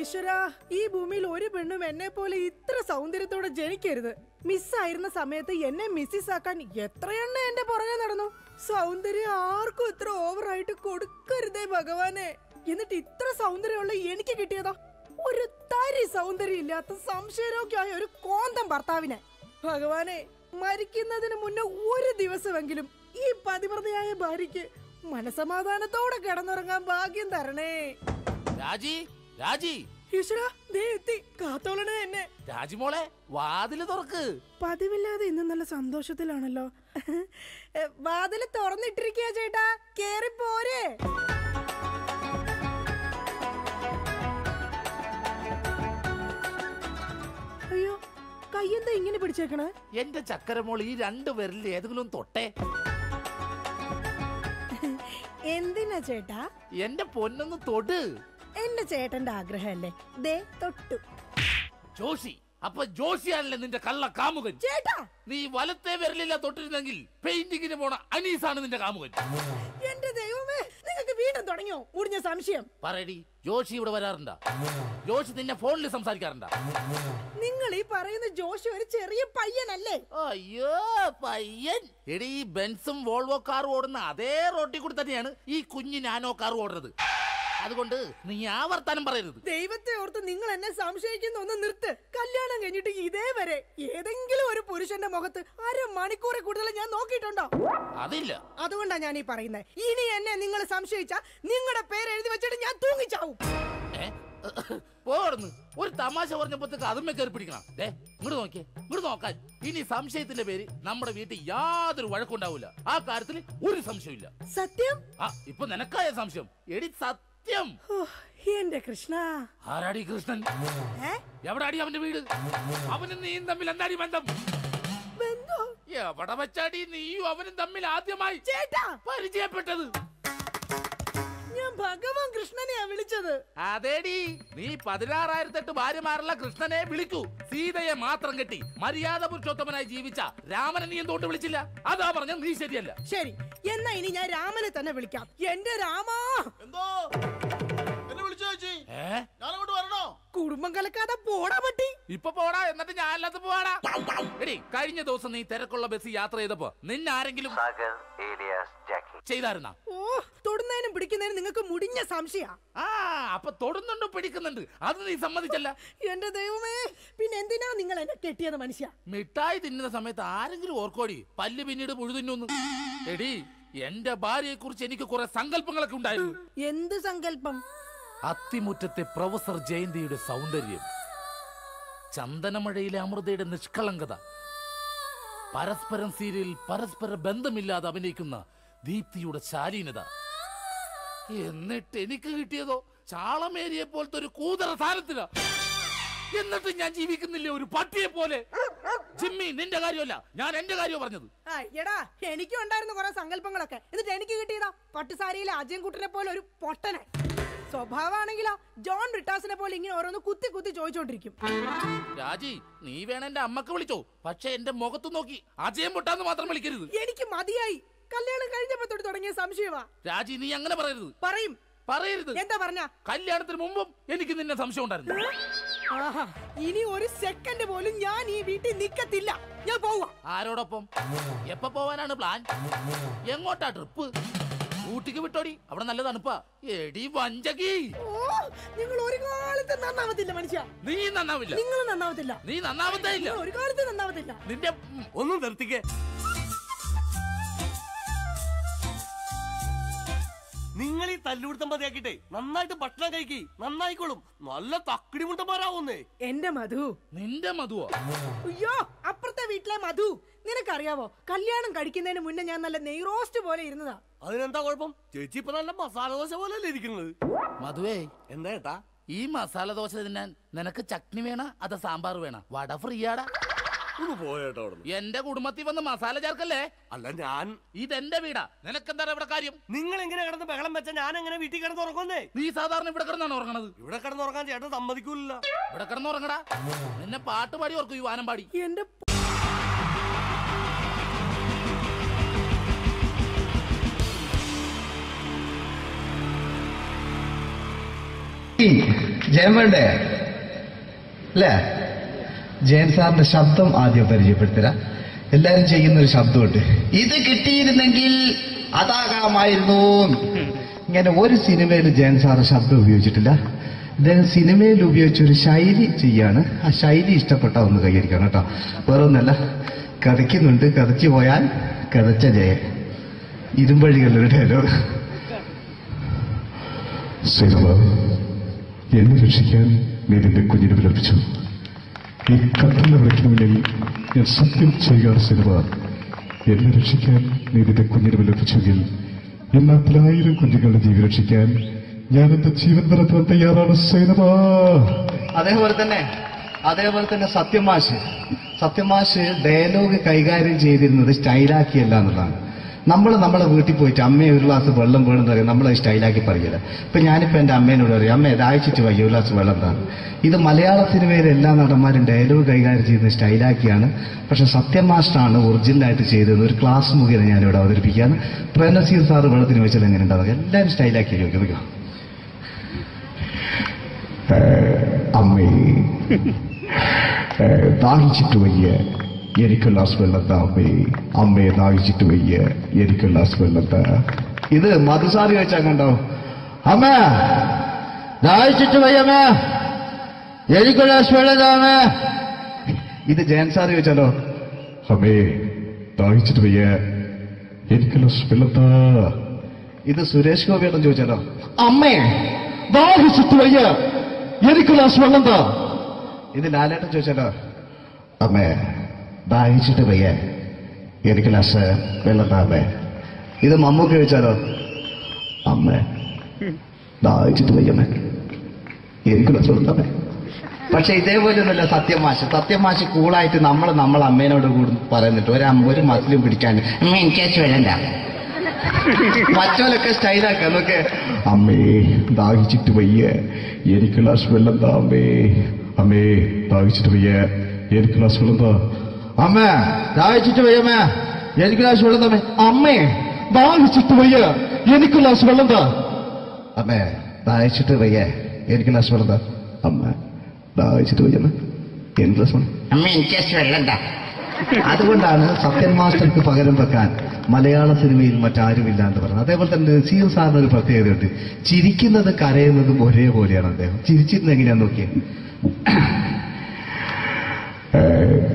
ഈശ്വരാ, ഈ ഭൂമിയിൽ ഒരു പെണ്ണും എന്നെ പോലെ ഇത്ര സൗന്ദര്യത്തോടെ ജനിക്കരുത്. മിസ്സായിരുന്ന സമയത്ത് എന്നെ മിസ്സിസ് ആക്കാൻ എത്രയെണ്ണ എന്റെ പുറകെ നടന്നു. സൗന്ദര്യം ആർക്കും ഇത്ര ഓവറായിട്ട് കൊടുക്കരുതേ ഭഗവാനെ. എന്നിട്ട് ഇത്ര സൗന്ദര്യമുള്ള എനിക്ക് കിട്ടിയതോ ഒരു തരി സൗന്ദര്യം ഇല്ലാത്ത സംശയരോഗ്യമായ ഒരു കോന്തം ഭർത്താവിനെ. ഭഗവാനെ, മരിക്കുന്നതിന് മുന്നേ ഒരു ദിവസമെങ്കിലും ഈ പതിവ്രതയായ ഭാര്യയ്ക്ക് മനസമാധാനത്തോടെ കിടന്നുറങ്ങാൻ ഭാഗ്യം തരണേ. രാജി, രാജി, ഈശ്വരാ, ദേ എത്തി. കാത്തോളണേ എന്നെ. രാജിമോളെ, വാതില് തുറക്ക്. പതിവില്ലാതെ ഇന്ന് നല്ല സന്തോഷത്തിലാണല്ലോ. വാതില് തുറന്നിട്ടിരിക്കുക ചേട്ടാ, കേറി പോരെ. അയ്യോ, കയ്യെന്താ ഇങ്ങനെ പിടിച്ചേക്കണേ? എന്റെ ചക്കരമോൾ ഈ രണ്ടു പേരിൽ ഏതെങ്കിലും തൊട്ടേ. എന്തിനാ ചേട്ടാ? എന്റെ പൊന്നൊന്ന് തൊട്. എന്റെ ചേട്ടന്റെ ആഗ്രഹമല്ലേ, ദേ തൊട്ടു. ജോഷി, അപ്പൊ ജോഷിയാണല്ലേ നിന്റെ കള്ള കാമുകൻ? ചേട്ടാ, നീ വലത്തെ വിരലില്ല തൊട്ടിരുന്നെങ്കിൽ പെയിന്റിങ്ങിന് പോണ അനീസാണ് നിന്റെ കാമുകൻ. എന്റെ ദൈവമേ, നിങ്ങൾക്ക് വീണ്ടും തുടങ്ങിയോ മുടിഞ്ഞ സംശയം? പറയടി, ജോഷി ഇവിടെ വരാറുണ്ടാ? ജോഷി നിന്നെ ഫോണിൽ സംസാരിക്കാറുണ്ടാ? നിങ്ങൾ ഈ പറയുന്ന ജോഷി ഒരു ചെറിയ പയ്യനല്ലേ? അയ്യോ, പയ്യൻ. എടി, ഈ ബെൻസും വോൾവോ കാറും ഓടുന്ന അതേ റോട്ടിൽ കൂടി തന്നെയാണ് ഈ കുഞ്ഞു നാനോ കാർ ഓടുന്നത്. അതുകൊണ്ട് നീ ആ വർത്താനം പറയരുത്. ദൈവത്തെ ഓർത്ത് നിങ്ങൾ എന്നെ സംശയിക്കുന്ന ഒന്ന് നിർത്ത്. കല്യാണം കഴിഞ്ഞിട്ട് ഇതേവരെ ഏതെങ്കിലും ഒരു പുരുഷന്റെ മുഖത്ത് അരമണിക്കൂറെ കൂടുതൽ ഞാൻ നോക്കിയിട്ടുണ്ടോ? അതില്ല. അതുകൊണ്ടാ ഞാൻ ഈ പറയുന്നത്. ഇനി എന്നെ നിങ്ങൾ സംശയിച്ച നിങ്ങളുടെ പേര് എഴുതി വെച്ചിട്ട് ഞാൻ തൂങ്ങിച്ചാവും. പോടുന്നു. ഒരു തമാശ പറഞ്ഞപ്പോഴത്തേക്ക് അതുമ്മ കയറി പിടിക്കണം. ഇങ്ങോട്ട് നോക്കിയേ, ഇങ്ങോട്ട് നോക്കാൻ. ഇനി സംശയത്തിന്റെ പേര് നമ്മുടെ വീട്ടിൽ യാതൊരു വഴക്കുണ്ടാവില്ല. ആ കാര്യത്തിൽ ഒരു സംശയമില്ല. സത്യം? ഇപ്പൊ നിനക്കായ സംശയം. എടി സത്യം. എന്റെ കൃഷ്ണ. ആരാടി കൃഷ്ണൻ? എവിടാടി അവന്റെ വീട്? അവനും നീയും തമ്മിൽ എന്താടി ബന്ധം? എവിടെ വെച്ചാടി നീയും അവനും തമ്മിൽ ആദ്യമായി പരിചയപ്പെട്ടത്? ഞാൻ ഭഗവാൻ കൃഷ്ണനെയാ വിളിച്ചത്. അതേടി, നീ 16,008 ഭാര്യമാരുള്ള കൃഷ്ണനെ വിളിക്കൂ. സീതയെ മാത്രം കെട്ടി മര്യാദ പുരുഷോത്തമനായി ജീവിച്ച രാമനെ നീ എന്തുകൊണ്ട് വിളിച്ചില്ല? അതാ പറഞ്ഞ നീ ശരിയല്ല. ശരി, എന്നാ ഇനി ഞാൻ രാമനെ തന്നെ വിളിക്കാം. എന്റെ രാമാ. എന്തോ എന്നെ വിളിച്ചു ചേച്ചി? ഞാനങ്ങോട്ട് വരണോ? കുടുംബം കലക്കാതെ പോടാ പറ്റി. ഇപ്പൊ പോടാ, എന്നിട്ട് ഞാൻ അല്ലാത്ത പോവാടാ. എടി, കഴിഞ്ഞ ദിവസം നീ തിരക്കുള്ള ബസ് യാത്ര ചെയ്തപ്പോ നിന്നെ ആരെങ്കിലും ചെയ്തായിരുന്ന? ഓ, തൊടുന്നതിനും പിടിക്കുന്നതിനും നിങ്ങൾക്ക് മുടിഞ്ഞ സംശയ. അപ്പൊ തൊടുന്നുണ്ടോ പിടിക്കുന്നുണ്ട്, അത് നീ സമ്മതിച്ചല്ല. എന്റെ ദൈവമേ, പിന്നെ എന്തിനാ നിങ്ങൾ എന്നെ കെട്ടിയത് മനുഷ്യ? മിഠായി തിന്നുന്ന സമയത്ത് ആരെങ്കിലും ഓർക്കോടി പല്ല് പിന്നീട് പുഴുതിന്നു? എടി, എന്റെ ഭാര്യയെ കുറിച്ച് എനിക്ക് കുറെ സങ്കല്പങ്ങളൊക്കെ ഉണ്ടായിരുന്നു. എന്ത് സങ്കല്പം? അത്തിമുറ്റത്തെ പ്രൊഫസർ ജയന്തിയുടെ സൗന്ദര്യം, ചന്ദനമഴയിലെ അമൃതയുടെ നിഷ്കളങ്കത, പരസ്പരം സീരിയൽ പരസ്പര ബന്ധമില്ലാതെ അഭിനയിക്കുന്ന ദീപ്തിയുടെ ശാലീനത. എന്നിട്ട് എനിക്ക് കിട്ടിയതോ ചാളമേരിയെ പോലത്തെ ഒരു കൂതറ സാധനത്തില. എന്നിട്ട് ഞാൻ ജീവിക്കുന്നില്ലേ ഒരു പട്ടിയെ പോലെ? ജിമ്മി, നിന്റെ കാര്യമല്ല, ഞാൻ എന്റെ കാര്യം പറഞ്ഞത്. എടാ, എനിക്കും ഉണ്ടായിരുന്നു കുറെ സങ്കല്പങ്ങളൊക്കെ. എന്നിട്ട് എനിക്ക് കിട്ടിയതാ പട്ടുസാരിയിലെ അജയൻകുട്ടനെ പോലെ ഒരു പൊട്ടനെ. സ്വഭാവമാണെങ്കിലോ ജോൺ ബ്രിട്ടാസിനെ പോലെ ഇങ്ങനെ ഓരോന്ന് കുത്തി കുത്തി ചോദിച്ചോണ്ടിരിക്കും. രാജി, നീ വേണം എന്റെ അമ്മക്ക് വിളിച്ചോ, പക്ഷെ എന്റെ മുഖത്ത് നോക്കി അജയം പൊട്ടാന്ന് മാത്രം വിളിക്കരുത്. എനിക്ക് മതിയായി. കല്യാണം കഴിഞ്ഞപ്പോ തൊട്ട് തുടങ്ങിയ സംശയമാ. രാജി, നീ അങ്ങനെ പറയരുത്. പറയും. പറയരുത്. എന്താ പറഞ്ഞ? കല്യാണത്തിന് മുമ്പും എനിക്ക് നിന്നെ സംശയം ഉണ്ടായിരുന്നു. ഇനി ഒരു സെക്കൻഡ് പോലും ഞാൻ ഈ വീട്ടിൽ നിക്കത്തില്ല. ഞാൻ പോവാ. ആരോടൊപ്പം? എപ്പോ പോവാനാണ് പ്ലാൻ? എങ്ങോട്ടാ ട്രിപ്പ്? ഊട്ടിക്ക് വിട്ടോടി, അവിടെ നല്ല തണുപ്പാ. എടി വഞ്ചകി, നിങ്ങൾ ഒരു കാലത്ത് നന്നാവത്തില്ല മനുഷ്യ. നീ നന്നാവില്ല. നിങ്ങൾ നന്നാവത്തില്ല. നീ നന്നാവത്തേ ഇല്ല. ഒരു കാലത്ത് നന്നാവത്തില്ല. നിന്റെ ഒന്നും നിർത്തിക്കേ. നിങ്ങൾ ഈ തല്ലുപിടുത്തം മതിയാക്കിട്ടെ നന്നായിട്ട് ഭക്ഷണം കഴിക്കി, നന്നായിക്കോളും. നല്ല തക്കിടി മുണ്ടന്മാരാവുന്നേ. എന്റെ മധു. നിന്റെ മധുവോ? അയ്യോ, അപ്പുറത്തെ വീട്ടിലെ മധു. നിനക്കറിയാവോ, കല്യാണം കഴിക്കുന്നതിന് മുന്നേ ഞാൻ നല്ല നെയ് റോസ്റ്റ് പോലെ ഇരുന്നതാ. അതിനെന്താ കുഴപ്പം? ചേച്ചി ഇപ്പൊ നല്ല മസാല ദോശ പോലല്ലേ ഇരിക്കുന്നത്. മധുവേ, എന്താ ഏട്ടാ? ഈ മസാല ദോശ തിന്നാൻ നിനക്ക് ചട്നി വേണ അതോ സാമ്പാർ വേണ? വട ഫ്രീയാടാ. പോയേട്ടോ. എന്റെ കുടുംബത്തിൽ വന്ന് മസാല ചേർക്കല്ലേ. അല്ല, ഞാൻ ഇതെന്റെ വീടാ, നിനക്കെന്താണ് ഇവിടെ കാര്യം? നിങ്ങൾ എങ്ങനെ കിടന്ന് ബഹളം വെച്ച ഞാൻ എങ്ങനെ വീട്ടിൽ കിടന്ന് ഉറങ്ങുന്നേ? നീ സാധാരണ ഇവിടെ കിടന്നാണ് ഉറങ്ങണത്. ഇവിടെ കിടന്ന് ഉറങ്ങാൻ ചേട്ടൻ സമ്മതിക്കൂല. ഇവിടെ കിടന്ന് ഉറങ്ങടാ. നിന്നെ പാട്ട് പാടി ഓർക്കും, ഈ വാനം പാടി. എന്റെ ജയൻ വേണ്ടേ അല്ലേ? ജയൻ സാറിന്റെ ശബ്ദം ആദ്യം പരിചയപ്പെടുത്തരാ. എല്ലാരും ചെയ്യുന്നൊരു ശബ്ദമുണ്ട്, ഇത് കിട്ടിയിരുന്നെങ്കിൽ അതാകാമായിരുന്നു. ഇങ്ങനെ ഒരു സിനിമയിൽ ജയൻ സാറ് ശബ്ദം ഉപയോഗിച്ചിട്ടില്ല. ഇദ്ദേഹം സിനിമയിൽ ഉപയോഗിച്ചൊരു ശൈലി ചെയ്യാണ്. ആ ശൈലി ഇഷ്ടപ്പെട്ട ഒന്ന് കൈകരിക്കണം കേട്ടോ. വേറെ ഒന്നല്ല, കഥയ്ക്കുന്നുണ്ട്, കഥച്ചു പോയാൽ കഥച്ച ജയൻ. ഇരുമ്പഴികളുടെ ഡയലോഗ്. എന്നെ രക്ഷിക്കാൻ നീ നിന്റെ കുഞ്ഞിനെ വിലപിച്ചു. ഈ കത്തലിനെ വിളിക്കണമെങ്കിൽ ഞാൻ സത്യം ചെയ്യുകയാണ് സിനിമ. എന്നെ രക്ഷിക്കാൻ നീ നിന്റെ കുഞ്ഞിനെ വിലപിച്ചെങ്കിൽ എല്ലാ 10,000 കുഞ്ഞുങ്ങളുടെ ജീവൻ രക്ഷിക്കാൻ ഞാൻ എന്റെ ജീവൻ നടത്താൻ തയ്യാറാണ് സിനിമ. അതേപോലെ തന്നെ സത്യമാഷ് ഡയലോഗ് കൈകാര്യം ചെയ്തിരുന്നത് സ്റ്റൈലാക്കിയല്ല എന്നുള്ളതാണ്. നമ്മളെ വീട്ടിൽ പോയിട്ട് അമ്മയെ ഒരു ഗ്ലാസ് വെള്ളം വേണമെന്ന് പറയും, നമ്മളത് സ്റ്റൈലാക്കി പറയില്ല. ഇപ്പൊ ഞാനിപ്പോ എന്റെ അമ്മേനോട് പറയും, അമ്മ ദാഹിച്ചിട്ട് വയ്യ ഒരു ഗ്ലാസ് വെള്ളം എന്താണ്. ഇത് മലയാള സിനിമയിലെ എല്ലാ നടന്മാരും ഡയലോഗ് കൈകാര്യം ചെയ്യുന്നത് സ്റ്റൈലാക്കിയാണ്. പക്ഷെ സത്യമാഷ്ടാണ് ഒറിജിനലായിട്ട് ചെയ്തത്. ഒരു ക്ലാസ് മുഖേന ഞാനിവിടെ അവതരിപ്പിക്കുകയാണ്. പ്രേംനസീർ സാറ് വെള്ളത്തിന് വെച്ചാൽ എങ്ങനെ ഉണ്ടാവുക? എല്ലാവരും സ്റ്റൈലാക്കി ചോദിക്കും. അമ്മേ ദാഹിച്ചിട്ട് വയ്യ, എനിക്ക് ഗ്ലാസ് വെള്ളം താ അമ്മേ. അമ്മയെ ദാഹിച്ചിട്ട് വയ്യ, എനിക്ക് ഗ്ലാസ് വെള്ളം താ. ഇത് മധുസാറി ചോദിച്ചാൽ കണ്ടോ, അമ്മ ദാഹിച്ചിട്ട് വയ്യമ്മ, എനിക്ക് ഗ്ലാസ് വെള്ളം താ അമ്മ. ഇത് ജയൻ സാറി ചോദിച്ചാലോ, അമ്മേ ദാഹിച്ചിട്ട് വയ്യ, എനിക്ക് ഗ്ലാസ് വെള്ളം താ. ഇത് സുരേഷ് ഗോപിയോടും ചോദിച്ചാലോ, അമ്മേ ദാഹിച്ചിട്ട് വയ്യ, എനിക്ക് ഗ്ലാസ് വെള്ളം താ. ഇത് ലാലേട്ടൻ ചോദിച്ചാലോ, അമ്മേ ദാഹിച്ചിട്ട് വയ്യ, എനിക്ക് ഗ്ലാസ് വെള്ളം താ അമ്മേ. ഇത് മമ്മൂക്ക് ചോദിച്ചാലോ, അമ്മേ ദാഹിച്ചിട്ട് വയ്യമ്മേ, എനിക്ക് ഗ്ലാസ് വെള്ളം താ. പക്ഷെ ഇതേപോലെ ഒന്നുമല്ല സത്യമാഷ് കൂളായിട്ട് നമ്മളെ അമ്മേനോട് കൂടി പറയുന്നിട്ട് ഒരു മസിലും പിടിക്കാൻ അമ്മ എനിക്ക് വേണ്ട. മറ്റോലൊക്കെ സ്റ്റൈലാക്കാം നോക്കെ. അമ്മേ ദാഹിച്ചിട്ട് വയ്യ, എനിക്ക് ഗ്ലാസ് വെള്ളം താ അമ്മേ. അമ്മേ ദാഹിച്ചിട്ട് വയ്യ, എനിക്ക് ഗ്ലാസ് വെള്ളം താ. അമ്മ ദാഹിച്ചിട്ട് വയ്യമ്മ, എനിക്ക് ഗ്ലാസ് വെള്ളം താ. അമ്മേ ദാഹിച്ചിട്ട് വയ്യ, എനിക്ക് ഗ്ലാസ് വെള്ളം താ. അമ്മേ ദാഹിച്ചിട്ട് വയ്യ, എനിക്ക് ഗ്ലാസ് വെള്ളം താ. അമ്മ ദാഹിച്ചിട്ട് വയ്യമ്മ, എനിക്ക് ഗ്ലാസ് വെള്ളം. അമ്മ എനിക്ക് വെള്ളം താ. അതുകൊണ്ടാണ് സത്യൻ മാസ്റ്റർക്ക് പകരം വെക്കാൻ മലയാള സിനിമയിൽ മറ്റാരുമില്ല എന്ന് പറഞ്ഞത്. അതേപോലെ തന്നെ നസീർ സാറിന് ഒരു പ്രത്യേകതയുണ്ട്, ചിരിക്കുന്നത് കരയുന്നതും ഒരേപോലെയാണ്. അദ്ദേഹം ചിരിച്ചിരുന്നത് എങ്ങനെയാന്ന് നോക്കിയേ.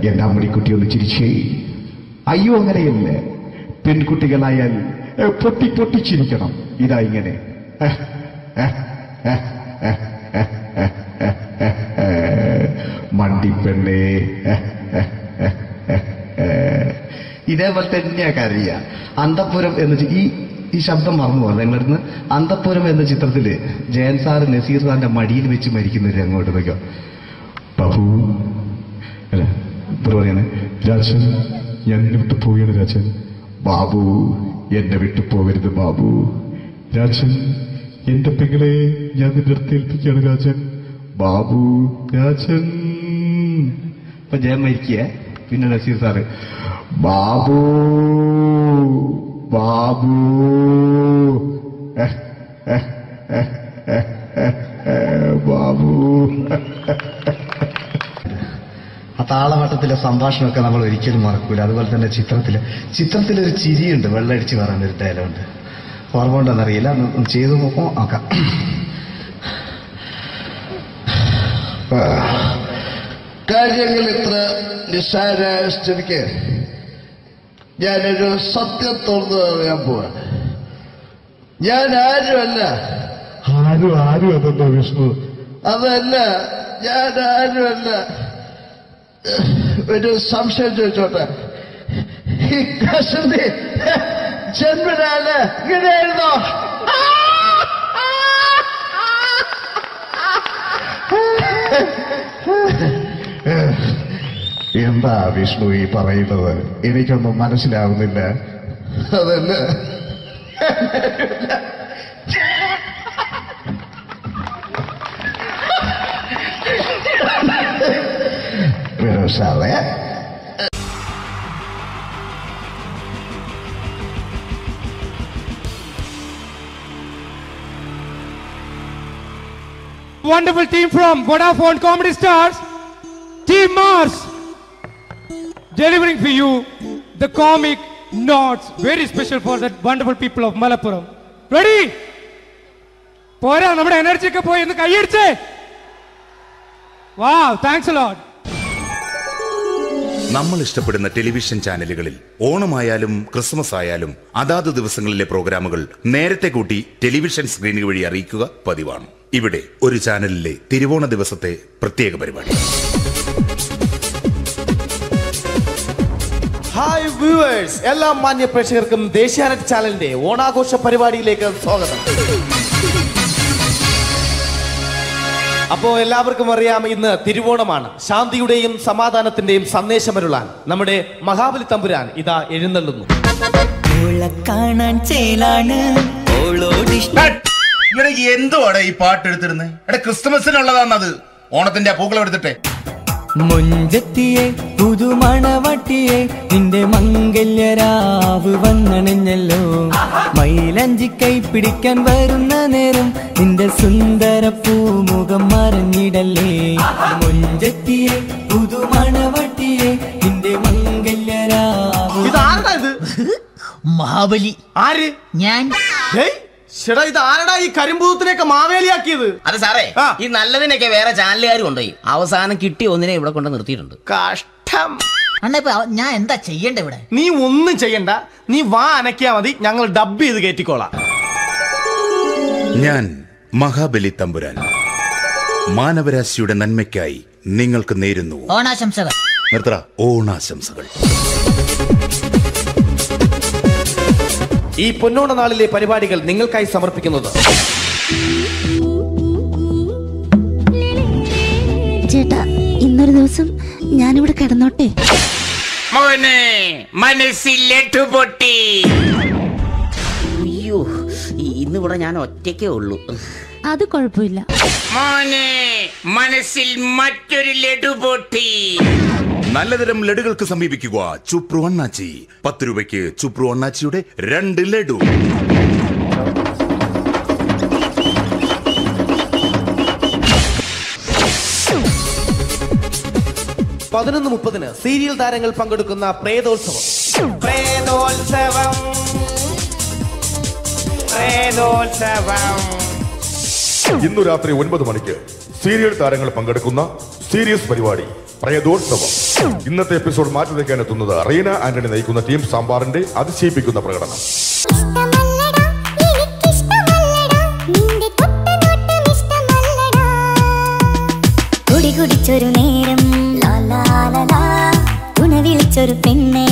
എന്റെ അമ്മണിക്കുട്ടി ഒന്ന് ചിരിച്ചേ. അയ്യോ അങ്ങനെയല്ല, പെൺകുട്ടികളായാൽ പൊട്ടി പൊട്ടി ചിരിക്കണം. ഇതാ ഇങ്ങനെ മണ്ടിപ്പെണ്ണേ. ഇതേപോലെ തന്നെയാ കരയ. അന്തപ്പുരം എന്ന ഈ ശബ്ദം മറന്നു പോകാം നിങ്ങളിടുന്ന്. അന്തപ്പുരം എന്ന ചിത്രത്തില് ജയൻ സാറ് നസീർ സാറിന്റെ മടിയിൽ വെച്ച് മരിക്കുന്നവര് അങ്ങോട്ട് നോക്കാം. ബാബു അല്ല പറയാണ്, രാജൻ ഞാൻ എന്നെ വിട്ടു പോവുകയാണ് രാജൻ. ബാബു എന്നെ വിട്ടു പോകരുത് ബാബു. രാജൻ എന്റെ പെങ്ങളെ ഞാൻ നിന്റെ അടുത്ത് ഏൽപ്പിക്കുകയാണ് രാജൻ. ബാബു രാജൻ. ഇപ്പൊ ജയൻ മരിക്കുക, പിന്നെ നസീർ സാറ് ബാബു ബാബു ബാബു. ആ താളവട്ടത്തിലെ സംഭാഷണമൊക്കെ നമ്മൾ ഒരിക്കലും മറക്കൂല. അതുപോലെ തന്നെ ചിത്രത്തിലൊരു ചിരിയുണ്ട്, വെള്ളടിച്ച് പറയാനൊരു ഡയലോഗുണ്ട്. ഓർമ്മ ഉണ്ടെന്നറിയില്ല, ചെയ്തു നോക്കാം. കാര്യങ്ങൾ ഇത്ര നിസ്സാരമായ സ്ഥിതിക്ക് ഞാനൊരു സത്യം തുറന്നു പറയാൻ പോവാ. ഞാൻ ആരുമല്ല. ആരും അതെന്താ വിഷ്ണു? അതല്ല, ഞാൻ ആരുമല്ല. ഒരു സംശയം ചോദിച്ചോട്ടെ, ഈ കസന്തി ജന്മനാല് ഇങ്ങനെയായിരുന്നോ? എന്താ വിഷ്ണു ഈ പറയുന്നത്? എനിക്കൊന്നും മനസ്സിലാവുന്നില്ല. അതല്ല, സാറേ wonderful team from Vodafone Comedy Stars, Team Mars, delivering for you the comic notes, very special for the wonderful people of Malappuram. Ready? Pora, nammade energy ke poi endu kaiyediche. Wow, thanks a lot. നമ്മൾ ഇഷ്ടപ്പെടുന്ന television ചാനലുകളിൽ ഓണമായാലും Christmas ആയാലും അതാത് ദിവസങ്ങളിലെ പ്രോഗ്രാമുകൾ നേരത്തെ കൂട്ടി television സ്ക്രീനുകൾ വഴി അറിയിക്കുക പതിവാണ്. ഇവിടെ ഒരു ചാനലിലെ തിരുവോണ ദിവസത്തെ പ്രത്യേക പരിപാടി. ഹായ് വ്യൂവേഴ്സ്, എല്ലാ മാന്യ പ്രേക്ഷകർക്കും ദേശീയാനെറ്റ് ചാനലിന്റെ ഓണാഘോഷ പരിപാടിയിലേക്ക് സ്വാഗതം. അപ്പോ എല്ലാവർക്കും അറിയാം, ഇന്ന് തിരുവോണമാണ്. ശാന്തിയുടെയും സമാധാനത്തിന്റെയും സന്ദേശമരുളാൻ നമ്മുടെ മഹാബലി തമ്പുരാൻ ഇതാ എഴുന്നള്ളുന്നു. എന്തുവാടാ ഈ പാട്ട് എടുത്തിരുന്നത്? എടാ, ക്രിസ്മസിനുള്ളതാണത്. ഓണത്തിന്റെ പൂക്കളം എടുത്തിട്ടെ. മുഞ്ചത്തിയെ പുതുമണവട്ടിയെ നിന്റെ മംഗല്യരാവ് വന്നണഞ്ഞല്ലോ. മൈലഞ്ചി കൈ പിടിക്കാൻ വരുന്ന നേരം നിന്റെ സുന്ദര പൂമുഖം മറഞ്ഞിടല്ലേ. മുഞ്ചത്തിയെ പുതുമണവട്ടിയെ നിന്റെ മംഗല്യരാവ്. ഇതാരടാ? മഹാബലി. ആര്? ഞാൻ. ചേട്ടാ, ഇത് ആരടാ ഈ കരിമ്പൂത്തിനെയൊക്കെ മാവേലിയാക്കിയത്? അത് സാറേ, ഈ നല്ലതിനൊക്കെ വേറെ ചാനലുകാർ കൊണ്ടുപോയി അവസാനം കിട്ടി ഒന്നിനെ ഇവിടെ കൊണ്ട് നിർത്തിയിട്ടുണ്ട്. കഷ്ടം. ഞാൻ എന്താ ചെയ്യണ്ട ഇവിടെ? നീ ഒന്നും ചെയ്യണ്ട, നീ വാ അനക്കിയാ മതി, ഞങ്ങൾ ഡബ് ചെയ്ത് കയറ്റിക്കോളാം. ഞാൻ മഹാബലി തമ്പുരാൻ മാനവരാശിയുടെ നന്മയ്ക്കായി നിങ്ങൾക്ക് നേരുന്നു ഓണാശംസകൾ. നിർത്തറ. ഓണാശംസകൾ. ഈ പൊന്നോണ നാളിലെ പരിപാടികൾ നിങ്ങൾക്കായി സമർപ്പിക്കുന്നത് ചേട്ടാ, ഇന്നൊരു ദിവസം ഞാനിവിടെ കിടന്നോട്ടെ. മോനെ മനസ്സിലേറ്റു പൊട്ടി. അയ്യോ, ഇന്നിവിടെ ഞാൻ ഒറ്റയ്ക്കേ ഉള്ളൂ. അത് കുഴപ്പമില്ല. മോനെ മനസ്സിൽ മറ്റൊരു ലഡു പൊട്ടി. നല്ലതരം ലഡുകൾക്ക് സമീപിക്കുക ചുപ്രു അണ്ണാച്ചി. 10 രൂപയ്ക്ക് ചുപ്രു അണ്ണാച്ചിയുടെ 2 ലഡു. (11:30) സീരിയൽ താരങ്ങൾ പങ്കെടുക്കുന്ന പ്രേതോത്സവം. ഇന്നു രാത്രി 9 മണിക്ക് സീരിയൽ താരങ്ങൾ പങ്കെടുക്കുന്ന സീരിയസ് പരിപാടി പ്രേതോത്സവം. ഇന്നത്തെ എപ്പിസോഡ് മാറ്റി വയ്ക്കാൻ എത്തുന്നത് റീന ആന്റണി നയിക്കുന്ന ടീം സാമ്പാറിന്റെ അതിശയിപ്പിക്കുന്ന പ്രകടനം. കുടിച്ചൊരു നേരം വിളിച്ചൊരു പെണ്ണെ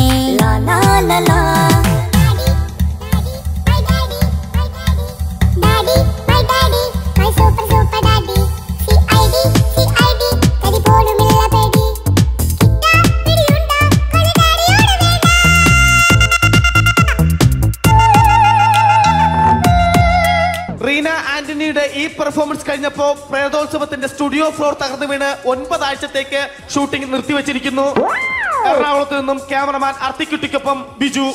റീന ആന്റണിയുടെ ഈ പെർഫോമൻസ് കഴിഞ്ഞപ്പോ പ്രേതോത്സവത്തിന്റെ സ്റ്റുഡിയോ ഫ്ലോർ തകർന്നു വീണ് 9 ആഴ്ചത്തേക്ക് ഷൂട്ടിംഗ് നിർത്തിവെച്ചിരിക്കുന്നു. എറണാകുളത്ത് നിന്നും ക്യാമറമാൻ അർത്തിക്കുട്ടിക്കൊപ്പം ബിജു.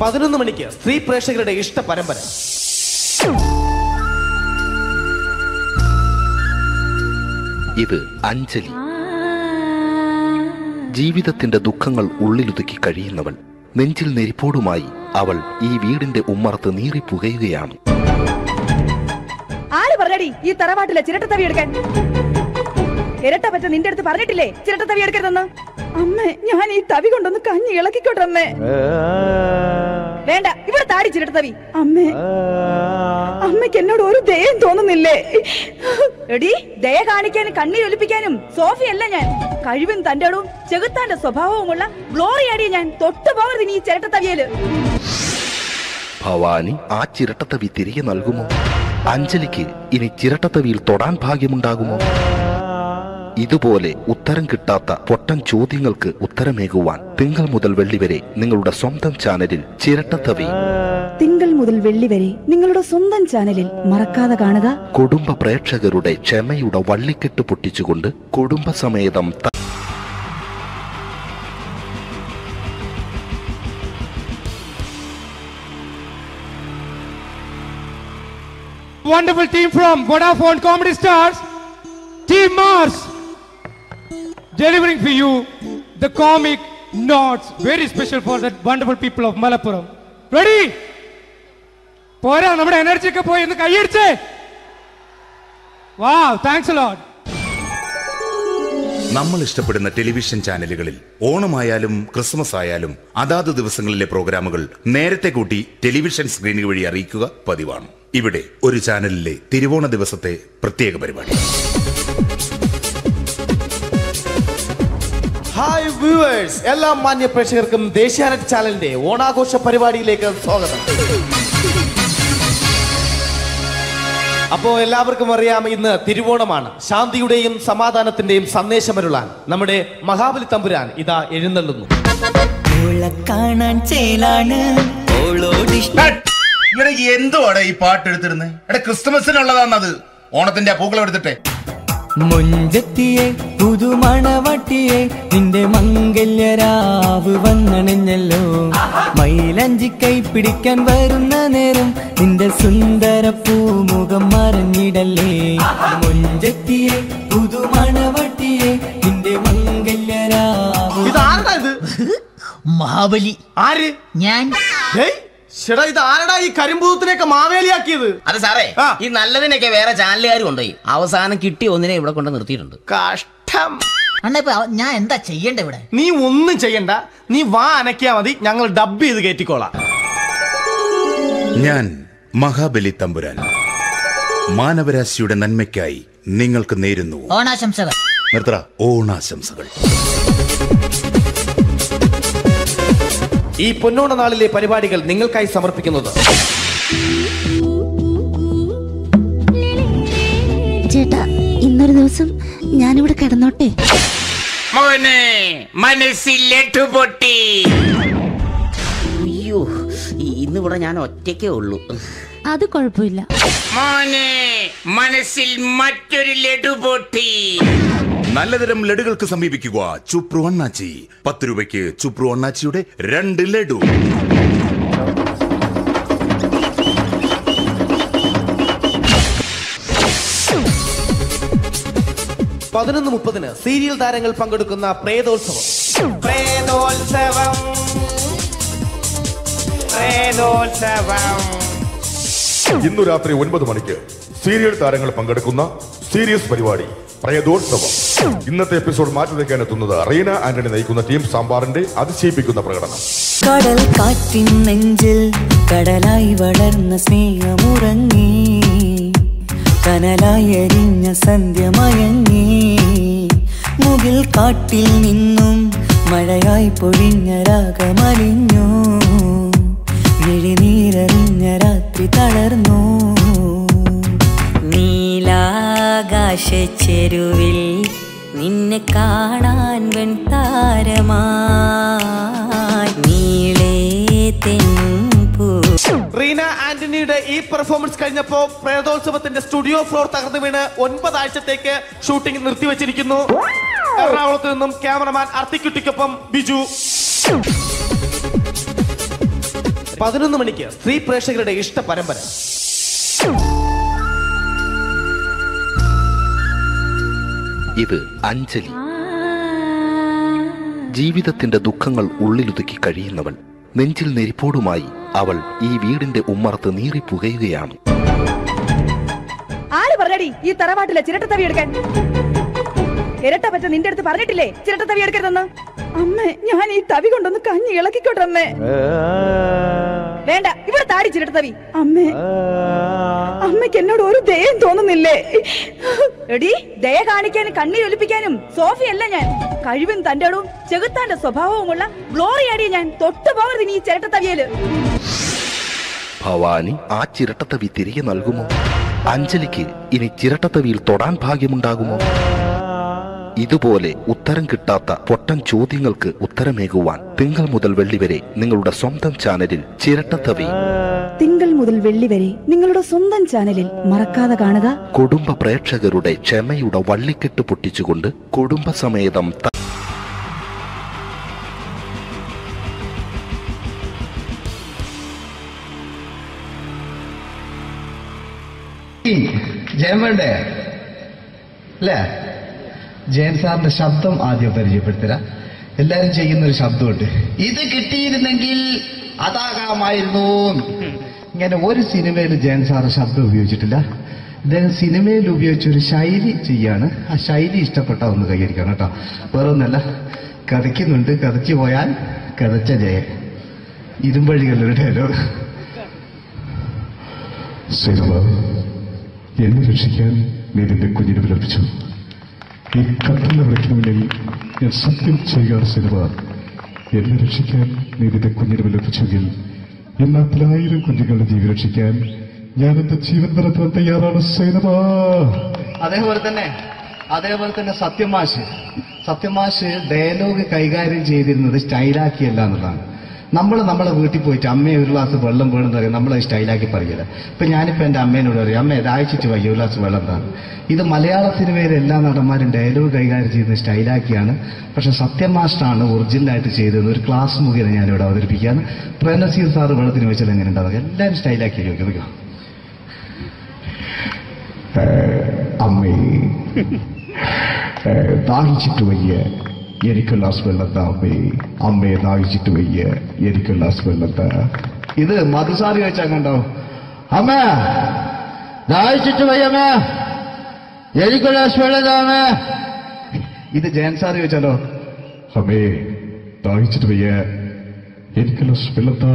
11 മണിക്ക് സ്ത്രീ പ്രേക്ഷകരുടെ ഇഷ്ട പരമ്പര. ഇത് അഞ്ജലി. ജീവിതത്തിന്റെ ദുഃഖങ്ങൾ ഉള്ളിലൊതുക്കി കഴിയുന്നവൾ. നെഞ്ചിൽ നെരിപ്പോടുമായി അവൾ ഈ വീടിന്റെ ഉമ്മറത്ത് നീറിപ്പുകയുകയാണ്. ആര് പറഞ്ഞടി ഈ തറവാട്ടിലെ ചിരട്ടത്തവി എടുക്കാൻ? ഇരട്ട പറ്റ നിന്റെ അടുത്ത് പറഞ്ഞിട്ടില്ലേ ചിരട്ടത്തവി എടുക്കരുതെന്ന്? അമ്മേ, ഞാൻ ഈ തവി കൊണ്ടൊന്ന് കഞ്ഞി ഇളക്കിക്കോട്ടെ അമ്മേ. വേണ്ട, ഇവിടെ താടി ചിരട്ടത്തവി. അമ്മേ, അമ്മയ്ക്ക് എന്നോട് ഒരു ദയം തോന്നുന്നില്ലേ? എടി, ദയ കാണിക്കാനും കണ്ണീരൊലിപ്പിക്കാനും സോഫിയല്ല ഞാൻ. കഴിവും തന്റെ ഇടവും ചെകുത്താന്റെ സ്വഭാവവുമുള്ള ഗ്ലോറിയാടിയ ഞാൻ. തൊട്ടു പോകരുത് ഈ ചിരട്ടത്തവിയല്. ഭവാനി ആ ചിരട്ടത്തവി തിരികെ നൽകുമോ? അഞ്ജലിക്ക് ഇനി ചിരട്ടത്തവിയിൽ തൊടാൻ ഭാഗ്യമുണ്ടാകുമോ? ഇതുപോലെ ഉത്തരം കിട്ടാത്ത പൊട്ടൻ ചോദ്യങ്ങൾക്ക് ഉത്തരമേകുവാൻ തിങ്കൾ മുതൽ വെള്ളി വരെ നിങ്ങളുടെ സ്വന്തം ചാനലിൽ ചിരട്ടത്തവി. തിങ്കൾ മുതൽ വെള്ളി വരെ നിങ്ങളുടെ സ്വന്തം ചാനലിൽ മറക്കാതെ കാണുക. കുടുംബ പ്രേക്ഷകരുടെ ക്ഷമയുടെ വള്ളിക്കെട്ട് പൊട്ടിച്ചുകൊണ്ട് കുടുംബസമേതം wonderful team from Vodafone Comedy Stars, Team Mars, delivering for you the comic notes, very special for the wonderful people of Malappuram. Ready? Pora, nammade energy ke poi endu kaiyediche. Wow, thanks a lot. നമ്മൾ ഇഷ്ടപ്പെടുന്ന television ചാനലുകളിൽ ഓണമായാലും Christmas ആയാലും അതാത് ദിവസങ്ങളിലെ പ്രോഗ്രാമുകൾ നേരത്തെ കൂട്ടി television സ്ക്രീനുകൾ വഴി അറിയിക്കുക പതിവാണ്. ഇവിടെ ഒരു ചാനലിലെ തിരുവോണ ദിവസത്തെ പ്രത്യേക പരിപാടി. ഹായ് വ്യൂവേഴ്സ്, എല്ലാ മാന്യ പ്രേക്ഷകർക്കും ദേശീയാനെറ്റ് ചാനലിന്റെ ഓണാഘോഷ പരിപാടിയിലേക്ക് സ്വാഗതം. അപ്പോ എല്ലാവർക്കും അറിയാം, ഇന്ന് തിരുവോണമാണ്. ശാന്തിയുടെയും സമാധാനത്തിന്റെയും സന്ദേശമരുളാൻ നമ്മുടെ മഹാബലി തമ്പുരാൻ ഇതാ എഴുന്നള്ളുന്നു. എന്തുവാടാ ഈ പാട്ട് എടുത്തിരുന്നത്? ക്രിസ്മസിനുള്ളതാണത്. ഓണത്തിന്റെ പൂക്കളം എടുത്തിട്ടെ. മുഞ്ചത്തിയെ പുതുമണവട്ടിയെ നിന്റെ മംഗല്യരാവ് വന്നണഞ്ഞല്ലോ. മൈലഞ്ചി കൈ പിടിക്കാൻ വരുന്ന നേരം നിന്റെ സുന്ദര പൂമുഖം മറഞ്ഞിടല്ലേ. മുഞ്ചത്തിയെ പുതുമണവട്ടിയെ നിന്റെ മംഗല്യരാവ്. മഹാബലി. ആര്? ഞാൻ. ചേട്ടാ, ഇത് ആരടാ ഈ കരിമ്പൂത്തിനെയൊക്കെ മാവേലിയാക്കിയത്? അത് സാറേ, ഈ നല്ലതിനൊക്കെ വേറെ ചാനലുകാർ കൊണ്ടുപോയി അവസാനം കിട്ടി ഒന്നിനെ ഇവിടെ കൊണ്ട് നിർത്തിയിട്ടുണ്ട്. കഷ്ടം. ഞാൻ എന്താ ചെയ്യണ്ട ഇവിടെ? നീ ഒന്നും ചെയ്യണ്ട, നീ വാ അനക്കിയാ മതി, ഞങ്ങൾ ഡബ് ചെയ്ത് കയറ്റിക്കോളാം. ഞാൻ മഹാബലി തമ്പുരാൻ മാനവരാശിയുടെ നന്മയ്ക്കായി നിങ്ങൾക്ക് നേരുന്നു ഓണാശംസകൾ. നിർത്തറ. ഓണാശംസകൾ. ഈ പൊന്നോണ നാളിലെ പരിപാടികൾ നിങ്ങൾക്കായി സമർപ്പിക്കുന്നത് ചേട്ടാ, ഇന്നൊരു ദിവസം ഞാനിവിടെ കിടന്നോട്ടെ. മോനെ മനസ്സിലെട്ടു പൊട്ടി. അയ്യോ, ഇന്നിവിടെ ഞാൻ ഒറ്റയ്ക്കേ ഉള്ളൂ. അത് കുഴപ്പമില്ല. മോനെ മനസ്സിൽ മറ്റൊരു ലഡു പൊട്ടി. നല്ലതരം ലഡുകൾക്ക് സമീപിക്കുക ചുപ്രു അണ്ണാച്ചി. 10 രൂപയ്ക്ക് ചുപ്രു അണ്ണാച്ചിയുടെ 2 ലഡു. (11:30) സീരിയൽ താരങ്ങൾ പങ്കെടുക്കുന്ന പ്രേതോത്സവം. ഇന്നു രാത്രി 9 മണിക്ക് സീരിയൽ താരങ്ങൾ പങ്കെടുക്കുന്ന സീരിയസ് പരിപാടി പ്രേതോത്സവം. ഇന്നത്തെ എപ്പിസോഡ് മാറ്റി വയ്ക്കാൻ എത്തുന്നത് റീന ആന്റണി നയിക്കുന്ന ടീം സാമ്പാറിന്റെ അതിശയിപ്പിക്കുന്ന പ്രകടനം. കടൽ കാറ്റിൻ നെഞ്ചിൽ കടലായി വളർന്ന സ്നേഹമുറങ്ങി, കനലായി എരിഞ്ഞ സന്ധ്യ മയങ്ങി. മുകിൽ കാട്ടിൽ നിന്നും മഴയായി പൊഴിഞ്ഞ രാഗമലിഞ്ഞു, വിഴിനീരറിഞ്ഞ രാത്രി തളർന്നു. നീലാകാശ ചെരുവിൽ നിന്നെ കാണാൻ വെൺതാരമായി നീളേ തെൻപൂ. റീന ആന്റണിയുടെ ഈ പെർഫോമൻസ് കഴിഞ്ഞപ്പോ പ്രേതോത്സവത്തിന്റെ സ്റ്റുഡിയോ ഫ്ലോർ തകർന്നു വീണ് 9 ആഴ്ചത്തേക്ക് ഷൂട്ടിംഗ് നിർത്തിവെച്ചിരിക്കുന്നു. എറണാകുളത്ത് നിന്നും ക്യാമറമാൻ അർത്തിക്കുട്ടിക്കൊപ്പം ബിജു. 11 മണിക്ക് സ്ത്രീ പ്രേക്ഷകരുടെ ഇഷ്ട പരമ്പര. ഇത് അഞ്ജലി. ജീവിതത്തിന്റെ ദുഃഖങ്ങൾ ഉള്ളിലൊതുക്കി കഴിയുന്നവൾ. നെഞ്ചിൽ നെരിപ്പോടുമായി അവൾ ഈ വീടിന്റെ ഉമ്മറത്ത് നീറിപ്പുകയുകയാണ്. ആര് പറഞ്ഞടി ഈ തറവാട്ടിലെ ചിരട്ടത്തവി എടുക്കാൻ? ഇരട്ട പറ്റ നിന്റെ അടുത്ത് പറഞ്ഞിട്ടില്ലേ ചിരട്ടത്തവി എടുക്കരുതെന്ന്? അമ്മേ, ഞാൻ ഈ തവി കൊണ്ടൊന്ന് കഞ്ഞി ഇളക്കിക്കോട്ടെ അമ്മേ. വേണ്ട, ഇവിടെ താടി ചിരട്ടത്തവി. അമ്മേ, അമ്മയ്ക്ക് എന്നോട് ഒരു ദയം തോന്നുന്നില്ലേ? എടി, ദയ കാണിക്കാനും കണ്ണീരൊലിപ്പിക്കാനും സോഫിയല്ല ഞാൻ. കഴിവും തന്റെ ഇടവും ചെകുത്താന്റെ സ്വഭാവവുമുള്ള ഗ്ലോറിയാടിയ ഞാൻ. തൊട്ടു പോകരുത് ഈ ചിരട്ടത്തവിയല്. ഭവാനി ആ ചിരട്ടത്തവി തിരികെ നൽകുമോ? അഞ്ജലിക്ക് ഇനി ചിരട്ടത്തവിയിൽ തൊടാൻ ഭാഗ്യമുണ്ടാകുമോ? ഇതുപോലെ ഉത്തരം കിട്ടാത്ത പൊട്ടൻ ചോദ്യങ്ങൾക്ക് ഉത്തരമേകുവാൻ തിങ്കൾ മുതൽ വെള്ളി വരെ നിങ്ങളുടെ സ്വന്തം ചാനലിൽ ചിരട്ടത്തവി. തിങ്കൾ മുതൽ വെള്ളി വരെ നിങ്ങളുടെ സ്വന്തം ചാനലിൽ മറക്കാതെ കാണുക. കുടുംബ പ്രേക്ഷകരുടെ ക്ഷമയുടെ വള്ളിക്കെട്ട് പൊട്ടിച്ചുകൊണ്ട് കുടുംബസമേതം ജയം വേണ്ടേ അല്ലേ? ജയൻ സാറിന്റെ ശബ്ദം ആദ്യം പരിചയപ്പെടുത്തരാ. എല്ലാരും ചെയ്യുന്നൊരു ശബ്ദമുണ്ട്, ഇത് കിട്ടിയിരുന്നെങ്കിൽ അതാകാമായിരുന്നു. ഇങ്ങനെ ഒരു സിനിമയിൽ ജയൻ സാറ് ശബ്ദം ഉപയോഗിച്ചിട്ടില്ല. ഇദ്ദേഹം സിനിമയിൽ ഉപയോഗിച്ചൊരു ശൈലി ചെയ്യാണ്. ആ ശൈലി ഇഷ്ടപ്പെട്ട ഒന്ന് കൈകരിക്കണം കേട്ടോ. വേറെ ഒന്നല്ല, കഥയ്ക്കുന്നുണ്ട്, കഥച്ചു പോയാൽ കഥച്ച ജയൻ. ഇരുമ്പഴികളുടെ ഡയലോഗ്. എന്നെ രക്ഷിക്കാൻ നീ നിന്റെ കുഞ്ഞിനെ വിലപിച്ചു. ഈ കത്തലിനെ വിളിക്കണമെങ്കിൽ ഞാൻ സത്യം ചെയ്യുകയാണ് സിനിമ. എന്നെ രക്ഷിക്കാൻ നീ നിന്റെ കുഞ്ഞിനെ വിലപിച്ചെങ്കിൽ ഈ 40,000 കുഞ്ഞുങ്ങളുടെ ജീവൻ രക്ഷിക്കാൻ ഞാൻ എന്റെ ജീവൻ നടത്താൻ തയ്യാറാണ് സൈനമ. അതേപോലെ തന്നെ സത്യമാഷ് ഡയലോഗ് കൈകാര്യം ചെയ്തിരുന്നത് സ്റ്റൈലാക്കിയല്ല എന്നുള്ളതാണ്. നമ്മൾ നമ്മളെ വീട്ടിൽ പോയിട്ട് അമ്മയെ ഒരു ഗ്ലാസ് വെള്ളം വേണമെന്ന് പറയും, നമ്മളത് സ്റ്റൈലാക്കി പറയില്ല. ഇപ്പൊ ഞാനിപ്പോ എന്റെ അമ്മേനോട് പറയും, അമ്മ ദാഹിച്ചിട്ട് വയ്യ ഒരു ഗ്ലാസ് വെള്ളം എന്താണ്. ഇത് മലയാള സിനിമയിലെ എല്ലാ നടന്മാരും ഡയലോഗ് കൈകാര്യം ചെയ്യുന്നത് സ്റ്റൈലാക്കിയാണ്. പക്ഷെ സത്യമാഷ്ടാണ് ഒറിജിനലായിട്ട് ചെയ്തത്. ഒരു ക്ലാസ് മുഖേന ഞാനിവിടെ അവതരിപ്പിക്കുകയാണ്. പ്രേംനസീർ സാറ് വെള്ളത്തിന് വെച്ചാൽ എങ്ങനെ ഉണ്ടാവുക? എല്ലാവരും സ്റ്റൈലാക്കി ചോദിക്കും. അമ്മേ ദാഹിച്ചിട്ട് വയ്യ, എനിക്ക് ഗ്ലാസ് വെള്ളം താ അമ്മേ. അമ്മയെ ദാഹിച്ചിട്ട് വയ്യ, എനിക്ക് ഗ്ലാസ് വെള്ളം താ. ഇത് മധുസാറി ചോദിച്ചാൽ കണ്ടോ, അമ്മ ദാഹിച്ചിട്ട് വയ്യമ്മേ, എനിക്ക് ഗ്ലാസ് വെള്ളം താ അമ്മേ. ഇത് ജയൻ സാറി ചോദിച്ചാലോ, അമ്മേ ദാഹിച്ചിട്ട് വയ്യ, എനിക്ക് ഗ്ലാസ് വെള്ളം താ.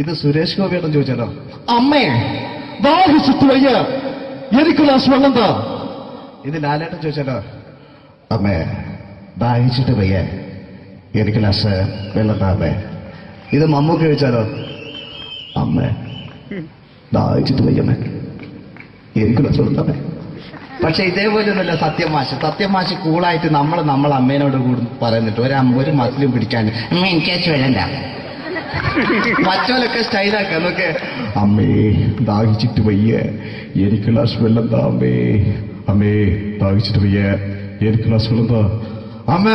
ഇത് സുരേഷ് ഗോപിയോടും ചോദിച്ചാലോ, അമ്മേ ദാഹിച്ചിട്ട് വയ്യ, എനിക്ക് ഗ്ലാസ് വെള്ളം താ. ഇത് ലാലേട്ടൻ ചോദിച്ചാലോ, അമ്മേ ദാഹിച്ചിട്ട് വയ്യ, എനിക്ക് ഗ്ലാസ് വെള്ളം താ അമ്മേ. ഇത് മമ്മൂക്ക് ചോദിച്ചാലോ, അമ്മേ ദാഹിച്ചിട്ട് വയ്യമ്മേ, എനിക്ക് ഗ്ലാസ് വെള്ളം താ അമ്മേ. പക്ഷെ ഇതേപോലെ ഒന്നുമല്ല സത്യമാഷ് കൂളായിട്ട് നമ്മളെ അമ്മേനോട് കൂടി പറയുന്നിട്ട് ഒരു മസിലും പിടിക്കാൻ എനിക്ക് വേണ്ട. മറ്റോലൊക്കെ സ്റ്റൈലാക്കാം നോക്കെ. അമ്മേ ദാഹിച്ചിട്ട് വയ്യ, എനിക്ക് ഗ്ലാസ് വെള്ളം താ അമ്മേ. അമ്മേ ദാഹിച്ചിട്ട് വയ്യ, എനിക്ക് ഗ്ലാസ് വെള്ളം താ. അമ്മ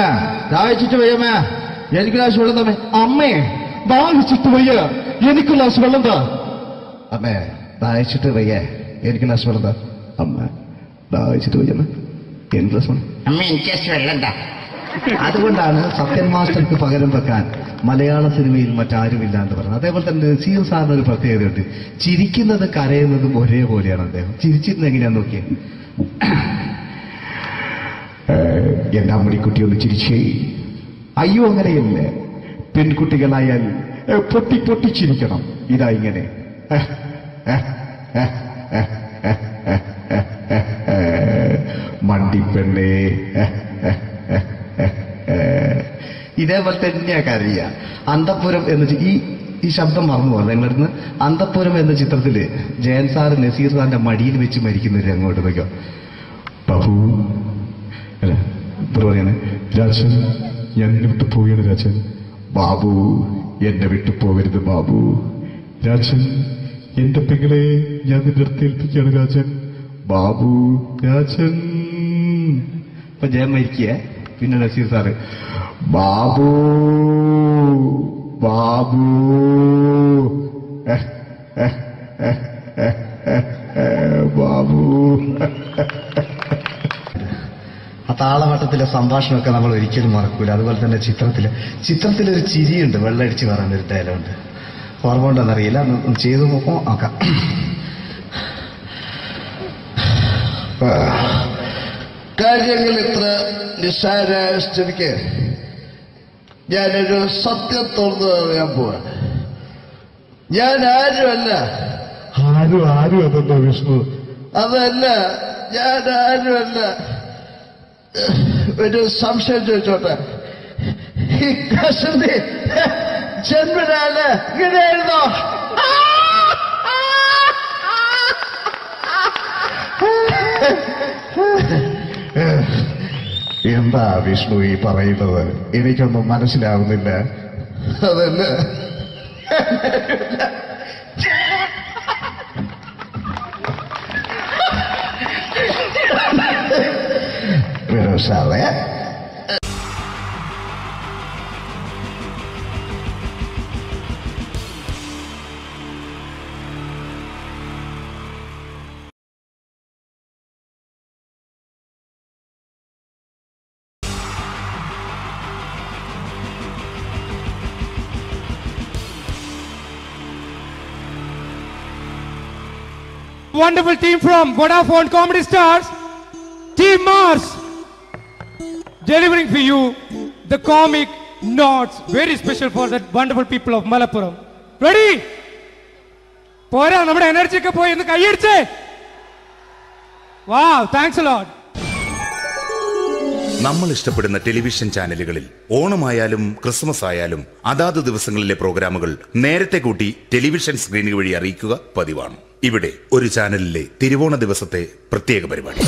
ദാഹിച്ചിട്ട് വയ്യമ്മ, എനിക്ക് ഗ്ലാസ് വെള്ളം താ. അമ്മേ ദാഹിച്ചിട്ട് വയ്യ, എനിക്ക് ഗ്ലാസ് വെള്ളം താ. അമ്മേ ദാഹിച്ചിട്ട് വയ്യ, എനിക്ക് ഗ്ലാസ് വെള്ളം താ. അമ്മ ദാഹിച്ചിട്ട് വയ്യമ്മ, എനിക്ക് ഗ്ലാസ് വെള്ളം. അമ്മ എനിക്ക് വെള്ളം താ. അതുകൊണ്ടാണ് സത്യൻ മാസ്റ്റർക്ക് പകരം വെക്കാൻ മലയാള സിനിമയിൽ മറ്റാരുമില്ല എന്ന് പറയുന്നത്. അതേപോലെ തന്നെ നസീർ സാറിന് ഒരു പ്രത്യേകതയുണ്ട്, ചിരിക്കുന്നത് കരയുന്നതും ഒരേപോലെയാണ്. അദ്ദേഹം ചിരിച്ചിരുന്നത് എങ്ങനെയാന്ന് നോക്കിയേ. എന്റെ അമ്മണിക്കുട്ടി ഒന്ന് ചിരിച്ചേ. അയ്യോ അങ്ങനെയല്ല, പെൺകുട്ടികളായാൽ പൊട്ടി പൊട്ടി ചിരിക്കണം. ഇതാ ഇങ്ങനെ മണ്ടിപ്പെണ്ണേ. ഇതേപോലെ തന്നെയാ കരയ. അന്തപ്പുരം എന്ന ഈ ശബ്ദം മറന്നു പോകുന്നത് നിങ്ങളടുന്ന്. അന്തപ്പുരം എന്ന ചിത്രത്തില് ജയൻ സാറ് നസീർ സാറിന്റെ മടിയിൽ വെച്ച് മരിക്കുന്നവര് അങ്ങോട്ട് നോക്കിയോ. ബാബു അല്ല പറയാണ്, രാജൻ ഞാൻ എന്നെ വിട്ടു പോവുകയാണ് രാജൻ. ബാബു എന്നെ വിട്ടു പോകരുത് ബാബു. രാജൻ എന്റെ പെങ്ങളെ ഞാൻ നിന്റെ അടുത്ത് ഏൽപ്പിക്കുകയാണ് രാജൻ. ബാബു രാജൻ. ഇപ്പൊ ജയൻ മരിക്കുക. പിന്നെ നസീർ സാറ് ബാബു ബാബു ബാബു. ആ താളവട്ടത്തിലെ സംഭാഷണമൊക്കെ നമ്മൾ ഒരിക്കലും മറക്കൂല. അതുപോലെ തന്നെ ചിത്രത്തിലൊരു ചിരിയുണ്ട്, വെള്ളടിച്ച് പറയുന്നൊരു ഡയലോഗുണ്ട്. ഓർമ്മ ഉണ്ടെന്നറിയില്ല, ചെയ്തു നോക്കാം. കാര്യങ്ങൾ ഇത്ര നിസ്സാരമായ സ്ഥിതിക്ക് ഞാനൊരു സത്യം തുറന്നു പറയാൻ പോവാ. ഞാൻ ആരുമല്ല. ആരും അതെന്താ വിഷ്ണു? അതല്ല, ഞാൻ ആരുമല്ല. ഒരു സംശയം ചോദിച്ചോട്ടെ, ഈ കസന്തി ജന്മനാണ് ഇങ്ങനെയായിരുന്നോ? എന്താ വിഷ്ണു ഈ പറയുന്നത്? എനിക്കൊന്നും മനസ്സിലാവുന്നില്ല. അതല്ല, സാറേ wonderful team from Vodafone Comedy Stars, Team Mars, delivering for you the comic notes, very special for the wonderful people of Malappuram. Ready? Pora, nammade energy ke poi endu kaiyediche. Wow, thanks a lot. നമ്മൾ ഇഷ്ടപ്പെടുന്ന television ചാനലുകളിൽ ഓണമായാലും Christmas ആയാലും അതാത് ദിവസങ്ങളിലെ പ്രോഗ്രാമുകൾ നേരത്തെ കൂട്ടി television സ്ക്രീനുകൾ വഴി അറിയിക്കുക പതിവാണ്. ഇവിടെ ഒരു ചാനലിലെ തിരുവോണ ദിവസത്തെ പ്രത്യേക പരിപാടി.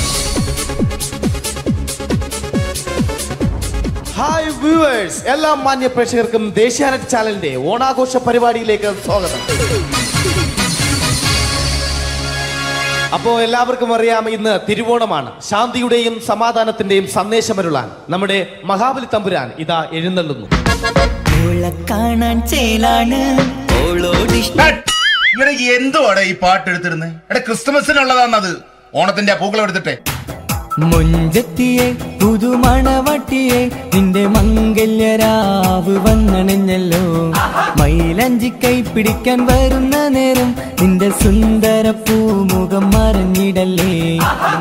ഹായ് വ്യൂവേഴ്സ്, എല്ലാ മാന്യ പ്രേക്ഷകർക്കും ദേശീയാനെറ്റ് ചാനലിന്റെ ഓണാഘോഷ പരിപാടിയിലേക്ക് സ്വാഗതം. അപ്പോ എല്ലാവർക്കും അറിയാം, ഇന്ന് തിരുവോണമാണ്. ശാന്തിയുടെയും സമാധാനത്തിന്റെയും സന്ദേശമരുളാൻ നമ്മുടെ മഹാബലി തമ്പുരാൻ ഇതാ എഴുന്നള്ളുന്നു. എന്തുവാടാ ഈ പാട്ട് എടുത്തിരുന്നത്? എടാ, ക്രിസ്മസിനുള്ളതാണത്. ഓണത്തിന്റെ പൂക്കളം എടുത്തിട്ടെ. മുഞ്ചത്തിയെ പുതുമണവട്ടിയെ നിന്റെ മംഗല്യരാവ് വന്നണിഞ്ഞല്ലോ. മൈലഞ്ചി കൈ പിടിക്കാൻ വരുന്ന നേരം നിന്റെ സുന്ദര പൂമുഖം മറഞ്ഞിടല്ലേ.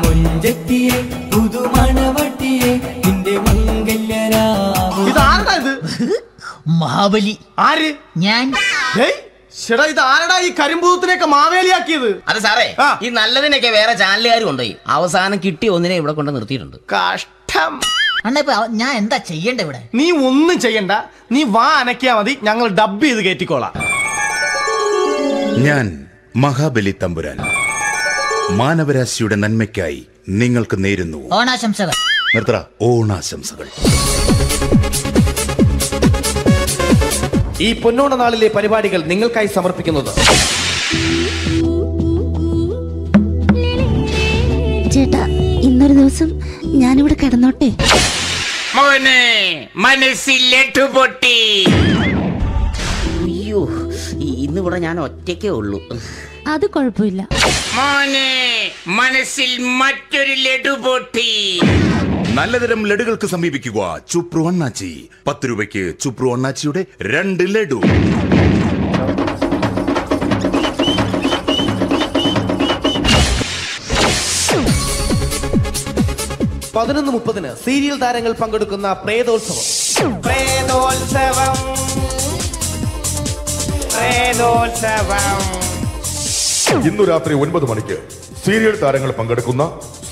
മുഞ്ചത്തിയെ പുതുമണവട്ടിയെ നിന്റെ മംഗല്യരാവ്. മഹാബലി. ആര്? ഞാൻ. ചേട്ടാ, ഇത് ആരടാ ഈ കരിമ്പൂത്തിനെയൊക്കെ മാവേലിയാക്കിയത്? അത് സാറേ, ഈ നല്ലതിനൊക്കെ വേറെ ചാനലുകാർ കൊണ്ടുപോയി അവസാനം കിട്ടി ഒന്നിനെ ഇവിടെ കൊണ്ട് നിർത്തിയിട്ടുണ്ട്. കഷ്ടം. ഞാൻ എന്താ ചെയ്യണ്ട ഇവിടെ? നീ ഒന്നും ചെയ്യണ്ട, നീ വാ അനക്കിയാ മതി, ഞങ്ങൾ ഡബ് ചെയ്ത് കയറ്റിക്കോളാം. ഞാൻ മഹാബലി തമ്പുരാൻ മാനവരാശിയുടെ നന്മയ്ക്കായി നിങ്ങൾക്ക് നേരുന്നു ഓണാശംസകൾ. നിർത്തറ. ഓണാശംസകൾ. ഈ പൊന്നോണ നാളിലെ പരിപാടികൾ നിങ്ങൾക്കായി സമർപ്പിക്കുന്നത് ചേട്ടാ, ഇന്നൊരു ദിവസം ഞാനിവിടെ കിടന്നോട്ടെ. മോനെ മനസ്സിലെട്ടു പൊട്ടി. അയ്യോ, ഇന്നിവിടെ ഞാൻ ഒറ്റയ്ക്കേ ഉള്ളൂ. അത് കുഴപ്പമില്ല. മോനെ മനസ്സിൽ മറ്റൊരു ലഡു പൊട്ടി. നല്ലതരം ലഡുകൾക്ക് സമീപിക്കുക ചുപ്രു അണ്ണാച്ചി. 10 രൂപയ്ക്ക് ചുപ്രു അണ്ണാച്ചിയുടെ 2 ലഡു. (11:30) സീരിയൽ താരങ്ങൾ പങ്കെടുക്കുന്ന പ്രേതോത്സവം. ഇന്നു രാത്രി 9 മണിക്ക് സീരിയൽ താരങ്ങൾ പങ്കെടുക്കുന്ന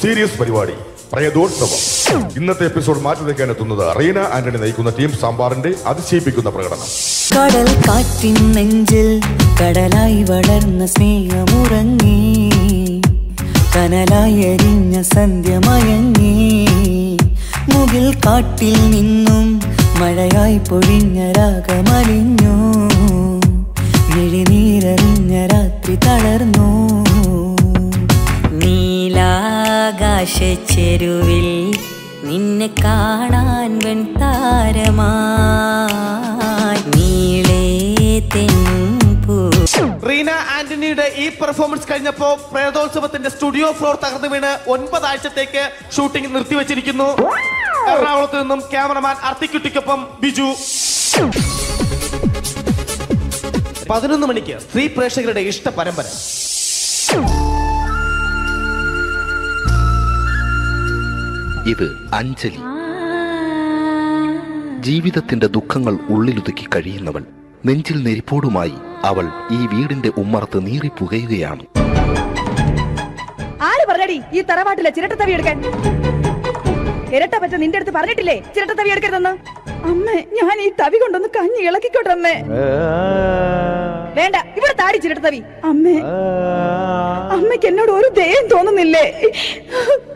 സീരിയസ് പരിപാടി പ്രേതോത്സവം. ഇന്നത്തെ എപ്പിസോഡ് മാറ്റി വയ്ക്കാൻ എത്തുന്നത് റീന ആന്റണി നയിക്കുന്ന ടീം സാമ്പാറിന്റെ അതിശയിപ്പിക്കുന്ന പ്രകടനം. കടൽ കാറ്റിൻ നെഞ്ചിൽ കടലായി വളർന്ന സ്നേഹമുറങ്ങി, കനലായി എരിഞ്ഞ സന്ധ്യ മയങ്ങി. മുകിൽ കാട്ടിൽ നിന്നും മഴയായി പൊഴിഞ്ഞ രാഗമലിഞ്ഞു, വിഴിനീരറിഞ്ഞ രാത്രി തളർന്നു. നീലാകാശച്ചെരുവിൽ നിന്നെ കാണാൻ വെൺതാരമായി നീളേ തെൻപൂ. റീന ആന്റണിയുടെ ഈ പെർഫോമൻസ് കഴിഞ്ഞപ്പോ പ്രേതോത്സവത്തിന്റെ സ്റ്റുഡിയോ ഫ്ലോർ തകർന്നു വീണ് 9 ആഴ്ചത്തേക്ക് ഷൂട്ടിംഗ് നിർത്തിവെച്ചിരിക്കുന്നു. എറണാകുളത്ത് നിന്നും ക്യാമറമാൻ അർത്തിക്കുട്ടിക്കൊപ്പം ബിജു. 11 മണിക്ക് സ്ത്രീ പ്രേക്ഷകരുടെ ഇഷ്ട പരമ്പര. ഇത് അഞ്ജലി. ജീവിതത്തിന്റെ ദുഃഖങ്ങൾ ഉള്ളിലൊതുക്കി കഴിയുന്നവൾ. നെഞ്ചിൽ നെരിപ്പോടുമായി അവൾ ഈ വീടിന്റെ ഉമ്മറത്ത് നീറിപ്പുകയുകയാണ്. ആര് പറഞ്ഞടി ഈ തറവാട്ടിലെ ചിരട്ടത്തവി എടുക്കാൻ? ഇരട്ട പറ്റ നിന്റെ അടുത്ത് പറഞ്ഞിട്ടില്ലേ ചിരട്ടത്തവി എടുക്കരുതെന്ന്? അമ്മേ, ഞാൻ ഈ തവി കൊണ്ടൊന്ന് കഞ്ഞി ഇളക്കിക്കോട്ടെ അമ്മേ. വേണ്ട, ഇവിടെ താടി ചിരട്ടത്തവി. അമ്മേ, അമ്മയ്ക്ക് എന്നോട് ഒരു ദയം തോന്നുന്നില്ലേ?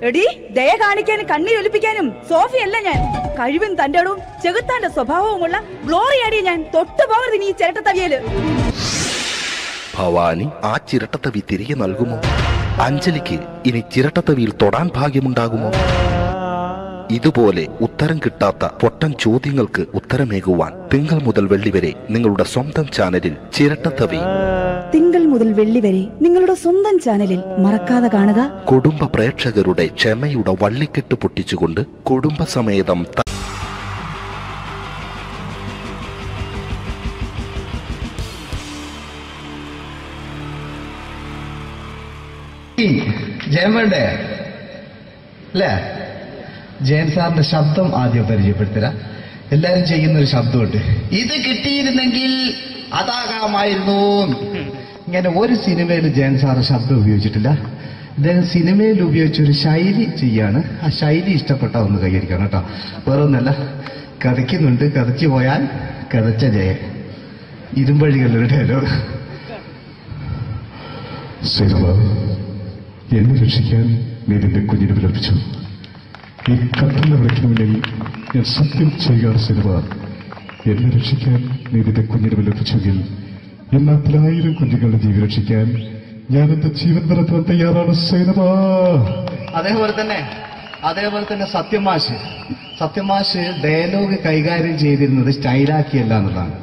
എടി, ദയ കാണിക്കാനും കണ്ണീരൊലിപ്പിക്കാനും സോഫിയല്ല ഞാൻ. കഴിവും തന്റെ ഇടവും ചെകുത്താന്റെ സ്വഭാവവുമുള്ള ഗ്ലോറിയാടിയ ഞാൻ. തൊട്ടു പോകരുത് ഈ ചിരട്ടത്തവിയല്. ഭവാനി ആ ചിരട്ടത്തവി തിരികെ നൽകുമോ? അഞ്ജലിക്ക് ഇനി ചിരട്ടത്തവിയിൽ തൊടാൻ ഭാഗ്യമുണ്ടാകുമോ? ഇതുപോലെ ഉത്തരം കിട്ടാത്ത പൊട്ടൻ ചോദ്യങ്ങൾക്ക് ഉത്തരമേകുവാൻ തിങ്കൾ മുതൽ വെള്ളി വരെ നിങ്ങളുടെ സ്വന്തം ചാനലിൽ ചിരട്ടത്തവി. തിങ്കൾ മുതൽ വെള്ളി വരെ നിങ്ങളുടെ സ്വന്തം ചാനലിൽ മറക്കാതെ കാണുക. കുടുംബ പ്രേക്ഷകരുടെ ക്ഷമയുടെ വള്ളിക്കെട്ട് പൊട്ടിച്ചുകൊണ്ട് കുടുംബസമേതം ജയം വേണ്ടേ അല്ലേ? ജയൻ സാറിന്റെ ശബ്ദം ആദ്യം പരിചയപ്പെടുത്തരാ. എല്ലാരും ചെയ്യുന്നൊരു ശബ്ദമുണ്ട്, ഇത് കിട്ടിയിരുന്നെങ്കിൽ അതാകാമായിരുന്നു. ഇങ്ങനെ ഒരു സിനിമയിൽ ജയൻ സാറ് ശബ്ദം ഉപയോഗിച്ചിട്ടില്ല. ഇദ്ദേഹം സിനിമയിൽ ഉപയോഗിച്ചൊരു ശൈലി ചെയ്യാണ്. ആ ശൈലി ഇഷ്ടപ്പെട്ട ഒന്ന് കൈകരിക്കണം കേട്ടോ. വേറെ ഒന്നല്ല, കഥയ്ക്കുന്നുണ്ട്, കഥച്ചു പോയാൽ കഥച്ച ജയൻ. ഇരുമ്പഴികളുടെ ഡയലോഗ്. എന്നെ രക്ഷിക്കാൻ നീ നിന്റെ കുഞ്ഞിനെ വിലപിച്ചു. ഈ കത്തലിനെ വിളിക്കണമെങ്കിൽ ഞാൻ സത്യം ചെയ്യുകയാണ് സിനിമ. എന്നെ രക്ഷിക്കാൻ നീ നിന്റെ കുഞ്ഞിനെ വിലപിച്ചെങ്കിൽ എന്നാത്തിൽ 1000 കുഞ്ഞുങ്ങളുടെ ജീവൻ രക്ഷിക്കാൻ ഞാൻ എന്റെ ജീവൻ നടത്താൻ തയ്യാറാണ് സൈനമ. അതേപോലെ തന്നെ സത്യമാഷ് ഡയലോഗ് കൈകാര്യം ചെയ്തിരുന്നത് സ്റ്റൈലാക്കിയല്ല എന്നുള്ളതാണ്.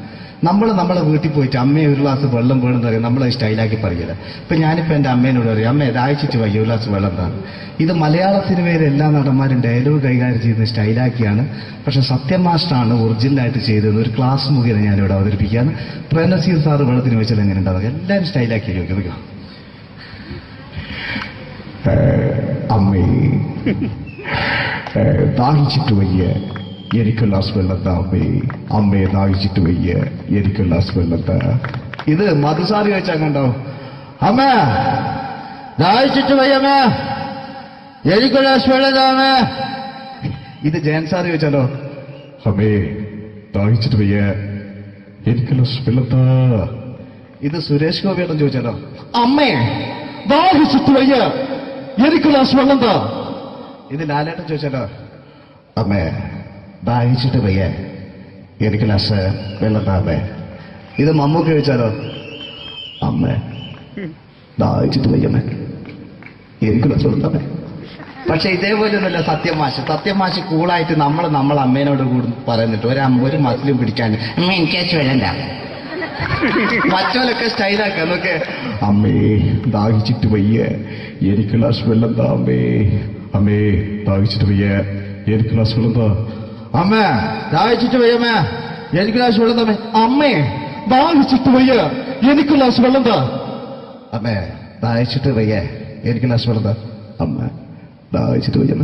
നമ്മൾ നമ്മളെ വീട്ടിൽ പോയിട്ട് അമ്മയെ ഒരു ഗ്ലാസ് വെള്ളം വേണമെന്ന് പറയും, നമ്മളത് സ്റ്റൈലാക്കി പറയില്ല. ഇപ്പൊ ഞാനിപ്പോ എന്റെ അമ്മേനോട് പറയും, അമ്മ ദാഹിച്ചിട്ട് വയ്യ ഒരു ഗ്ലാസ് വെള്ളം എന്താണ്. ഇത് മലയാള സിനിമയിലെ എല്ലാ നടന്മാരും ഡയലോഗ് കൈകാര്യം ചെയ്യുന്നത് സ്റ്റൈലാക്കിയാണ്. പക്ഷെ സത്യമാഷ്ടാണ് ഒറിജിനലായിട്ട് ചെയ്തത്. ഒരു ക്ലാസ് മുഖേന ഞാനിവിടെ അവതരിപ്പിക്കുകയാണ്. പ്രേംനസീർ സാറ് വെള്ളത്തിന് വെച്ചാൽ എങ്ങനെ ഉണ്ടാവുക? എല്ലാവരും സ്റ്റൈലാക്കി ചോദിക്കും. അമ്മേ ദാഹിച്ചിട്ട് വയ്യ, എനിക്ക് ഗ്ലാസ് വെള്ളം താ അമ്മേ. അമ്മയെ ദാഹിച്ചിട്ട് വയ്യ, എനിക്ക് ഗ്ലാസ് വെള്ളം താ. ഇത് മധുസാറി ചോദിച്ചാൽ കണ്ടോ, അമ്മ ദാഹിച്ചിട്ട് വയ്യമ്മ, എനിക്ക് ഗ്ലാസ് വെള്ളം താ അമ്മ. ഇത് ജയൻ സാറി ചോദിച്ചാലോ, അമ്മേ ദാഹിച്ചിട്ട് വയ്യ, എനിക്ക് ഗ്ലാസ് വെള്ളം താ. ഇത് സുരേഷ് ഗോപിയോടും ചോദിച്ചാലോ, അമ്മേ ദാഹിച്ചിട്ട് വയ്യ, എനിക്ക് ഗ്ലാസ് വെള്ളം താ. ഇത് ലാലേട്ടൻ ചോദിച്ചാലോ, അമ്മേ ദാഹിച്ചിട്ട് വയ്യ, എനിക്ക് ഗ്ലാസ് വെള്ളം താ അമ്മേ. ഇത് മമ്മൂക്ക് ചോദിച്ചാലോ, അമ്മേ ദാഹിച്ചിട്ട് വയ്യമ്മേ, എനിക്ക് ഗ്ലാസ് വെള്ളം താ അമ്മേ. പക്ഷെ ഇതേപോലെ ഒന്നുമല്ല സത്യമാഷ് കൂളായിട്ട് നമ്മളെ അമ്മേനോട് കൂടി പറയുന്നിട്ട് ഒരു മസിലും പിടിക്കാൻ അമ്മ എനിക്ക് വേണ്ട. മറ്റോലൊക്കെ സ്റ്റൈലാക്കാം നോക്കെ. അമ്മേ ദാഹിച്ചിട്ട് വയ്യ, എനിക്ക് ഗ്ലാസ് വെള്ളം താ അമ്മേ. അമ്മേ ദാഹിച്ചിട്ട് വയ്യ, എനിക്ക് ഗ്ലാസ് വെള്ളം താ. അമ്മ ദാഹിച്ചിട്ട് വയ്യമ്മ, എനിക്ക് ഗ്ലാസ് വെള്ളം താ. അമ്മേ ദാഹിച്ചിട്ട് വയ്യ, എനിക്ക് ഗ്ലാസ് വെള്ളം താ. അമ്മേ ദാഹിച്ചിട്ട് വയ്യ, എനിക്ക് ഗ്ലാസ് വെള്ളം താ. അമ്മ ദാഹിച്ചിട്ട് വയ്യമ്മ,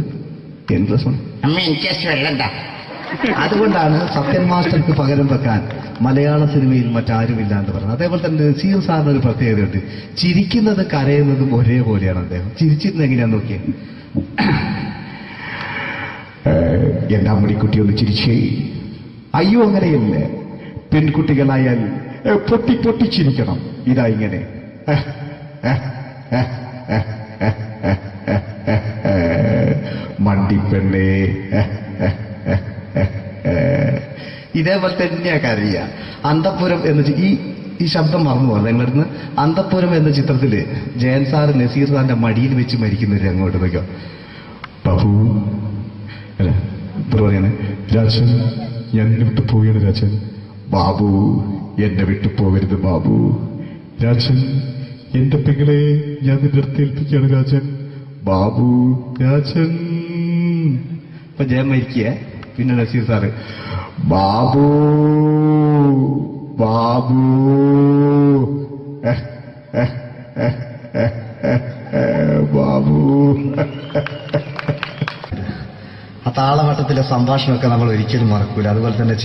എനിക്ക് ഗ്ലാസ് വെള്ളം. അമ്മ എനിക്ക് വെള്ളം താ. അതുകൊണ്ടാണ് സത്യൻ മാസ്റ്റർക്ക് പകരം വെക്കാൻ മലയാള സിനിമയിൽ മറ്റാരുമില്ല എന്ന് പറയുന്നത്. അതേപോലെ തന്നെ നസീർ സാറിന് ഒരു പ്രത്യേകതയുണ്ട്, ചിരിക്കുന്നത് കരയുന്നതും ഒരേപോലെയാണ്. അദ്ദേഹം ചിരിച്ചിരുന്നത് എങ്ങനെയാന്ന് നോക്കിയേ. എന്റെ അമ്മണിക്കുട്ടി ഒന്ന് ചിരിച്ചേ. അയ്യോ അങ്ങനെയല്ല, പെൺകുട്ടികളായാൽ പൊട്ടി പൊട്ടി ചിരിക്കണം. ഇതാ ഇങ്ങനെ മണ്ടിപ്പെണ്ണേ. ഇതേപോലെ തന്നെയാ കരയ. അന്തപ്പുരം എന്ന ഈ ശബ്ദം മറന്നു പോകുന്നത് നിങ്ങളടുന്ന്. അന്തപ്പുരം എന്ന ചിത്രത്തില് ജയൻ സാറ് നസീർ സാറിന്റെ മടിയിൽ വെച്ച് മരിക്കുന്നവര് അങ്ങോട്ട് നോക്കിയോ. ബാബു അല്ല പറയാണ്, രാജൻ ഞാൻ എന്നെ വിട്ടു പോവുകയാണ് രാജൻ. ബാബു എന്നെ വിട്ടു പോകരുത് ബാബു. രാജൻ എന്റെ പെങ്ങളെ ഞാൻ നിന്റെ അടുത്ത് ഏൽപ്പിക്കുകയാണ് രാജൻ. ബാബു രാജൻ. ഇപ്പൊ ജയൻ മരിക്കുക, പിന്നെ നസീർ സാറ് ബാബു ബാബു ബാബു. ആ താളവട്ടത്തിലെ സംഭാഷണമൊക്കെ നമ്മൾ ഒരിക്കലും മറക്കൂല. അതുപോലെ തന്നെ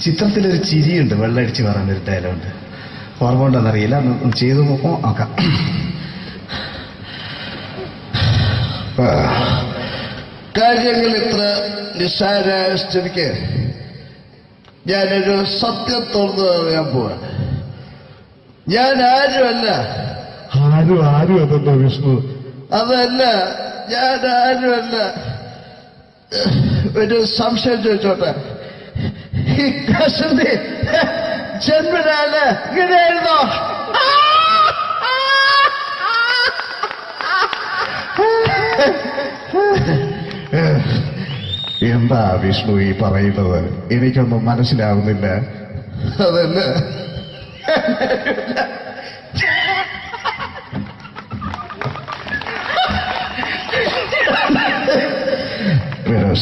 ചിത്രത്തിലൊരു ചിരിയുണ്ട്, വെള്ളടിച്ച് പറയുന്നൊരു ഡയലോഗുണ്ട്. ഓർമ്മ ഉണ്ടെന്നറിയില്ല, ചെയ്തു നോക്കാം. കാര്യങ്ങൾ ഇത്ര നിസ്സാരമായ സ്ഥിതിക്ക് ഞാനൊരു സത്യം തുറന്നു പറയാൻ പോവാ. ഞാൻ ആരുമല്ല. ആരും അതെന്താ വിഷ്ണു? അതല്ല, ഞാൻ ആരുമല്ല. ഒരു സംശയം ചോദിച്ചോട്ടെ, ഈ കസന്തി ജന്മനാണ് ഇങ്ങനെയായിരുന്നോ? എന്താ വിഷ്ണു ഈ പറയുന്നത്? എനിക്കൊന്നും മനസ്സിലാവുന്നില്ല. അതല്ല,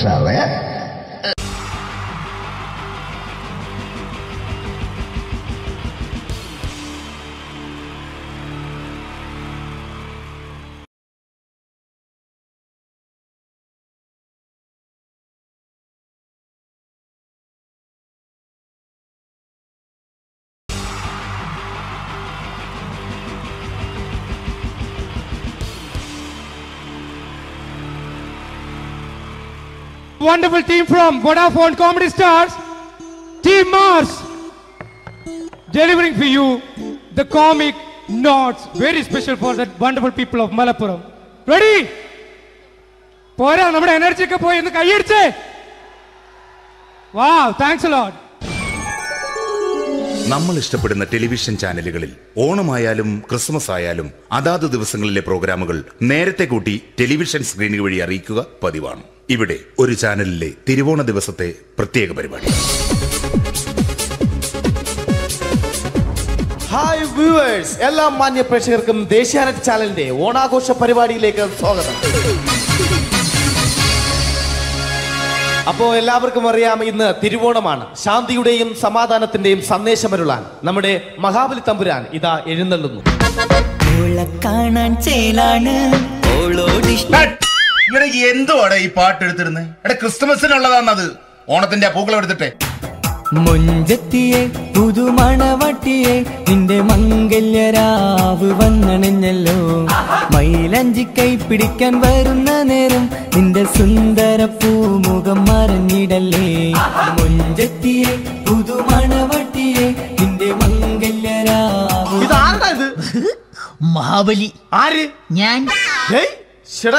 സാറേ wonderful team from Vodafone Comedy Stars, Team Mars, delivering for you the comic notes, very special for the wonderful people of Malappuram. Ready? Pora, nammade energy ke poi endu kaiyediche. Wow, thanks a lot. നമ്മൾ ഇഷ്ടപ്പെടുന്ന television ചാനലുകളിൽ ഓണമായാലും Christmas ആയാലും അതാത് ദിവസങ്ങളിലെ പ്രോഗ്രാമുകൾ നേരത്തെ കൂട്ടി television സ്ക്രീനുകൾ വഴി അറിയിക്കുക പതിവാണ്. ഇവിടെ ഒരു ചാനലിലെ തിരുവോണ ദിവസത്തെ പ്രത്യേക പരിപാടി. ഹായ് വ്യൂവേഴ്സ്, എല്ലാ മാന്യ പ്രേക്ഷകർക്കും ദേശീയാനെറ്റ് ചാനലിന്റെ ഓണാഘോഷ പരിപാടിയിലേക്ക് സ്വാഗതം. അപ്പോ എല്ലാവർക്കും അറിയാം, ഇന്ന് തിരുവോണമാണ്. ശാന്തിയുടെയും സമാധാനത്തിന്റെയും സന്ദേശമരുളാൻ നമ്മുടെ മഹാബലി തമ്പുരാൻ ഇതാ എഴുന്നള്ളുന്നു. എന്തുവാടാ ഈ പാട്ട് എടുത്തിരുന്നത്? എടാ, ക്രിസ്മസിനുള്ളതാണത്. ഓണത്തിന്റെ പൂക്കളം എടുത്തിട്ടെ. മുഞ്ചത്തിയെ പുതുമണവട്ടിയെ നിന്റെ മംഗല്യരാവ് വന്നണഞ്ഞല്ലോ. മൈലഞ്ചി കൈ പിടിക്കാൻ വരുന്ന നേരം നിന്റെ സുന്ദര പൂമുഖം മറഞ്ഞിടല്ലേ. മുഞ്ചത്തിയെ പുതുമണവട്ടിയെ നിന്റെ മംഗല്യരാവ്. മഹാബലി. ആര്? ഞാൻ.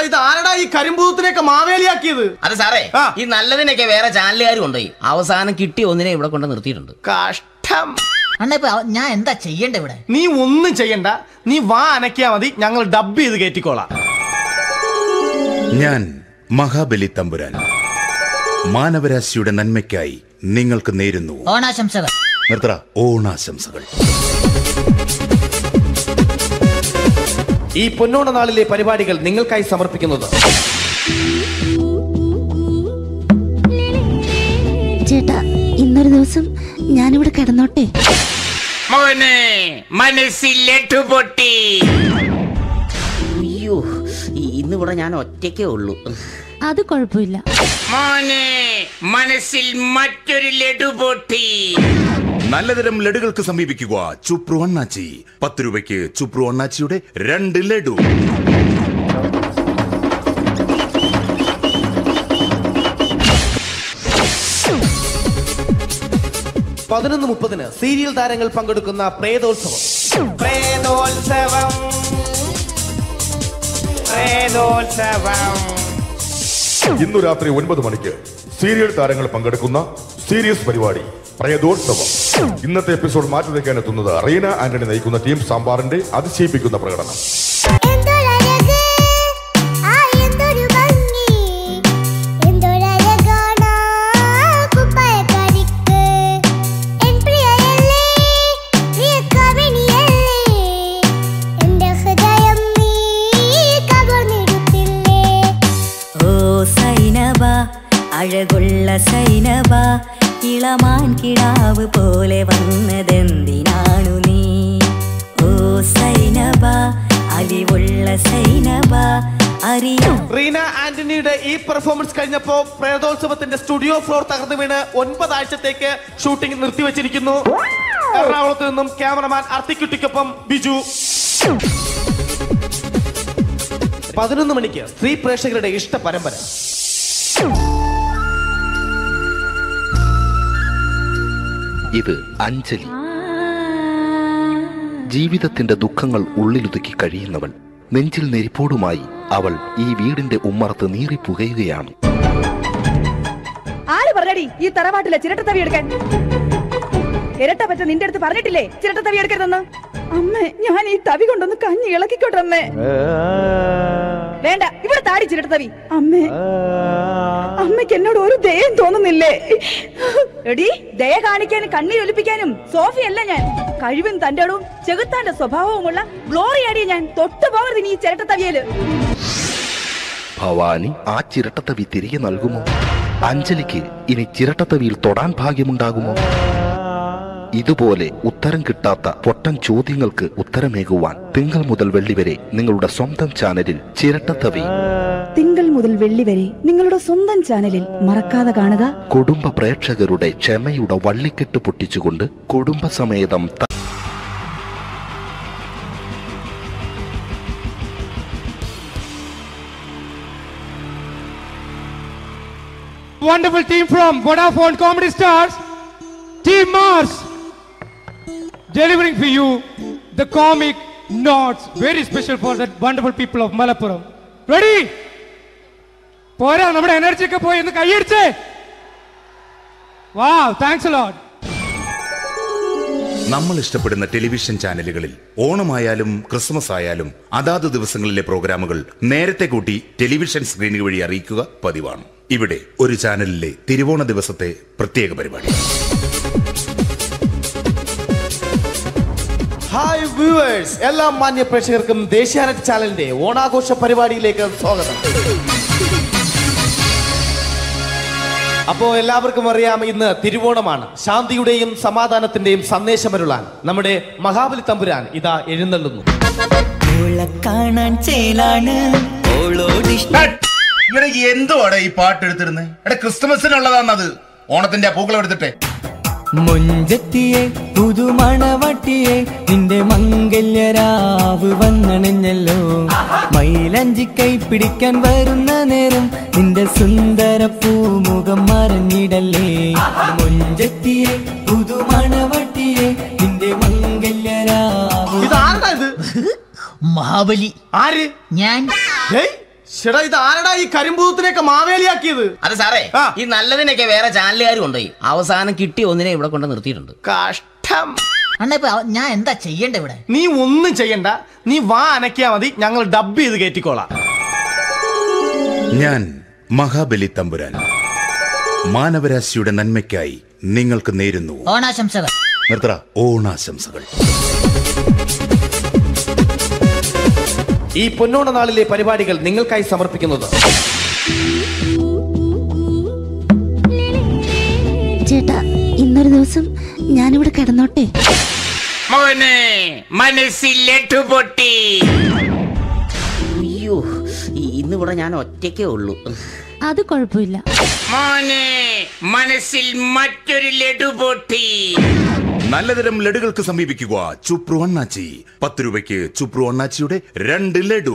ഇത് ആരടാ ഈ കരിമ്പൂത്തിനെയൊക്കെ മാവേലിയാക്കിയത്? അത് സാറേ, ഈ നല്ലതിനൊക്കെ വേറെ ചാനലുകാർ കൊണ്ടുപോയി അവസാനം കിട്ടി ഒന്നിനെ ഇവിടെ കൊണ്ട് നിർത്തിയിട്ടുണ്ട്. കഷ്ടം. അണ്ണ ഇപ്പൊ ഞാൻ എന്താ ചെയ്യണ്ട ഇവിടെ? നീ ഒന്നും ചെയ്യണ്ട, നീ വാ അനക്കിയാ മതി, ഞങ്ങൾ ഡബ് ചെയ്ത് കയറ്റിക്കോളാം. ഞാൻ മഹാബലി തമ്പുരാൻ മാനവരാശിയുടെ നന്മയ്ക്കായി നിങ്ങൾക്ക് നേരുന്നു ഓണാശംസകൾ. നിർത്തറ. ഓണാശംസകൾ. ഈ പൊന്നോണ നാളിലെ പരിപാടികൾ നിങ്ങൾക്കായി സമർപ്പിക്കുന്നത് ചേട്ടാ, ഇന്നൊരു ദിവസം ഞാനിവിടെ കിടന്നോട്ടെ. മോനെ മനസ്സിലെട്ടു പൊട്ടി. അയ്യോ, ഇന്നിവിടെ ഞാൻ ഒറ്റയ്ക്കേ ഉള്ളൂ. അത് കുഴപ്പമില്ല. മോനെ മനസ്സിൽ മറ്റൊരു ലഡു പൊട്ടി. നല്ലതരം ലഡുകൾക്ക് സമീപിക്കുക ചുപ്രു അണ്ണാച്ചി. 10 രൂപയ്ക്ക് ചുപ്രു അണ്ണാച്ചിയുടെ 2 ലഡു. (11:30) സീരിയൽ താരങ്ങൾ പങ്കെടുക്കുന്ന പ്രേതോത്സവം. ഇന്നു രാത്രി 9 മണിക്ക് സീരിയൽ താരങ്ങൾ പങ്കെടുക്കുന്ന സീരിയസ് പരിപാടി പ്രേതോത്സവം. ഇന്നത്തെ എപ്പിസോഡ് മാറ്റി വയ്ക്കാൻ എത്തുന്നത് റീന ആന്റണി നയിക്കുന്ന ടീം സാമ്പാറിന്റെ അതിശയിപ്പിക്കുന്ന പ്രകടനം. അഴകുള്ള സൈനബ, ഇളമാൻ കിടാവ് പോലെ വന്നതെന്തിനാണു നീ? ഓ സൈനബ, അലിവുള്ള സൈനബ, അറിയാം. റീന ആന്റണിയുടെ ഈ പെർഫോമൻസ് കഴിഞ്ഞപ്പോ പ്രേതോത്സവത്തിന്റെ സ്റ്റുഡിയോ ഫ്ലോർ തകർന്നു വീണ് 9 ആഴ്ചത്തേക്ക് ഷൂട്ടിംഗ് നിർത്തിവെച്ചിരിക്കുന്നു. എറണാകുളത്ത് നിന്നും ക്യാമറമാൻ അർത്തിക്കുട്ടിക്കൊപ്പം ബിജു. 11 മണിക്ക് സ്ത്രീ പ്രേക്ഷകരുടെ ഇഷ്ട പരമ്പര. ഇത് അഞ്ജലി. ജീവിതത്തിന്റെ ദുഃഖങ്ങൾ ഉള്ളിലൊതുക്കി കഴിയുന്നവൾ. നെഞ്ചിൽ നെരിപ്പോടുമായി അവൾ ഈ വീടിന്റെ ഉമ്മറത്ത് നീറിപ്പുകയുകയാണ്. ആര് പറഞ്ഞടി ഈ തറവാട്ടിലെ ചിരട്ടത്തവി എടുക്കാൻ? ഇരട്ട പറ്റ നിന്റെ അടുത്ത് പറഞ്ഞിട്ടില്ലേ ചിരട്ടത്തവി എടുക്കരുതെന്ന്? അമ്മേ, ഞാൻ ഈ തവി കൊണ്ടൊന്ന് കഞ്ഞി ഇളക്കിക്കോട്ടെ അമ്മേ. വേണ്ട, ഇവിടെ താടി ചിരട്ടത്തവി. അമ്മേ, അമ്മയ്ക്ക് എന്നോട് ഒരു ദയം തോന്നുന്നില്ലേ? എടി, ദയ കാണിക്കാനും കണ്ണീരൊലിപ്പിക്കാനും സോഫിയല്ല ഞാൻ. കഴിവും തന്റെ ഇടവും ചെകുത്താന്റെ സ്വഭാവവുമുള്ള ഗ്ലോറിയാടി ഞാൻ. തൊട്ടുപോകരുത് നീ ചിരട്ടത്തവിയല്. ഭവാനി ആ ചിരട്ടത്തവി തിരികെ നൽകുമോ? അഞ്ജലിക്ക് ഇനി ചിരട്ടത്തവിയിൽ തൊടാൻ ഭാഗ്യമുണ്ടാകുമോ? ഇതുപോലെ ഉത്തരം കിട്ടാത്ത പൊട്ടൻ ചോദ്യങ്ങൾക്ക് ഉത്തരമേകുവാൻ തിങ്കൾ മുതൽ വെള്ളി വരെ നിങ്ങളുടെ സ്വന്തം ചാനലിൽ ചിരട്ടത്തവി. തിങ്കൾ മുതൽ വെള്ളി വരെ നിങ്ങളുടെ സ്വന്തം ചാനലിൽ മറക്കാതെ കാണുക. കുടുംബ പ്രേക്ഷകരുടെ ക്ഷമയുടെ വള്ളിക്കെട്ട് പൊട്ടിച്ചുകൊണ്ട് കുടുംബസമേതം wonderful team from Vodafone Comedy Stars, Team Mars, delivering for you the comic notes, very special for the wonderful people of Malappuram. Ready? Pora, nammade energy ke poi endu kaiyediche. Wow, thanks a lot. നമ്മൾ ഇഷ്ടപ്പെടുന്ന television ചാനലുകളിൽ ഓണമായാലും Christmas ആയാലും അതാത് ദിവസങ്ങളിലെ പ്രോഗ്രാമുകൾ നേരത്തെ കൂട്ടി television സ്ക്രീനുകൾ വഴി അറിയിക്കുക പതിവാണ്. ഇവിടെ ഒരു ചാനലിലെ തിരുവോണ ദിവസത്തെ പ്രത്യേക പരിപാടി. ഹായ് വ്യൂവേഴ്സ്, എല്ലാ മാന്യ പ്രേക്ഷകർക്കും ദേശീയാനെറ്റ് ചാനലിന്റെ ഓണാഘോഷ പരിപാടിയിലേക്ക് സ്വാഗതം. അപ്പോ എല്ലാവർക്കും അറിയാം, ഇന്ന് തിരുവോണമാണ്. ശാന്തിയുടെയും സമാധാനത്തിന്റെയും സന്ദേശമരുളാൻ നമ്മുടെ മഹാബലി തമ്പുരാൻ ഇതാ എഴുന്നള്ളുന്നു. എന്തുവാടാ ഈ പാട്ട് എടുത്തിരുന്നത്? ക്രിസ്മസിനുള്ളതാണത്. ഓണത്തിന്റെ പൂക്കളം എടുത്തിട്ടെ. മുഞ്ചത്തിയെ പുതുമണവട്ടിയെ നിന്റെ മംഗല്യരാവ് വന്നണഞ്ഞല്ലോ. മൈലഞ്ചി കൈ പിടിക്കാൻ വരുന്ന നേരം നിന്റെ സുന്ദര പൂമുഖം മറഞ്ഞിടല്ലേ. മുഞ്ചത്തിയെ പുതുമണവട്ടിയെ നിന്റെ മംഗല്യരാവ്. മഹാബലി. ആര്? ഞാൻ. ഇത് ആരടാ ഈ കരിമ്പൂത്തിനെയൊക്കെ മാവേലിയാക്കിയത്? അത് സാറേ, ഈ നല്ലതിനൊക്കെ വേറെ ചാനലുകാർ കൊണ്ടുപോയി അവസാനം കിട്ടി ഒന്നിനെ ഇവിടെ കൊണ്ട് നിർത്തിയിട്ടുണ്ട്. കഷ്ടം. അണ്ണ ഇപ്പൊ ഞാൻ എന്താ ചെയ്യണ്ട ഇവിടെ? നീ ഒന്നും ചെയ്യണ്ട, നീ വാ അനക്കിയാ മതി, ഞങ്ങൾ ഡബ് ചെയ്ത് കയറ്റിക്കോളാം. ഞാൻ മഹാബലി തമ്പുരാൻ മാനവരാശിയുടെ നന്മയ്ക്കായി നിങ്ങൾക്ക് നേരുന്നു ഓണാശംസകൾ. നിർത്തറ. ഓണാശംസകൾ. ഈ പൊന്നോണ നാളിലെ പരിപാടികൾ നിങ്ങൾക്കായി സമർപ്പിക്കുന്നത് ചേട്ടാ, ഇന്നൊരു ദിവസം ഞാനിവിടെ കിടന്നോട്ടെ. മോനെ മനസ്സിലെട്ടു പൊട്ടി. അയ്യോ, ഇന്നിവിടെ ഞാൻ ഒറ്റയ്ക്കേ ഉള്ളൂ. അത് കുഴപ്പമില്ല. മോനെ മനസ്സിൽ മറ്റൊരു ലഡു പൊട്ടി. നല്ലതരം ലഡുകൾക്ക് സമീപിക്കുക ചുപ്രു അണ്ണാച്ചി. 10 രൂപയ്ക്ക് ചുപ്രു അണ്ണാച്ചിയുടെ 2 ലഡു.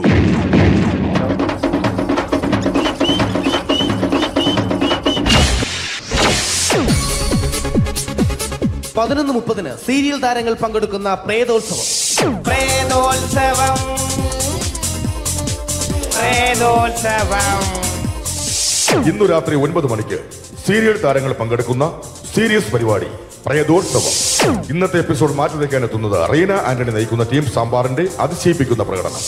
(11:30) സീരിയൽ താരങ്ങൾ പങ്കെടുക്കുന്ന പ്രേതോത്സവം. ഇന്നു രാത്രി 9 മണിക്ക് സീരിയൽ താരങ്ങൾ പങ്കെടുക്കുന്ന സീരിയസ് പരിപാടി പ്രേതോത്സവം. ഇന്നത്തെ എപ്പിസോഡ് മാറ്റി വയ്ക്കാൻ എത്തുന്നത് റീന ആന്റണി നയിക്കുന്ന ടീം സാമ്പാറിന്റെ അതിശയിപ്പിക്കുന്ന പ്രകടനം.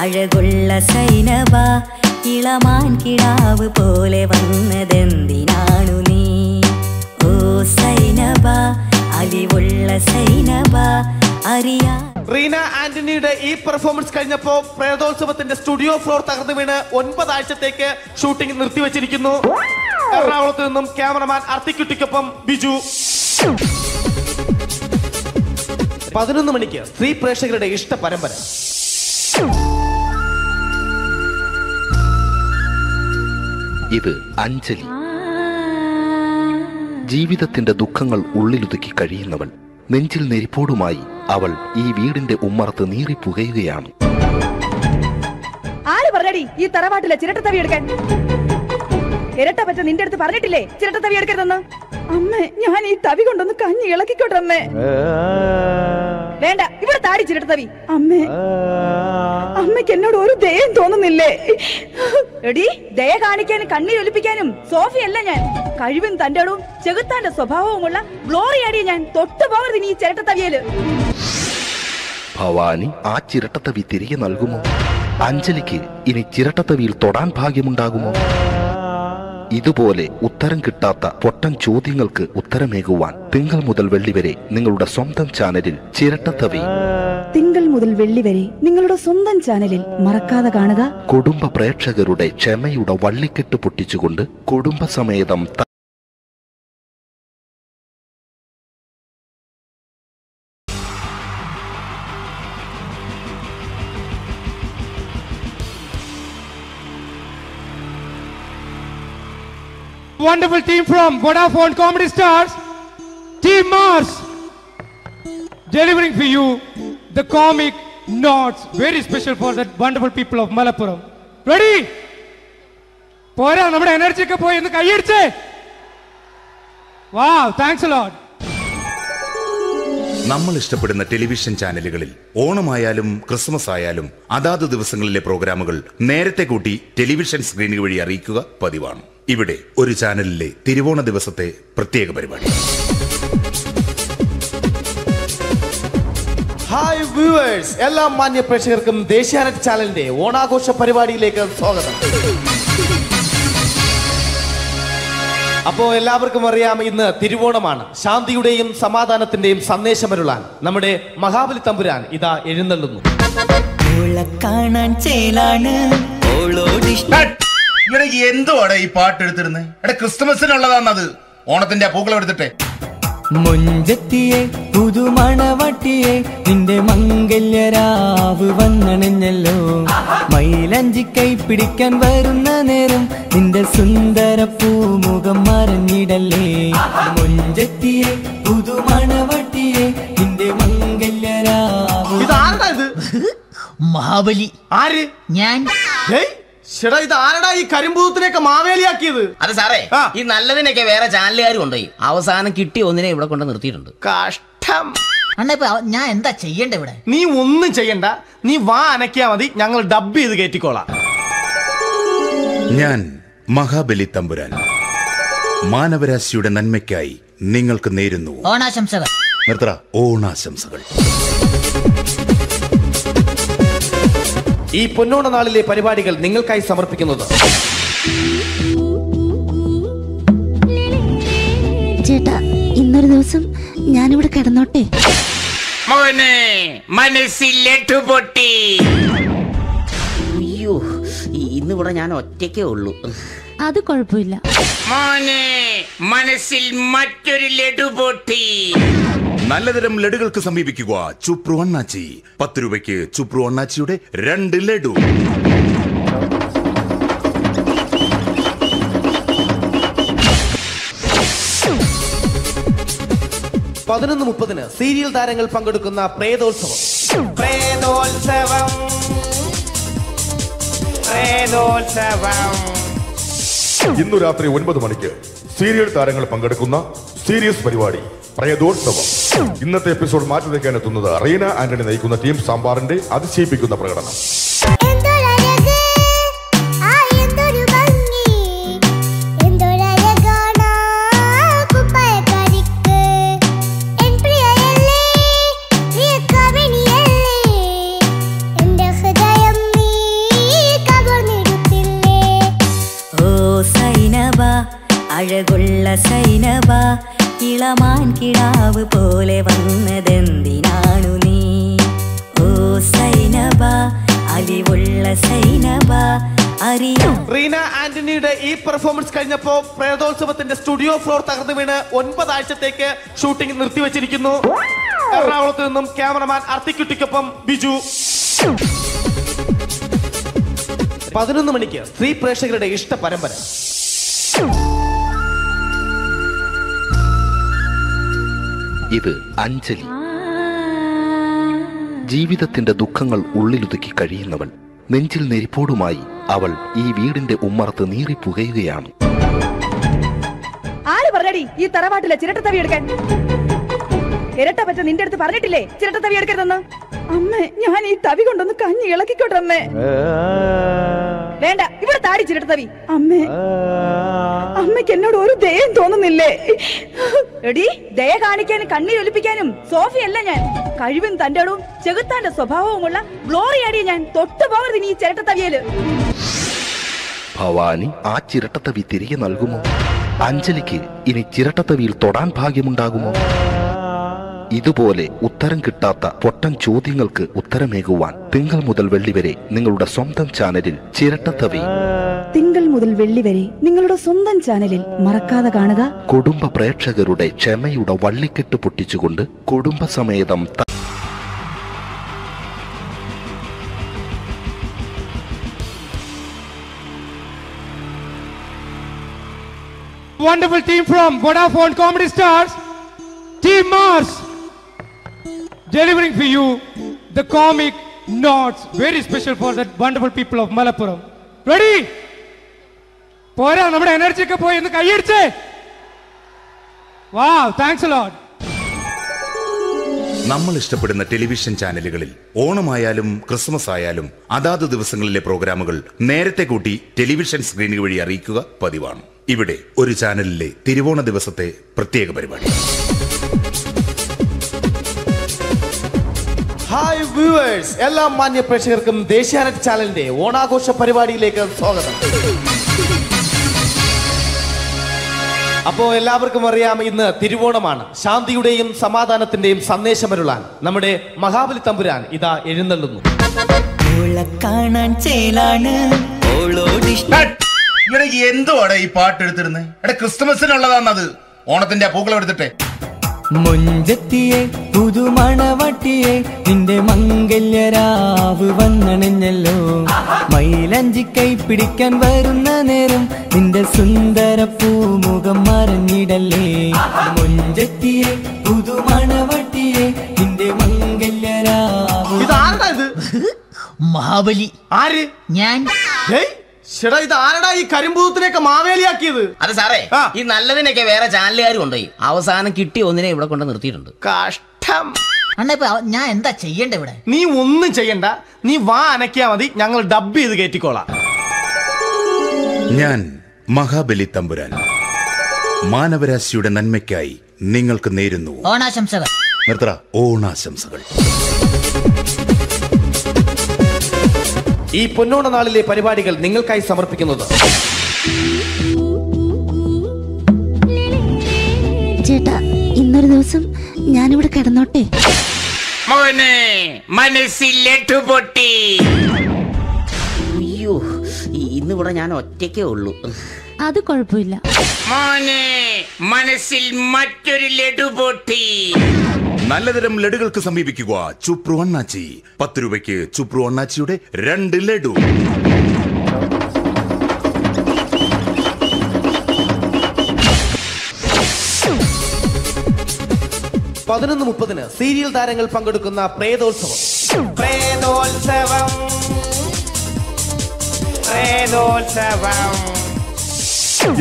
അഴകുള്ള സൈനബ, ഇളമാൻ കിടാവ് പോലെ വന്നതെന്തിനാണു നീ? ഓ സൈനബ, അലിവുള്ള സൈനബ, അറിയാ. റീന ആന്റണിയുടെ ഈ പെർഫോമൻസ് കഴിഞ്ഞപ്പോ പ്രേതോത്സവത്തിന്റെ സ്റ്റുഡിയോ ഫ്ലോർ തകർന്നു വീണ് 9 ആഴ്ചത്തേക്ക് ഷൂട്ടിംഗ് നിർത്തിവെച്ചിരിക്കുന്നു. എറണാകുളത്ത് നിന്നും ക്യാമറമാൻ അർത്തിക്കുട്ടിക്കൊപ്പം ബിജു. 11 മണിക്ക് സ്ത്രീ പ്രേക്ഷകരുടെ ഇഷ്ട പരമ്പര. ഇത് അഞ്ജലി. ജീവിതത്തിന്റെ ദുഃഖങ്ങൾ ഉള്ളിലൊതുക്കി കഴിയുന്നവൾ. നെഞ്ചിൽ നെരിപ്പോടുമായി അവൾ ഈ വീടിന്റെ ഉമ്മറത്ത് നീറിപ്പുകയുകയാണ്. ആര് പറഞ്ഞടി ഈ തറവാട്ടിലെ ചിരട്ടത്തവി എടുക്കാൻ? ഇരട്ട പറ്റ നിന്റെ അടുത്ത് പറഞ്ഞിട്ടില്ലേ ചിരട്ടത്തവി എടുക്കരുതെന്ന്? അമ്മേ, ഞാൻ ഈ തവി കൊണ്ടൊന്ന് കഞ്ഞി ഇളക്കിക്കോട്ടെ അമ്മേ. വേണ്ട, ഇവിടെ താടി ചിരട്ടത്തവി. അമ്മേ, അമ്മയ്ക്ക് എന്നോട് ഒരു ദയം തോന്നുന്നില്ലേ? എടി, ദയ കാണിക്കാനും കണ്ണീരൊലിപ്പിക്കാനും സോഫിയല്ല ഞാൻ. കഴിവും തന്റെ ഇടവും ചെകുത്താന്റെ സ്വഭാവവുമുള്ള ഗ്ലോറിയാടി ഞാൻ. തൊട്ടുപോകരുത് നീ ചിരട്ടത്തവിയല്. ഭവാനി ആ ചിരട്ടത്തവി തിരികെ നൽകുമോ? അഞ്ജലിക്ക് ഇനി ചിരട്ടത്തവിയിൽ തൊടാൻ ഭാഗ്യമുണ്ടാകുമോ? ഇതുപോലെ ഉത്തരം കിട്ടാത്ത പൊട്ടൻ ചോദ്യങ്ങൾക്ക് ഉത്തരമേകുവാൻ തിങ്കൾ മുതൽ വെള്ളി വരെ നിങ്ങളുടെ സ്വന്തം ചാനലിൽ ചിരട്ടത്തവി. തിങ്കൾ മുതൽ വെള്ളി വരെ നിങ്ങളുടെ സ്വന്തം ചാനലിൽ മറക്കാതെ കാണുക. കുടുംബ പ്രേക്ഷകരുടെ ക്ഷമയുടെ വള്ളിക്കെട്ട് പൊട്ടിച്ചുകൊണ്ട് കുടുംബസമേതം wonderful team from Vodafone Comedy Stars, Team Mars, delivering for you the comic notes, very special for the wonderful people of Malappuram. Ready? Pora, nammade energy ke poi endu kaiyediche. Wow, thanks a lot. നമ്മൾ ഇഷ്ടപ്പെടുന്ന television ചാനലുകളിൽ ഓണമായാലും Christmas ആയാലും അതാത് ദിവസങ്ങളിലെ പ്രോഗ്രാമുകൾ നേരത്തെ കൂട്ടി television സ്ക്രീനുകൾ വഴി അറിയിക്കുക പതിവാണ്. ഇവിടെ ഒരു ചാനലിലെ തിരുവോണ ദിവസത്തെ പ്രത്യേക പരിപാടി. ഹായ് വ്യൂവേഴ്സ്, എല്ലാ മാന്യ പ്രേക്ഷകർക്കും ദേശീയാനെറ്റ് ചാനലിന്റെ ഓണാഘോഷ പരിപാടിയിലേക്ക് സ്വാഗതം. അപ്പോ എല്ലാവർക്കും അറിയാം, ഇന്ന് തിരുവോണമാണ്. ശാന്തിയുടെയും സമാധാനത്തിന്റെയും സന്ദേശമരുളാൻ നമ്മുടെ മഹാബലി തമ്പുരാൻ ഇതാ എഴുന്നള്ളുന്നു. എന്തുവാടാ ഈ പാട്ട് എടുത്തിരുന്നത്? എടാ, ക്രിസ്മസിനുള്ളതാണത്. ഓണത്തിന്റെ പൂക്കളം എടുത്തിട്ടെ. മുഞ്ചത്തിയെ പുതുമണവട്ടിയെ നിന്റെ മംഗല്യരാവ് വന്നണഞ്ഞല്ലോ. മൈലഞ്ചി കൈ പിടിക്കാൻ വരുന്ന നേരം നിന്റെ സുന്ദര പൂമുഖം മറഞ്ഞിടല്ലേ. മുഞ്ചത്തിയെ പുതുമണവട്ടിയെ നിന്റെ മംഗല്യരാവ്. മഹാബലി. ആര്? ഞാൻ. ഇത് ആരടാ ഈ കരിമ്പൂത്തിനെയൊക്കെ മാവേലിയാക്കിയത്? അത് സാറേ, ഈ നല്ലതിനൊക്കെ വേറെ ചാനലുകാർ കൊണ്ടുപോയി അവസാനം കിട്ടി ഒന്നിനെ ഇവിടെ കൊണ്ട് നിർത്തിയിട്ടുണ്ട്. കഷ്ടം. ഞാൻ എന്താ ചെയ്യണ്ട ഇവിടെ? നീ ഒന്നും ചെയ്യണ്ട, നീ വാ അനക്കിയാ മതി, ഞങ്ങൾ ഡബ് ചെയ്ത് കയറ്റിക്കോളാം. ഞാൻ മഹാബലി തമ്പുരാൻ മാനവരാശിയുടെ നന്മയ്ക്കായി നിങ്ങൾക്ക് നേരുന്നു ഓണാശംസകൾ. നിർത്തറ. ഓണാശംസകൾ. ഈ പൊന്നോണ നാളിലെ പരിപാടികൾ നിങ്ങൾക്കായി സമർപ്പിക്കുന്നത് ചേട്ടാ, ഇന്നൊരു ദിവസം ഞാനിവിടെ കിടന്നോട്ടെ. മോനെ മനസ്സിലെട്ടു പൊട്ടി. അയ്യോ, ഇന്നിവിടെ ഞാൻ ഒറ്റയ്ക്കേ ഉള്ളൂ. അത് കുഴപ്പമില്ല. മോനെ മനസ്സിൽ മറ്റൊരു ലഡു പൊട്ടി. നല്ലതരം ലഡുകൾക്ക് സമീപിക്കുക ചുപ്രു അണ്ണാച്ചി. 10 രൂപയ്ക്ക് ചുപ്രു അണ്ണാച്ചിയുടെ 2 ലഡു. (11:30) സീരിയൽ താരങ്ങൾ പങ്കെടുക്കുന്ന പ്രേതോത്സവം. ഇന്നു രാത്രി 9 മണിക്ക് സീരിയൽ താരങ്ങൾ പങ്കെടുക്കുന്ന സീരിയസ് പരിപാടി പ്രേതോത്സവം. ഇന്നത്തെ എപ്പിസോഡ് മാറ്റി വയ്ക്കാൻ എത്തുന്നത് റീന ആന്റണി നയിക്കുന്ന ടീം സാമ്പാറിന്റെ അതിശയിപ്പിക്കുന്ന പ്രകടനം. അഴകുള്ള സൈനബ ഇളമാൻ കിടാവ് പോലെ വന്നതെന്തിനാണു നീ? ഓ സൈനബ, അലിവുള്ള സൈനബ അറിയാം. റീന ആന്റണിയുടെ ഈ പെർഫോമൻസ് കഴിഞ്ഞപ്പോ പ്രേതോത്സവത്തിന്റെ സ്റ്റുഡിയോ ഫ്ലോർ തകർന്നു വീണ് 9 ആഴ്ചത്തേക്ക് ഷൂട്ടിംഗ് നിർത്തിവെച്ചിരിക്കുന്നു. എറണാകുളത്ത് നിന്നും ക്യാമറമാൻ അർത്തിക്കുട്ടിക്കൊപ്പം ബിജു. 11 മണിക്ക് സ്ത്രീ പ്രേക്ഷകരുടെ ഇഷ്ട പരമ്പര. ഇത് അഞ്ജലി. ജീവിതത്തിന്റെ ദുഃഖങ്ങൾ ഉള്ളിലൊതുക്കി കഴിയുന്നവൾ. നെഞ്ചിൽ നെരിപ്പോടുമായി അവൾ ഈ വീടിന്റെ ഉമ്മറത്ത് നീറിപ്പുകയുകയാണ്. ആര് പറഞ്ഞടി ഈ തറവാട്ടിലെ ചിരട്ടത്തവി എടുക്കാൻ? ഇരട്ട പറ്റ നിന്റെ അടുത്ത് പറഞ്ഞിട്ടില്ലേ ചിരട്ടത്തവി എടുക്കരുതെന്ന്? അമ്മേ, ഞാൻ ഈ തവി കൊണ്ടൊന്ന് കഞ്ഞി ഇളക്കിക്കോട്ടെ അമ്മേ. വേണ്ട, ഇവിടെ താടി ചിരട്ടത്തവി. അമ്മേ, അമ്മയ്ക്ക് എന്നോട് ഒരു ദയം തോന്നുന്നില്ലേ? എടി, ദയ കാണിക്കാനും കണ്ണീരൊലിപ്പിക്കാനും സോഫിയല്ല ഞാൻ. കഴിവും തന്റെ ഇടവും ചെകുത്താന്റെ സ്വഭാവവുമുള്ള ഗ്ലോറിയാടി ഞാൻ. തൊട്ടുപോകരുത് നീ ചിരട്ടത്തവിയല്. ഭവാനി ആ ചിരട്ടത്തവി തിരികെ നൽകുമോ? അഞ്ജലിക്ക് ഇനി ചിരട്ടത്തവിയിൽ തൊടാൻ ഭാഗ്യമുണ്ടാകുമോ? ഇതുപോലെ ഉത്തരം കിട്ടാത്ത പൊട്ടൻ ചോദ്യങ്ങൾക്ക് ഉത്തരമേകുവാൻ തിങ്കൾ മുതൽ വെള്ളി വരെ നിങ്ങളുടെ സ്വന്തം ചാനലിൽ ചിരട്ടത്തവി. തിങ്കൾ മുതൽ വെള്ളി വരെ നിങ്ങളുടെ സ്വന്തം ചാനലിൽ മറക്കാതെ കാണുക. കുടുംബ പ്രേക്ഷകരുടെ ക്ഷമയുടെ വള്ളിക്കെട്ട് പൊട്ടിച്ചുകൊണ്ട് കുടുംബസമേതം wonderful team from Vodafone Comedy Stars, Team Mars, delivering for you the comic notes, very special for the wonderful people of Malappuram. Ready? Pora, nammade energy ke poi endu kaiyediche. Wow, thanks a lot. നമ്മൾ ഇഷ്ടപ്പെടുന്ന television ചാനലുകളിൽ ഓണമായാലും Christmas ആയാലും അതാത് ദിവസങ്ങളിലെ പ്രോഗ്രാമുകൾ നേരത്തെ കൂട്ടി television സ്ക്രീനുകൾ വഴി അറിയിക്കുക പതിവാണ്. ഇവിടെ ഒരു ചാനലിലെ തിരുവോണ ദിവസത്തെ പ്രത്യേക പരിപാടി. ഹായ് വ്യൂവേഴ്സ്, എല്ലാ മാന്യ പ്രേക്ഷകർക്കും ദേശീയാനെറ്റ് ചാനലിന്റെ ഓണാഘോഷ പരിപാടിയിലേക്ക് സ്വാഗതം. അപ്പോ എല്ലാവർക്കും അറിയാം, ഇന്ന് തിരുവോണമാണ്. ശാന്തിയുടെയും സമാധാനത്തിന്റെയും സന്ദേശമരുളാൻ നമ്മുടെ മഹാബലി തമ്പുരാൻ ഇതാ എഴുന്നള്ളുന്നു. എന്തുവാടാ ഈ പാട്ട് എടുത്തിരുന്നത്? ക്രിസ്മസിനുള്ളതാണത്. ഓണത്തിന്റെ പൂക്കളം എടുത്തിട്ടെ. മുഞ്ചത്തിയെ പുതുമണവട്ടിയെ നിന്റെ മംഗല്യരാവ് വന്നണഞ്ഞല്ലോ. മൈലഞ്ചി കൈ പിടിക്കാൻ വരുന്ന നേരം നിന്റെ സുന്ദര പൂമുഖം മറഞ്ഞിടല്ലേ. മുഞ്ചത്തിയെ പുതുമണവട്ടിയെ നിന്റെ മംഗല്യരാവ്. മഹാബലി. ആര്? ഞാൻ. ഇത് ആരടാ ഈ കരിമ്പൂത്തിനെയൊക്കെ മാവേലിയാക്കിയത്? അത് സാറേ, ഈ നല്ലതിനൊക്കെ വേറെ ചാനലുകാർ കൊണ്ടുപോയി അവസാനം കിട്ടി ഒന്നിനെ ഇവിടെ കൊണ്ട് നിർത്തിയിട്ടുണ്ട്. കഷ്ടം. ഞാൻ എന്താ ചെയ്യണ്ട ഇവിടെ? നീ ഒന്നും ചെയ്യണ്ട, നീ വാ അനക്കിയാ മതി, ഞങ്ങൾ ഡബ് ചെയ്ത് കയറ്റിക്കോളാം. ഞാൻ മഹാബലി തമ്പുരാൻ മാനവരാശിയുടെ നന്മയ്ക്കായി നിങ്ങൾക്ക് നേരുന്നു ഓണാശംസകൾ. നിർത്തറ. ഓണാശംസകൾ. ഈ പൊന്നോണ നാളിലെ പരിപാടികൾ നിങ്ങൾക്കായി സമർപ്പിക്കുന്നത് ചേട്ടാ, ഇന്നൊരു ദിവസം ഞാനിവിടെ കിടന്നോട്ടെ. അയ്യോ, ഇന്നിവിടെ ഞാൻ ഒറ്റയ്ക്കേ ഉള്ളൂ. അത് കുഴപ്പമില്ല. മനസ്സിൽ മറ്റൊരു ലഡു പൊട്ടി. നല്ലതരം ലഡുകൾക്ക് സമീപിക്കുക ചുപ്രു അണ്ണാച്ചി. 10 രൂപയ്ക്ക് ചുപ്രു അണ്ണാച്ചിയുടെ 2 ലഡു. (11:30) സീരിയൽ താരങ്ങൾ പങ്കെടുക്കുന്ന പ്രേതോത്സവം.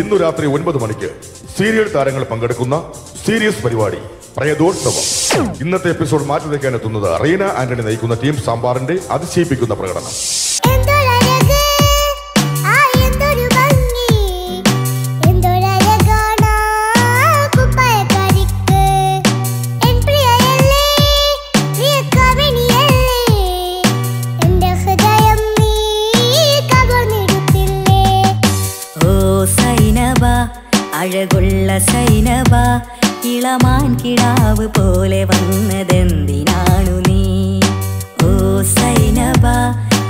ഇന്നു രാത്രി 9 മണിക്ക് സീരിയൽ താരങ്ങൾ പങ്കെടുക്കുന്ന സീരിയസ് പരിപാടി പ്രേതോത്സവം. ഇന്നത്തെ എപ്പിസോഡ് മാറ്റി വയ്ക്കാൻ എത്തുന്നത് റീന ആന്റണി നയിക്കുന്ന ടീം സാമ്പാറിന്റെ അതിശയിപ്പിക്കുന്ന പ്രകടനം. അഴകുള്ള സൈനബ, ഇളമാൻ കിടാവ് പോലെ വന്നതെന്തിനാണു നീ? ഓ സൈനബ,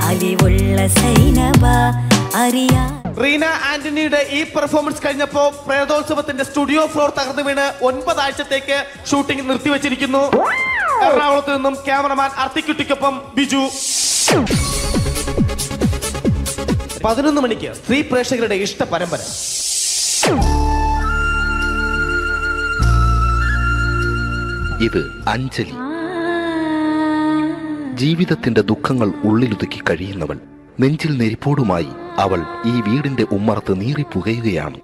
അലിവുള്ള സൈനബ, അറിയാ. റീന ആന്റണിയുടെ ഈ പെർഫോമൻസ് കഴിഞ്ഞപ്പോ പ്രേതോത്സവത്തിന്റെ സ്റ്റുഡിയോ ഫ്ലോർ തകർന്നു വീണ് 9 ആഴ്ചത്തേക്ക് ഷൂട്ടിംഗ് നിർത്തിവെച്ചിരിക്കുന്നു. എറണാകുളത്ത് നിന്നും ക്യാമറമാൻ അർത്തിക്കുട്ടിക്കൊപ്പം ബിജു. 11 മണിക്ക് സ്ത്രീ പ്രേക്ഷകരുടെ ഇഷ്ട പരമ്പര. ഇത് അഞ്ജലി. ജീവിതത്തിന്റെ ദുഃഖങ്ങൾ ഉള്ളിലൊതുക്കി കഴിയുന്നവൾ. നെഞ്ചിൽ നെരിപ്പോടുമായി അവൾ ഈ വീടിന്റെ ഉമ്മറത്ത് നീറിപ്പുകയുകയാണ്.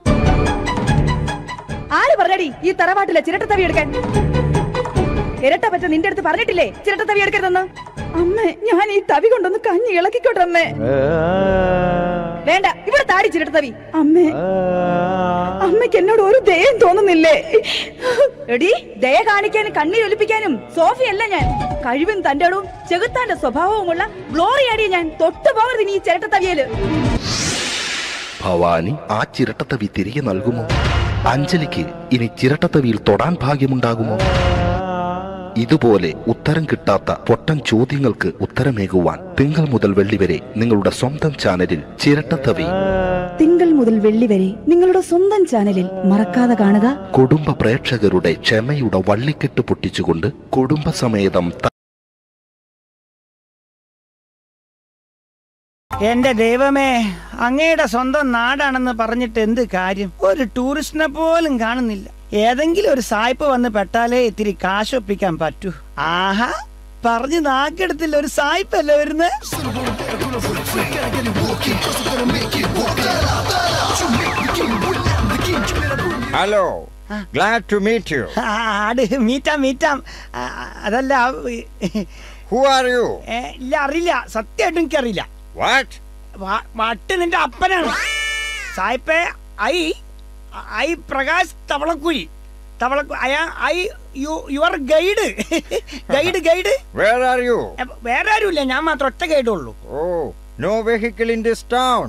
ആര് പറഞ്ഞടി ഈ തറവാട്ടിലെ ചിരട്ടത്തവി എടുക്കാൻ? ഇരട്ട പറ്റ നിന്റെ അടുത്ത് പറഞ്ഞിട്ടില്ലേ ചിരട്ടത്തവി എടുക്കരുതെന്ന്? അമ്മേ, ഞാൻ ഈ തവി കൊണ്ടൊന്ന് കഞ്ഞി ഇളക്കിക്കോട്ടെ അമ്മേ. വേണ്ട, ഇവിടെ താടി ചിരട്ടത്തവി. അമ്മേ, അമ്മയ്ക്ക് എന്നോട് ഒരു ദയം തോന്നുന്നില്ലേ? എടി, ദയ കാണിക്കാനും കണ്ണീരൊലിപ്പിക്കാനും സോഫിയല്ല ഞാൻ. കഴിവും തന്റെ ഇടവും ചെകുത്താന്റെ സ്വഭാവവുമുള്ള ഗ്ലോറിയാടി ഞാൻ. തൊട്ടുപോകരുത് നീ ചിരട്ടത്തവിയല്. ഭവാനി ആ ചിരട്ടത്തവി തിരികെ നൽകുമോ? അഞ്ജലിക്ക് ഇനി ചിരട്ടത്തവിയിൽ തൊടാൻ ഭാഗ്യമുണ്ടാകുമോ? ഇതുപോലെ ഉത്തരം കിട്ടാത്ത പൊട്ടൻ ചോദ്യങ്ങൾക്ക് ഉത്തരമേകുവാൻ തിങ്കൾ മുതൽ വെള്ളി വരെ നിങ്ങളുടെ സ്വന്തം ചാനലിൽ ചിരട്ടത്തവി. തിങ്കൾ മുതൽ വെള്ളി വരെ നിങ്ങളുടെ സ്വന്തം ചാനലിൽ മറക്കാതെ കാണുക. കുടുംബ പ്രേക്ഷകരുടെ ക്ഷമയുടെ വള്ളിക്കെട്ട് പൊട്ടിച്ചുകൊണ്ട് കുടുംബസമേതം എന്റെ ദൈവമേ, അങ്ങയുടെ സ്വന്തം നാടാണെന്ന് പറഞ്ഞിട്ട് എന്ത് കാര്യം? ഒരു ടൂറിസ്റ്റിനെ പോലും കാണുന്നില്ല. ഏതെങ്കിലും ഒരു സായിപ്പ് വന്ന് പെട്ടാലേ ഇത്തിരി കാശൊപ്പിക്കാൻ പറ്റൂ. ആഹാ, പറഞ്ഞു നാക്കെടുത്തില്ല, ഒരു സായിപ്പല്ലേ വരുന്നത്? Hello, glad to meet you. മീറ്റാം. അതല്ല, Who are you? ഇല്ല, അറിയില്ല, സത്യമായിട്ടും എനിക്കറിയില്ല. വട്ട് നിന്റെ അപ്പനാണ് സായിപ്പേ. I Prakash Thavalakuzhi. Your guide. Guide. Where are you? വേറെ ആരുമില്ല, ഞാൻ മാത്രം ഒറ്റ ഗൈഡേ ഉള്ളൂ. Oh, no vehicle in this town.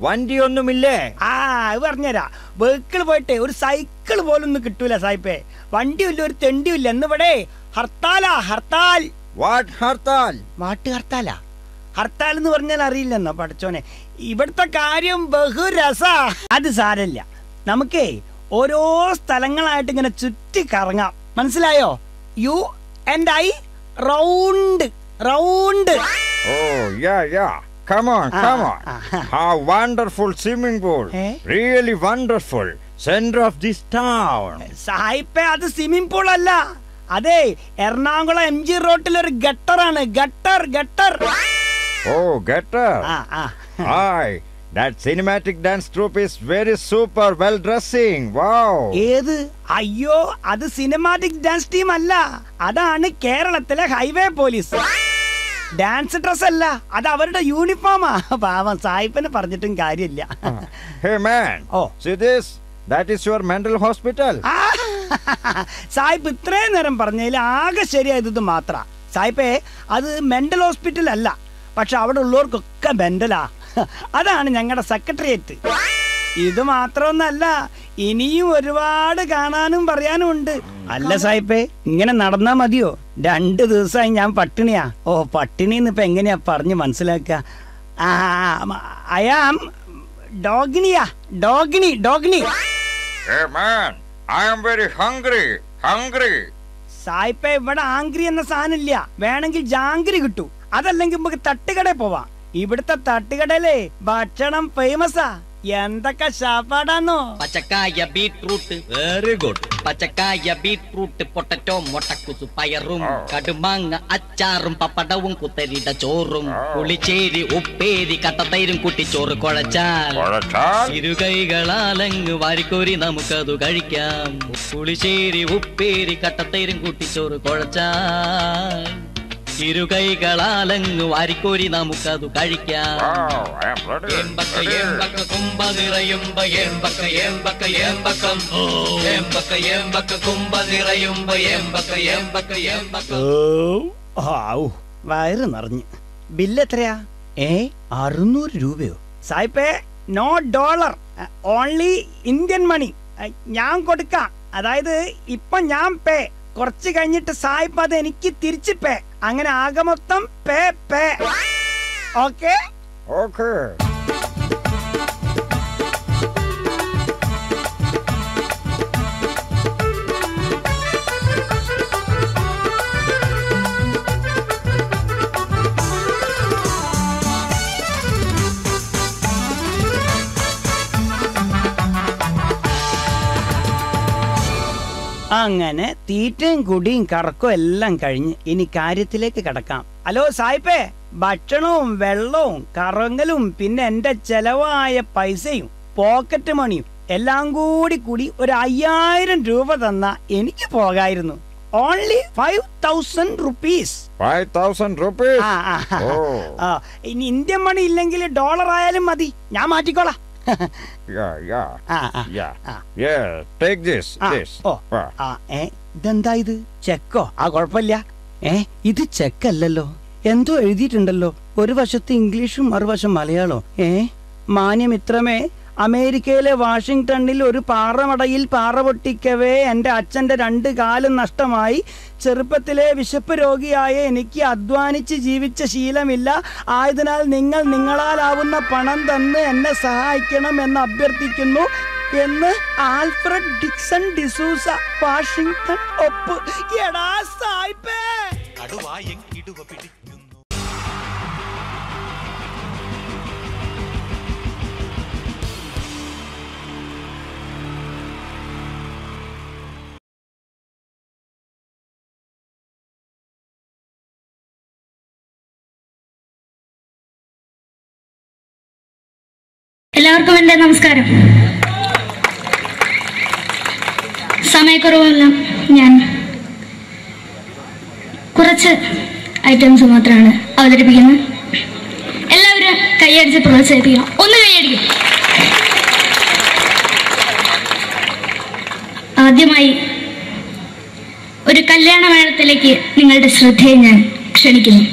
വണ്ടി ഒന്നുമില്ലേ? അത് പറഞ്ഞുതരാ. വെഹിക്കിൾ പോയിട്ട് ഒരു സൈക്കിൾ പോലും ഒന്നും കിട്ടൂല സായിപ്പേ. വണ്ടിയില്ല, ഒരു തെണ്ടിയില്ല. എന്നിവിടെ ഹർത്താലാ, ഹർത്താൽ. വാട്ട് ഹർത്താൽ? ഹർത്താൽ എന്ന് പറഞ്ഞാൽ അറിയില്ലെന്നോ പഠിച്ചോനെ? ഇവിടുത്തെ കാര്യം ബഹുരസാ. അത് സാരല്ല, നമുക്കേ ഓരോ സ്ഥലങ്ങളായിട്ട് ഇങ്ങനെ ചുറ്റി കറങ്ങാം. മനസ്സിലായോ? You and I round. Oh, yeah. Come on. How wonderful swimming pool. Really wonderful. Center of this town. സായിപ്പേ, അത് സ്വിമ്മിംഗ് പൂൾ അല്ല. അതെ, എറണാകുളം MG റോഡിലൊരു ഗട്ടറാണ്. Gutter. Oh, gutter. Hi. That cinematic dance troupe is very super well dressing. Wow. ഏത്? അയ്യോ, അത് cinematic dance team അല്ല. അതാണ് കേരളത്തിലെ ഹൈവേ പോലീസ്. ഡാൻസ് ഡ്രസ് അല്ല, അത് അവരുടെ യൂണിഫോമാ. പാവം സായിപ്പിനെ പറഞ്ഞിട്ടും കാര്യമില്ല. Hey man. See this? That is your mental hospital. സായിപ്പ് ഇത്രയും നേരം പറഞ്ഞതിൽ ആകെ ശരിയായത് മാത്ര. സായിപ്പേ, അത് മെന്റൽ ഹോസ്പിറ്റൽ അല്ല, പക്ഷെ അവിടെ ഉള്ളവർക്കൊക്കെ മെന്റലാ. അതാണ് ഞങ്ങളുടെ സെക്രട്ടേറിയറ്റ്. ഇത് മാത്രമൊന്നല്ല, ഇനിയും ഒരുപാട് കാണാനും പറയാനും ഉണ്ട്. അല്ല സായിപ്പേ, ഇങ്ങനെ നടന്നാ മതിയോ? 2 ദിവസമായി ഞാൻ പട്ടിണിയാ. പട്ടിണിന്ന് ഇപ്പൊ എങ്ങനെയാ പറഞ്ഞ് മനസ്സിലാക്കുക? ഐ ആം ഡോഗ്നി. Hey man, I am very hungry. സായിപ്പേ, ഇവിടെ ആംഗ്രി എന്ന സാധനം ഇല്ല. വേണമെങ്കിൽ ജാംഗ്രി കിട്ടൂ. അതല്ലെങ്കിൽ നമുക്ക് തട്ടുകടയിൽ പോവാം. ഇവിടുത്തെ തട്ടുകടയിലെ ഭക്ഷണം ഫേമസാ. എന്തൊക്കെ ശാപ്പാടാന്നോ? പച്ചക്കായ, ബീട്രൂട്ട്, വെരി ഗുഡ്. പച്ചക്കായ, ബീട്രൂട്ട്, പൊട്ടറ്റോ, മുട്ടക്കുസു, പയറും, കടുമാങ്ങ, അച്ചാറും, പപ്പടവും, കുത്തരിയുടെ ചോറും, പുളിച്ചേരി, ഉപ്പേരി, കട്ടത്തൈരും, കുട്ടിച്ചോറ് കുഴച്ചാൽ ഇരുകൈകളാലങ്ങ് വാരിക്കോരി നമുക്കതു കഴിക്കാം. പുളിച്ചേരി, ഉപ്പേരി, കട്ടത്തൈരും, കുട്ടിച്ചോറ് കുഴച്ചാൽ ഇരുകൈകളാലങ്ങ് വാരിക്കോരി നമുക്കതു കഴിക്കാം. ഏമ്പക്ക കുമ്പ നിറയുമ്പ ഏമ്പക്ക കുമ്പ നിറയുമ്പ ഏമ്പക്ക. വയറ് നിറഞ്ഞു. ബില്ല് എത്രയാ? 600 രൂപയോ? സായിപ്പേ, no dollar, only Indian money. ഞാൻ കൊടുക്കാം. അതായത് ഇപ്പൊ ഞാൻ പേ, കുറച്ച് കഴിഞ്ഞിട്ട് സായിപ്പ് അത് എനിക്ക് തിരിച്ച് പേ. അങ്ങനെ ആകെ മൊത്തം പേ. ഓക്കെ. അങ്ങനെ തീറ്റയും കുടിയും കറക്കവും എല്ലാം കഴിഞ്ഞ് ഇനി കാര്യത്തിലേക്ക് കടക്കാം. ഹലോ സായിപ്പേ, ഭക്ഷണവും വെള്ളവും കറങ്ങലും പിന്നെ എന്റെ ചെലവായ പൈസയും പോക്കറ്റ് മണിയും എല്ലാം കൂടി ഒരു 5000 രൂപ തന്നാ എനിക്ക് പോകായിരുന്നു. Only 5000 rupees. 5000 rupees? ഇനി ഇന്ത്യൻ മണി ഇല്ലെങ്കിൽ ഡോളർ ആയാലും മതി, ഞാൻ മാറ്റിക്കോളാം. Take this. ഇതെന്താ ഇത്? ചെക്കോ? കുഴപ്പമില്ല. ഇത് ചെക്കല്ലല്ലോ, എന്തോ എഴുതിയിട്ടുണ്ടല്ലോ. ഒരു വശത്ത് ഇംഗ്ലീഷും മറുവശം മലയാളം. മാന്യമിത്രമേ, അമേരിക്കയിലെ വാഷിംഗ്ടണിൽ ഒരു പാറമടയിൽ പാറ പൊട്ടിക്കവേ എന്റെ അച്ഛന്റെ 2 കാലും നഷ്ടമായി. ചെറുപ്പത്തിലെ വിശപ്പ് രോഗിയായ എനിക്ക് അധ്വാനിച്ച് ജീവിച്ച ശീലമില്ല. ആയതിനാൽ നിങ്ങൾ നിങ്ങളാലാവുന്ന പണം തന്ന് എന്നെ സഹായിക്കണം എന്ന് അഭ്യർത്ഥിക്കുന്നു എന്ന് ആൽഫ്രഡ് ഡിക്സൺ ഡിസൂസ, വാഷിംഗ്ടൺ. ഒപ്പ്. എടാ സായിപ്പേ, എല്ലാവർക്കും എൻ്റെ നമസ്കാരം. സമയക്കുറവല്ല, ഞാൻ കുറച്ച് ഐറ്റംസ് മാത്രമാണ് അവതരിപ്പിക്കുന്നത്. എല്ലാവരും കൈയടിച്ച് പ്രോത്സാഹിപ്പിക്കണം. ഒന്ന് കൈയടിക്കും. ആദ്യമായി ഒരു കല്യാണ മേളത്തിലേക്ക് നിങ്ങളുടെ ശ്രദ്ധയെ ഞാൻ ക്ഷണിക്കുന്നു.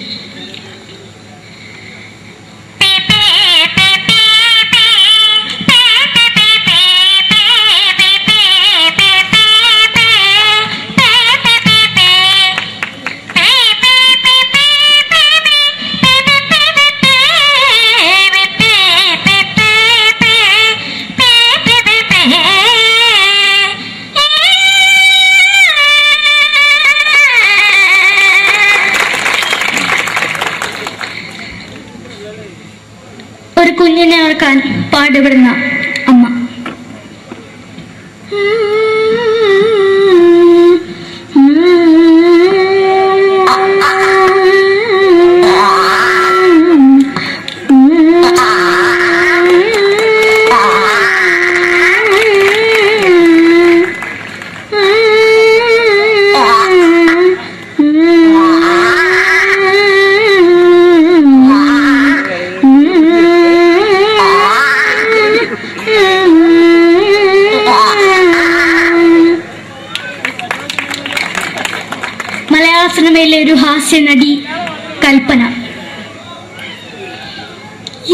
ഒരു കുഞ്ഞിനെ ഓർക്കാൻ പാടുപെടുന്ന അമ്മ. മലയാള സിനിമയിലെ ഒരു ഹാസ്യ നടി കൽപ്പന.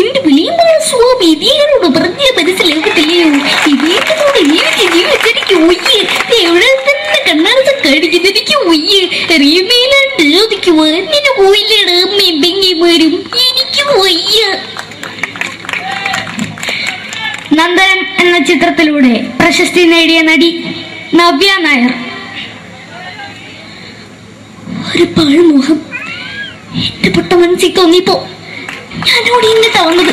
എന്റെ വിളിയുമ്പോൾ സ്വാമി ഇതിനോട് പറഞ്ഞ മനസ്സിലാക്കത്തില്ലയോ? ഇതിനോട് ജീവിതത്തിലേക്ക് ഒയ്യ് എവിടെ തന്നെ കണ്ണാടത്ത് കടിക്കുന്നത് എനിക്ക് ഒയ്യ് റിയമേലാണ്ട് എനിക്ക് വന്നിന് പോയില്ലേടാ അമ്മയും പെങ്ങിമാരും എനിക്ക് വയ്യ. നന്ദനം എന്ന ചിത്രത്തിലൂടെ പ്രശസ്തി നേടിയ നടി നവ്യ നായർ. ഒരു പാഴ്മുഖം എന്റെ പൊട്ട മനസ്സിൽ തോന്നിയപ്പോ ഞാനോട് ഇങ്ങോട്ടാ വന്നത്.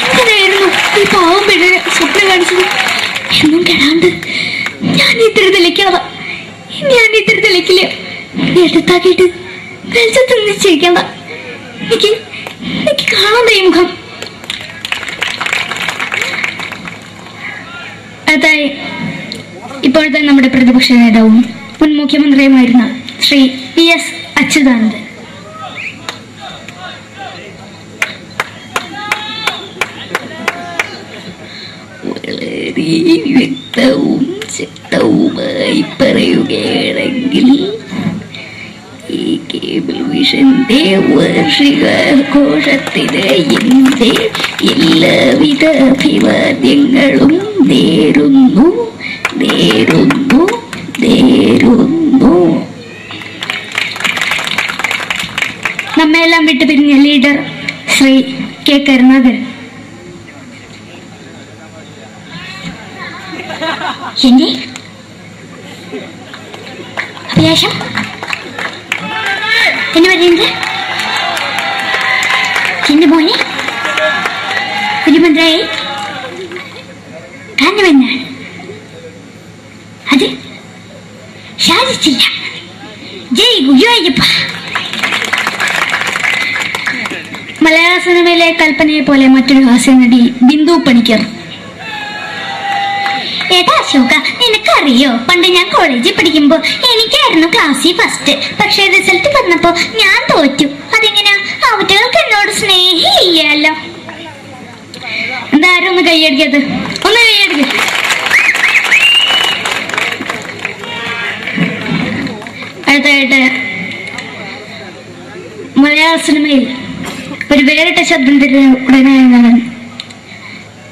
എങ്ങനെയായിരുന്നു ഈ പാവം പെണ്ണിനെ സ്വപ്നം കാണിച്ചത്? എന്നും കെടാണ്ട് ഞാൻ ഇത്തിരി തെളിക്കാതെ എടുത്താക്കിയിട്ട് വെളിച്ചത്ത് നിശ്ചയിക്കണ്ട. എനിക്ക് കാണാൻ ഈ മുഖം. അതായി ഇപ്പോഴത്തെ നമ്മുടെ പ്രതിപക്ഷ നേതാവും മുൻ മുഖ്യമന്ത്രിയുമായിരുന്ന ശ്രീ PS അച്യുതാനന്ദൻ. വളരെ വ്യക്തവും ശക്തവുമായി പറയുകയാണെങ്കിൽ ഈ കേബിൾ വിഷന്റെ വാർഷികാഘോഷത്തിന് എന്റെ എല്ലാവിധ അഭിവാദ്യങ്ങളും നേരുന്നു. നമ്മെല്ലാം വിട്ടുപിരിഞ്ഞ ലീഡർ ശ്രീ കെ കരുണാകരൻ. എന്റെ അഭിലാഷം എന്ന് പറയുന്നത് എന്റെ മോനെ മുഖ്യമന്ത്രിയായി കാരണമെന്നാണ്. അത് സാധിച്ചില്ല. ജയ് ഗുരുവായൂരപ്പ. മലയാള സിനിമയിലെ കൽപ്പനയെ പോലെ മറ്റൊരു ഹാസ്യ നടി ബിന്ദു പണിക്കർ. ഏട്ടാ അശോക, നിനക്കറിയോ പണ്ട് ഞാൻ കോളേജിൽ പഠിക്കുമ്പോ എനിക്കായിരുന്നു ക്ലാസ്സിൽ ഫസ്റ്റ്. പക്ഷെ റിസൾട്ട് വന്നപ്പോ ഞാൻ തോറ്റു. അതെങ്ങനെയാ? അവറ്റകൾക്ക് എന്നോട് സ്നേഹമില്ലല്ലോ. എന്താരും ഒന്ന് കൈയടിക്കത്? ഒന്ന് കൈയടിക്ക. അടുത്തായിട്ട് മലയാള സിനിമയിൽ ഒരു വേറിട്ട ശബ്ദം ഉടനായ നടൻ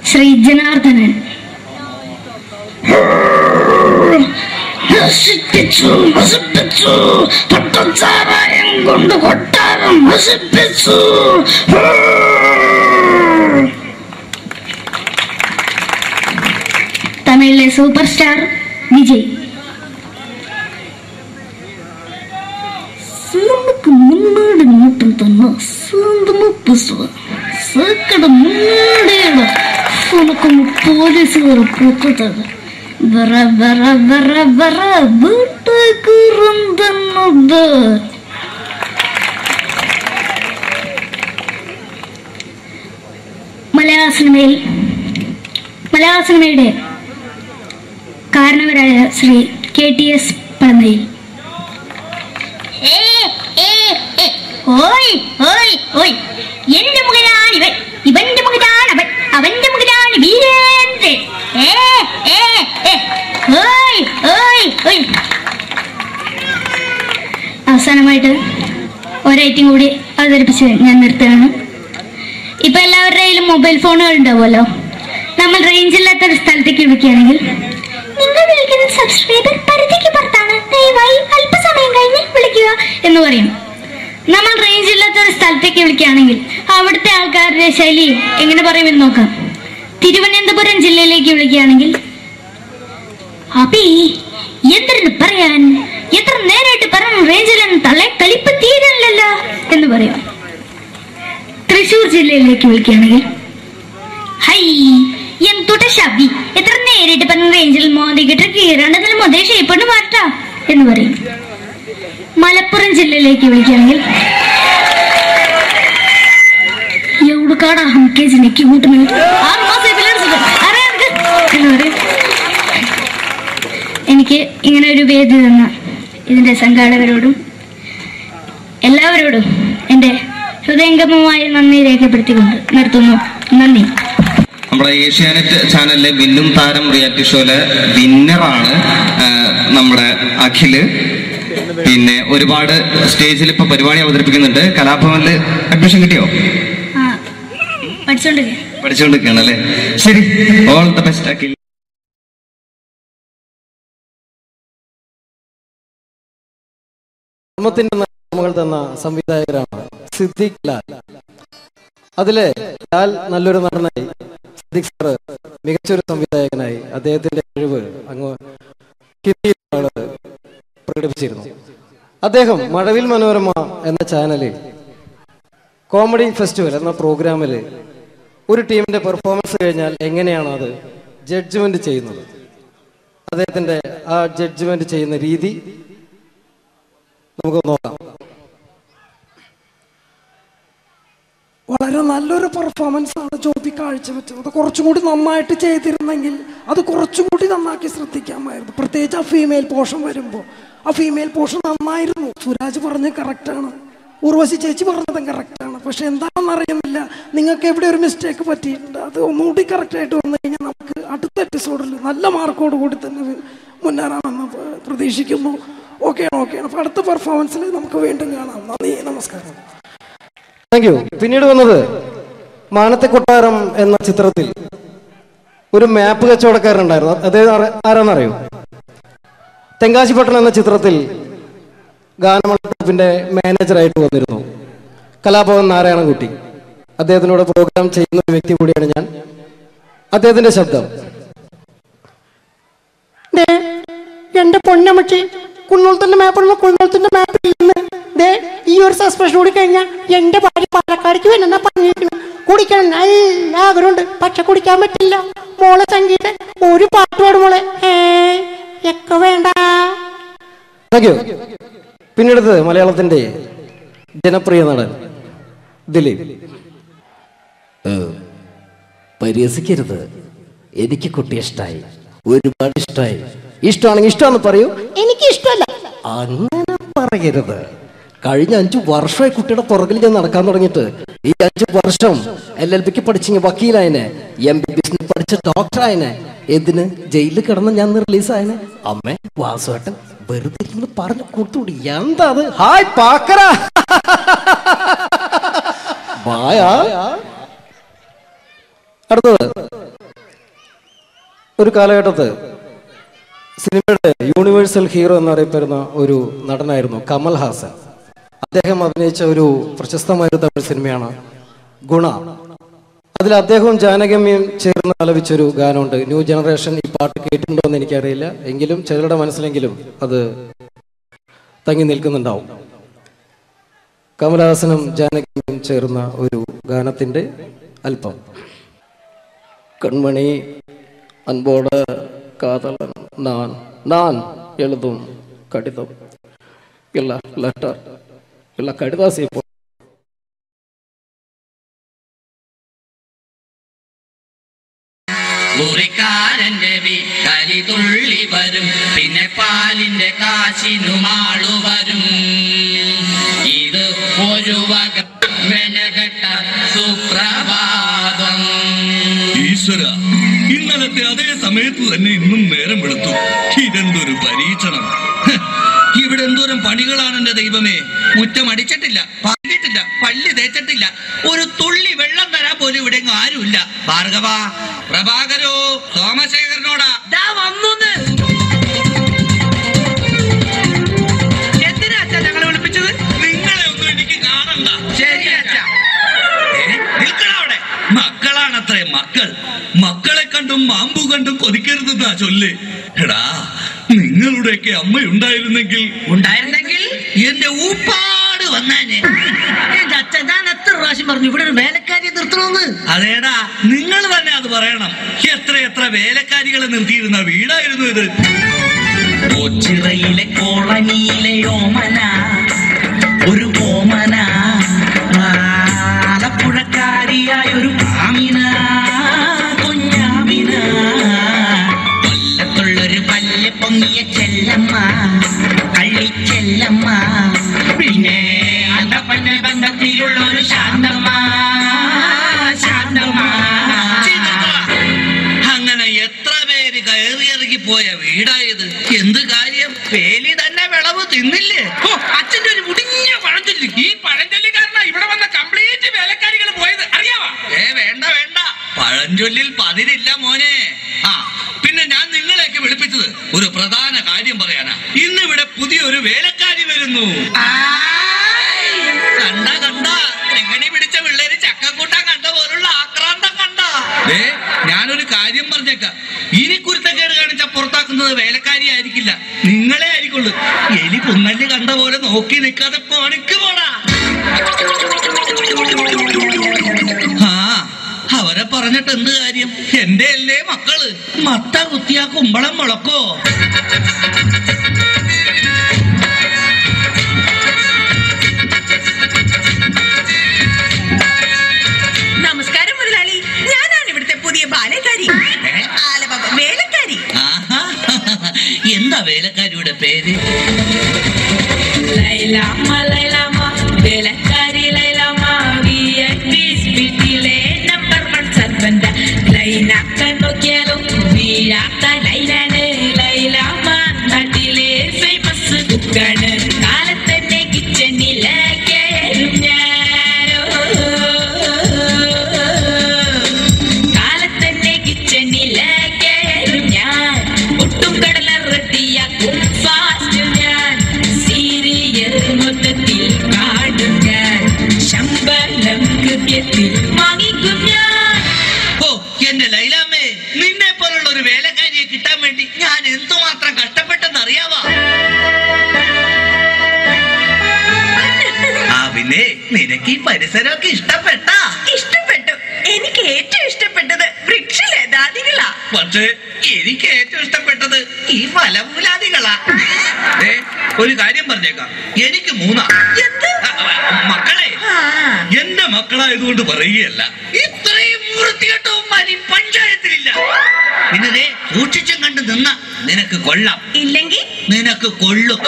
ശ്രീ ജനാർദ്ദനൻ. പട്ടച്ചാരായം കൊണ്ട് കൊട്ടാരം നശിപ്പിച്ചു. തമിഴിലെ സൂപ്പർ സ്റ്റാർ വിജയ്. നമുക്ക് മുന്നോടി നോട്ടം തന്ന സ്വന്തം സക്കട മുന്നോടിയാണ് ഉനക്കൊന്ന് പോലീസുകാർ പൊത്തത്. വറ വറ വറ വറ വീട്ടുകുറുന്നത്. മലയാള സിനിമയിൽ മലയാള സിനിമയുടെ കാരണവരായ ശ്രീ KTS പഴന്തയിൽ. എന്റെ മകനാണ് ഇവൻ, ഇവന്റെ മകനാണ് അവൻ, അവന്റെ മകനാണ് വീരേന്ദ്രൻ. അവസാനമായിട്ട് ഒരൈറ്റം കൂടി അവതരിപ്പിച്ച് ഞാൻ നിർത്തുകയാണ്. ഇപ്പൊ എല്ലാവരുടെ കയ്യിലും മൊബൈൽ ഫോണുകൾ ഉണ്ടാവുമല്ലോ. നമ്മൾ റേഞ്ച് ഇല്ലാത്ത ഒരു സ്ഥലത്തേക്ക് വിളിക്കുകയാണെങ്കിൽ, നിങ്ങൾ വിളിക്കുന്ന സബ്സ്ക്രൈബർ പരിധിക്ക് പുറത്താണ്, ദയവായി അല്പസമയം കഴിഞ്ഞ് വിളിക്കുക എന്ന് പറയും. നമ്മൾ റേഞ്ച് ഇല്ലാത്ത ഒരു സ്ഥലത്തേക്ക് വിളിക്കുകയാണെങ്കിൽ അവിടുത്തെ ആൾക്കാരുടെ ശൈലി എങ്ങനെ പറയുമെന്ന് നോക്കാം. തിരുവനന്തപുരം ജില്ലയിലേക്ക് വിളിക്കുകയാണെങ്കിൽ, അപ്പീ എന്തിനു പറയാൻ, എത്ര നേരമായിട്ട് പറഞ്ഞു റേഞ്ചിലെന്ന് തള്ളെ കളിപ്പ് തീരല്ലോ എന്ന് പറയും. തൃശൂർ ജില്ലയിലേക്ക് വിളിക്കുകയാണെങ്കിൽ, ഹൈ എന്തുട്ട ശബി, എത്ര നേരിട്ട് പറഞ്ഞ റേഞ്ചിൽ മോദിക്കിട്ട് കീറേണ്ടതിന് മുതൽ ഷേപ്പണ് മാറ്റാ എന്ന് പറയും. മലപ്പുറം ജില്ലയിലേക്ക് വിളിക്കുകയാണെങ്കിൽ, എവിടുക്കാടാ ഹംകേജിലേക്ക് കൂട്ടുന്നത്, 6 മാസം എന്ന് പറയും. എനിക്ക് ഇങ്ങനെ ഒരു വേദി തന്ന ഇതിന്റെ സംഘാടകരോടും എല്ലാവരോടും എന്റെ ഹൃദയംഗമമായ നന്ദി രേഖപ്പെടുത്തിക്കൊണ്ട് നിർത്തുന്നു. നന്ദി. നമ്മുടെ ഏഷ്യാനെറ്റ് ചാനലിലെ വില്ലും താരം റിയാലിറ്റി ഷോയിലെ വിന്നറാണ് നമ്മുടെ അഖില്. പിന്നെ ഒരുപാട് സ്റ്റേജിൽ ഇപ്പൊ പരിപാടി അവതരിപ്പിക്കുന്നുണ്ട്. കലാഭവനില് അഡ്മിഷൻ കിട്ടിയോ? പഠിച്ചോണ്ടിരിക്കുകയാണ് അല്ലേ? ശരി, ഓൾ ദ ബെസ്റ്റ് അഖിൽ. നമ്മൾ തന്ന സംവിധായകരാണ് സിദ്ദിഖ് ലാൽ. അതിലെ ലാൽ നല്ലൊരു നടനായി, സിദ്ദിഖ് സാറ് മികച്ചൊരു സംവിധായകനായി അദ്ദേഹത്തിന്റെ കഴിവ് അങ്ങ് ഹിന്ദിയിൽ പ്രകടിപ്പിച്ചിരുന്നു. അദ്ദേഹം മഴവിൽ മനോരമ എന്ന ചാനലിൽ കോമഡി ഫെസ്റ്റിവൽ എന്ന പ്രോഗ്രാമിൽ ഒരു ടീമിന്റെ പെർഫോമൻസ് കഴിഞ്ഞാൽ എങ്ങനെയാണ് അത് ജഡ്ജ്മെന്റ് ചെയ്യുന്നത്, അദ്ദേഹത്തിന്റെ ആ ജഡ്ജ്മെന്റ് ചെയ്യുന്ന രീതി നമുക്ക് നോക്കാം. വളരെ നല്ലൊരു പെർഫോമൻസ് ആണ് ജോബി കാഴ്ചവെച്ചത്. കുറച്ചും കൂടി നന്നായിട്ട് ചെയ്തിരുന്നെങ്കിൽ അത് കുറച്ചും കൂടി നന്നാക്കി ശ്രദ്ധിക്കാമായിരുന്നു. പ്രത്യേകിച്ച് ആ ഫീമെയിൽ പോർഷൻ വരുമ്പോൾ ആ ഫീമെയിൽ പോർഷൻ നന്നായിരുന്നു. സുരാജ് പറഞ്ഞത് കറക്റ്റാണ്, ഉർവശി ചേച്ചി പറഞ്ഞതും കറക്റ്റാണ്. പക്ഷെ എന്താണെന്ന് അറിയുന്നില്ല, നിങ്ങൾക്ക് എവിടെ ഒരു മിസ്റ്റേക്ക് പറ്റിയിട്ടുണ്ട്. അത് ഒന്നുകൂടി കറക്റ്റായിട്ട് വന്നു കഴിഞ്ഞാൽ നമുക്ക് അടുത്ത എപ്പിസോഡിൽ നല്ല മാർക്കോട് കൂടി തന്നെ മുന്നേറാമെന്ന് പ്രതീക്ഷിക്കുന്നു. ഓക്കെയാണ്. അപ്പോൾ അടുത്ത പെർഫോമൻസിൽ നമുക്ക് വീണ്ടും കാണാം. നന്ദി, നമസ്കാരം. Thank you. പിന്നീട് വന്നത് മാനത്തെ കൊട്ടാരം എന്ന ചിത്രത്തിൽ ഒരു മാപ്പ് കച്ചവടക്കാരനുണ്ടായിരുന്നു. അദ്ദേഹം ആരാന്നറിയോ? തെങ്കാശിപട്ടണം എന്ന ചിത്രത്തിൽ ഗാനമണ്ഡലത്തിന്റെ മാനേജറായിട്ട് വന്നിരുന്നു കലാഭവൻ നാരായണൻകുട്ടി. അദ്ദേഹത്തിനോട് പ്രോഗ്രാം ചെയ്യുന്ന ഒരു വ്യക്തി കൂടിയാണ് ഞാൻ. അദ്ദേഹത്തിന്റെ ശബ്ദം. എന്റെ പൊന്നമ്മച്ചി, കുന്നോളത്തിന്റെ മാപ്പ് കുന്നോളത്തിന്റെ മാപ്പ് ഈ ഒരു സസ്പെൻഷൻ കൂടി കഴിഞ്ഞാൽ എന്റെ ഭാര്യ പാലക്കാടേക്ക് വരെന്നാ പറഞ്ഞിരിക്കുന്നു. കുടിക്കണം നല്ല ആഗ്രഹമുണ്ട്, പക്ഷെ കുടിക്കാൻ പറ്റില്ല. മോളെ സംഗീത ഒരു പാട്ട് പാടും മോളെ. ഒക്കെ വേണ്ട. പിന്നീട് മലയാളത്തിന്റെ ജനപ്രിയ നടൻ ദിലീപ്. പരിഹസിക്കരുത്, എനിക്ക് കുട്ടിയെ ഇഷ്ടമായി, ഒരുപാട് ഇഷ്ടമായി. ഇഷ്ടമാണെങ്കിൽ ഇഷ്ടമാണെന്ന് പറയൂ. എനിക്ക് ഇഷ്ടമല്ല. അങ്ങനെ പറയരുത്. കഴിഞ്ഞ 5 വർഷമായി കുട്ടിയുടെ പുറകിൽ ഞാൻ നടക്കാൻ തുടങ്ങിയിട്ട്. ഈ 5 വർഷം LLBക്ക് പഠിച്ചെങ്കിൽ വക്കീലായനെ, MBBS പഠിച്ച ഡോക്ടറായനെ, എന്തിന് ജയിലിൽ കിടന്ന് ഞാൻ റിലീസായനെ. അമ്മേ വാസുവേട്ടൻ വെറുതെ പറഞ്ഞു കൊടുത്തുകൂടി. എന്താ അത്? ഹായ് പാക്കറ, അടുത്തത് ഒരു കാലഘട്ടത്ത് സിനിമയുടെ യൂണിവേഴ്സൽ ഹീറോ എന്നറിയപ്പെടുന്ന ഒരു നടനായിരുന്നു കമൽ ഹാസൻ. അദ്ദേഹം അഭിനയിച്ച ഒരു പ്രശസ്തമായ ഒരു തമിഴ് സിനിമയാണ് ഗുണ. അതിൽ അദ്ദേഹവും ജാനകിയമ്മയും ചേർന്ന് ആലപിച്ചൊരു ഗാനമുണ്ട്. ന്യൂ ജനറേഷൻ ഈ പാട്ട് കേട്ടിട്ടുണ്ടോ എന്ന് എനിക്കറിയില്ല, എങ്കിലും ചിലരുടെ മനസ്സിലെങ്കിലും അത് തങ്ങി നിൽക്കുന്നുണ്ടാവും. കമൽഹാസനും ജാനകിയമ്മയും ചേർന്ന ഒരു ഗാനത്തിന്റെ അല്പം. കൺമണി அன்போட காதலன் நான் நான் எழுதும் கடிதம் இல்ல லெட்டர் இல்ல கடிதாசி മുറിക്കാരന്റെ വീട്ടലി തുള്ളി വരും, പിന്നെ പാലിന്റെ കാശിനുമാളു വരും. ഇത് ഒരു വക വെലകെട്ട സുപ്രഭാതം. ഈശ്വര, ഇന്നലത്തെ അതേ സമയത്ത് തന്നെ ഇന്നും നേരം വെളുത്തു. ഇതെന്തൊരു പരീക്ഷണം! ഇവിടെ എന്തോരം പണികളാണ് എന്റെ ദൈവമേ. മുറ്റം അടിച്ചിട്ടില്ല, പറഞ്ഞിട്ടില്ല, പള്ളി തേച്ചിട്ടില്ല, ഒരു തുള്ളി വെള്ളം തരാൻ പോലും ഇവിടെ ആരുമില്ല. ഭാർഗവ, പ്രഭാകരോ, സോമശേഖരനോടാ വന്നു. എന്തിനാ അച്ഛാ ഞങ്ങളെ വിളിപ്പിച്ചത്? നിങ്ങളെ ഒന്നും എനിക്ക് കാണണ്ട. ശരി അച്ഛാ. നിൽക്കണ അവിടെ. മക്കളാണത്രേ മക്കൾ. മക്കളെ കണ്ടും മാമ്പു കണ്ടും കൊതിക്കരുതെന്നാ ചൊല്ല്. എടാ, നിങ്ങളുടെയൊക്കെ അമ്മയുണ്ടായിരുന്നെങ്കിൽ എന്റെ ഊപ്പാട് വന്നേനെ. എന്റെ അച്ഛൻ ഞാൻ എത്ര പ്രാവശ്യം പറഞ്ഞു ഇവിടെ ഒരു വേലക്കാരിയെ നിർത്തണമെന്ന്. അതേടാ, നിങ്ങൾ തന്നെ അത് പറയണം. എത്ര എത്ര വേലക്കാരികളെ നിർത്തിയിരുന്ന വീടായിരുന്നു ഇത്. കൊച്ചിറയിലെ കോളനിയിലെ ഓമന, ഒരു ഓമന, ആലപ്പുഴക്കാരിയായ ഒരു ആമിന, കുഞ്ഞാമിന, കൊല്ലത്തുള്ളൊരു പല്ല് പൊങ്ങിയ ചെല്ലമ്മ, കള്ളിച്ചെല്ലമ്മ, പിന്നെ അന്തപ്പന്റെ ബന്ധത്തിലുള്ള ഒരു ശാന്തമ്മ, ശാന്തമ്മ. അങ്ങനെ എത്ര പേര് കയറിയിറങ്ങി പോയ വീടായത്. എന്ത് കാര്യം, വേലി തന്നെ വിളവ് തിന്നില്ലേ? അച്ഛന്റെ ഒരു മുടിഞ്ഞ പഴഞ്ചൊല്ലി. ഈ പഴഞ്ചൊല്ലി കാരണം ഇവിടെ വന്ന കംപ്ലീറ്റ് വേലക്കാരികൾ പോയത് അറിയാവാ? വേണ്ട വേണ്ട, പഴഞ്ചൊല്ലിൽ പതിരില്ല മോനെ. ആ, പിന്നെ ഞാൻ നിങ്ങളെയൊക്കെ വിളിപ്പിച്ചത് ഒരു പ്രധാന കാര്യം പറയാനാ. ഇന്നിവിടെ പുതിയൊരു വേലക്കാരി വരുന്നു. കണ്ട കണ്ട, എങ്ങനെ പിടിച്ച പിള്ളേര് ചക്കക്കൂട്ടാൻ കണ്ട പോലുള്ള ആക്രാന്തം കണ്ട. ഞാനൊരു കാര്യം പറഞ്ഞേക്കാം, ഇനി കുരുത്തക്കേട് കാണിച്ച പുറത്താക്കുന്നത് വേലക്കാരി ആയിരിക്കില്ല, നിങ്ങളെ ആയിരിക്കുള്ളൂ. എലി പുന്നല് കണ്ട പോലെ നോക്കി നിൽക്കാതെ പണിക്ക് പോടാ. ആ, അവരെ പറഞ്ഞിട്ട് എന്ത് കാര്യം? എന്റെ അല്ലേ മക്കള്. മത്ത കുത്തിയാ കുമ്പളം മുളക്കോ? നമസ്കാരം മുതലാളി, ഞാനാണ് ഇവിടുത്തെ പുതിയ ബാലക്കാരി, വേലക്കാരി. എന്താ വേലക്കാരിയുടെ പേര്? ലൈലാമ്മ, ലൈലാമ്മ, വേലക്കാരി ലൈലാമ്മ, VIP സ്പീഡിലെ നമ്പർ 1 സർവന്റ. ലൈനാക്കാൻ നോക്കിയാലും വീഴാത്ത ലൈലാണ് ലൈലാമ്മ, നാട്ടിലെ ഫേമസ് കുക്കാണ്. കാലത്തന്നെ കിച്ചണിലേക്കും ഞാനോ, കാലത്തന്നെ കിച്ചണിലേക്കും ഞാൻ. ഒട്ടും കടല റെഡിയാക്കും ഫാസ്റ്റ് ഞാൻ. സീരിയൽ മൊത്തത്തിൽ കാടും ഞാൻ. ശമ്പളം കൃത്യത്തിൽ വാങ്ങിക്കും ഞാൻ. ഓ, എന്റെ ലൈലാമ്മേ, നിന്നെ പോലുള്ള ഒരു വേലക്കാരിയെ കിട്ടാൻ വേണ്ടി ഞാൻ എന്തുമാത്രം കഷ്ടപ്പെട്ടെന്ന് അറിയാവാ? ആ, പിന്നെ നിനക്ക് ഈ പരിസരമൊക്കെ ഇഷ്ടപ്പെട്ടാ? ഇഷ്ടപ്പെട്ടു. എനിക്ക് ഏറ്റവും ഇഷ്ടപ്പെട്ടത് വൃക്ഷലതാദികളാ. പക്ഷേ എനിക്ക് ഏറ്റവും ഇഷ്ടപ്പെട്ടത് ഈ ഫലമൂലാദികളാ. ഒരു കാര്യം പറഞ്ഞേക്കാം, എനിക്ക് 3 മക്കളെ. എന്റെ മക്കളായതുകൊണ്ട് പറയുകയല്ല, ഇത്രയും വൃത്തികെട്ടവന്മാർ ഈ പഞ്ചായത്തിലില്ല. പിന്നെ സൂക്ഷിച്ചും കണ്ട് നിന്ന നിനക്ക് കൊള്ളാം, ഇല്ലെങ്കിൽ നിനക്ക് കൊള്ളും.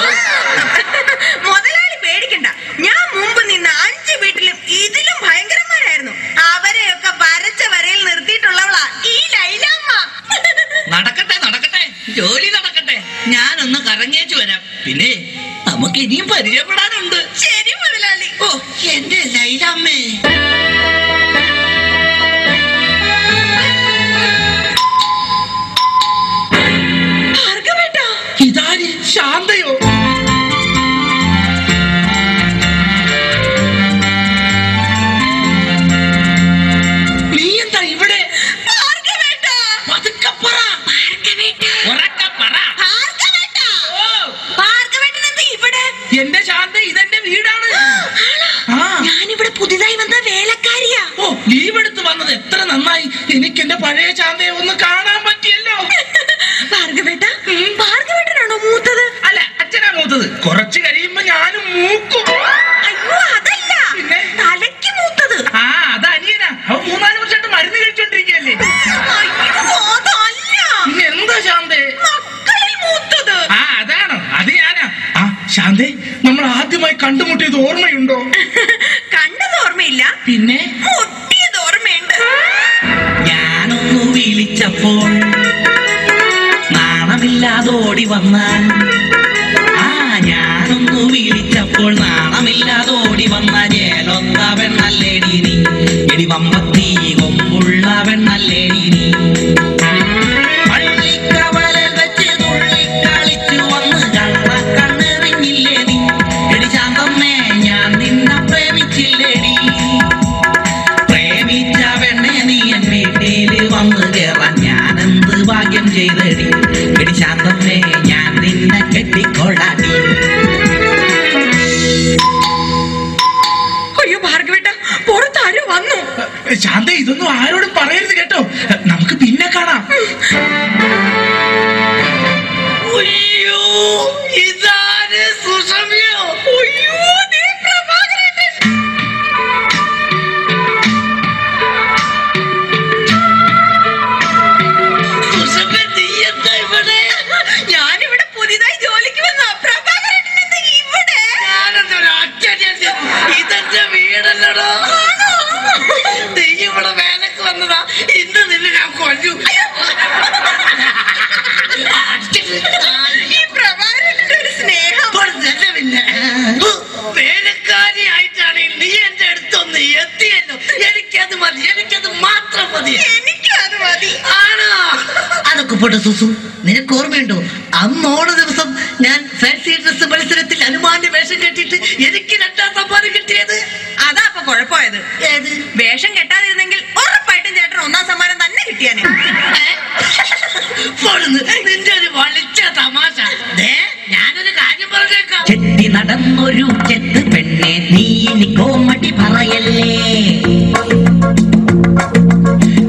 മുതലാളി പേടിക്കണ്ട, ഞാൻ മുമ്പ് നിന്ന 5 വീട്ടിലും ഇതിലും ഭയങ്കരന്മാരായിരുന്നു. അവരെയൊക്കെ വരച്ച വരയിൽ നിർത്തിയിട്ടുള്ളവളാ ഈ ലൈലാമ്മ. നടക്കട്ടെ നടക്കട്ടെ, ജോലി നടക്കട്ടെ. ഞാനൊന്ന് കറങ്ങിയേച്ചു വരാം. പിന്നെ നമുക്ക് ഇനിയും പരിചയപ്പെടാനുണ്ട്. ശരി മുതലാളി. ഓ, എന്റെ ലൈലാമ്മേ. ഇതാര്? ശാന്തയോ? നീ എന്താ ഇവിടെ? പതുക്കെ പറ. ഉറക്കെ പറ. എന്റെ ശാന്ത, ഇതെന്റെ വീടാണ്. ഞാനിവിടെ പുതിയതായി വന്ന വേലക്കാരിയാ. ഓ, ലീവ് എടുത്ത് വന്നത് എത്ര നന്നായി. എനിക്ക് എന്റെ പഴയ ശാന്തയെ ഒന്ന് കാണാൻ പറ്റിയല്ലോ. ഭാർഗവേട്ടനാണോ മൂത്തത്? അല്ല, അച്ഛനാ മൂത്തത്. കുറച്ച് കഴിയുമ്പോ ഞാനും മൂക്കും. അയ്യോ, അതല്ല, തലയ്ക്ക് മൂത്തത്. ആ, അത് അനിയനാ. അവൻ 3-4 വർഷമായിട്ട് മരുന്ന് കഴിച്ചോണ്ടിരിക്കല്ലേ. അയ്യോ, കണ്ടുമുട്ടിയത് ഓർമ്മയുണ്ടോ? കണ്ടത് ഓർമ്മയില്ല, പിന്നെ മുട്ടിയത് ഓർമ്മയുണ്ട്. ഞാനൊന്നു വിളിച്ചപ്പോൾ നാണമില്ലാതോടി വന്നാൽ, ഞാനൊന്നു വിളിച്ചപ്പോൾ നാണമില്ലാതോടി വന്ന ജേലൊത്ത പെണ്ണല്ലേടി നീ, എടി വമ്പത്തി കൊമ്പുള്ള പെണ്ണല്ലേടി നീ. പള്ളിക്കവലിൽ വെച്ച് തുള്ളിക്കളിച്ചു വന്ന് കണ്ണെറിഞ്ഞില്ലേ നീ, എടി ശാന്തമ്മേ ഞാൻ നിന്നെ പ്രേമിച്ചില്ലേടി. പ്രേമിച്ച പെണ്ണെ നീ എൻ വീട്ടിൽ വന്ന് കേറാൻ ഞാനെന്ത് ഭാഗ്യം ചെയ്തടി, എടി ശാന്തമ്മേ ഞാൻ നിന്നെ കെട്ടിക്കൊള്ളാടി. അയ്യോ ഭാർഗവേട്ട, പുറത്താരോ വന്നു. ശാന്ത, ഇതൊന്നും ആരോടും പറയരുത് കേട്ടോ. നമുക്ക് പിന്നെ കാണാം. അയ്യോ, ഇതാര് സുഷമയോ? അയ്യോ, ദേ പ്രഭാകരേട്ടൻ. സുഷമ, നീ എന്താ ഇവിടെ? ഞാനിവിടെ പുതിയതായി ജോലിക്ക് വന്ന പ്രഭാകരേട്ടൻ എന്താ ഇവിടെ? ഇതെന്റെ വീടല്ലടോ. നീ ഇവിടെ വേലക്ക് വന്നതാ, ഇന്ന് നിന്നെ ഞാൻ കൊല്ലു. ഈ പ്രഭാകരേട്ടന്റെ ഒരു സ്നേഹം. പിന്നെ വേലക്കാരിയായിട്ടാണെങ്കിൽ നീ എന്റെ അടുത്തൊന്ന് എത്തിയല്ലോ. എനിക്കത് മതി, എനിക്കത് മാത്രം മതി. എനിക്കത് മതി. ആണോ? അതൊക്കെ പോട്ടെ സുസു, നിനക്ക് ഓർമ്മയുണ്ടോ അന്ന് ഓണ ദിവസം ഞാൻ ഫാൻസി ഡ്രസ് മത്സരത്തിൽ ഹനുമാന്റെ വേഷം കെട്ടിയിട്ട് എനിക്ക് 2ാം സമ്മാനം കിട്ടിയത്? അതാ അപ്പൊ കുഴപ്പമായത്. ഏത്? വേഷം കെട്ടാതിരുന്നെങ്കിൽ ഉറപ്പായിട്ടും ചേട്ടൻ 1ാം സമ്മാനം തന്നെ കിട്ടിയാനെ. നിന്റെ ഒരു വളിച്ച തമാശ. ഞാനൊരു കാര്യം പറഞ്ഞേക്കാം. ചെത്തി നടന്നൊരു ചെത്ത് പെണ്ണെ, നീ ഇനി കോമഡി പറയല്ലേ.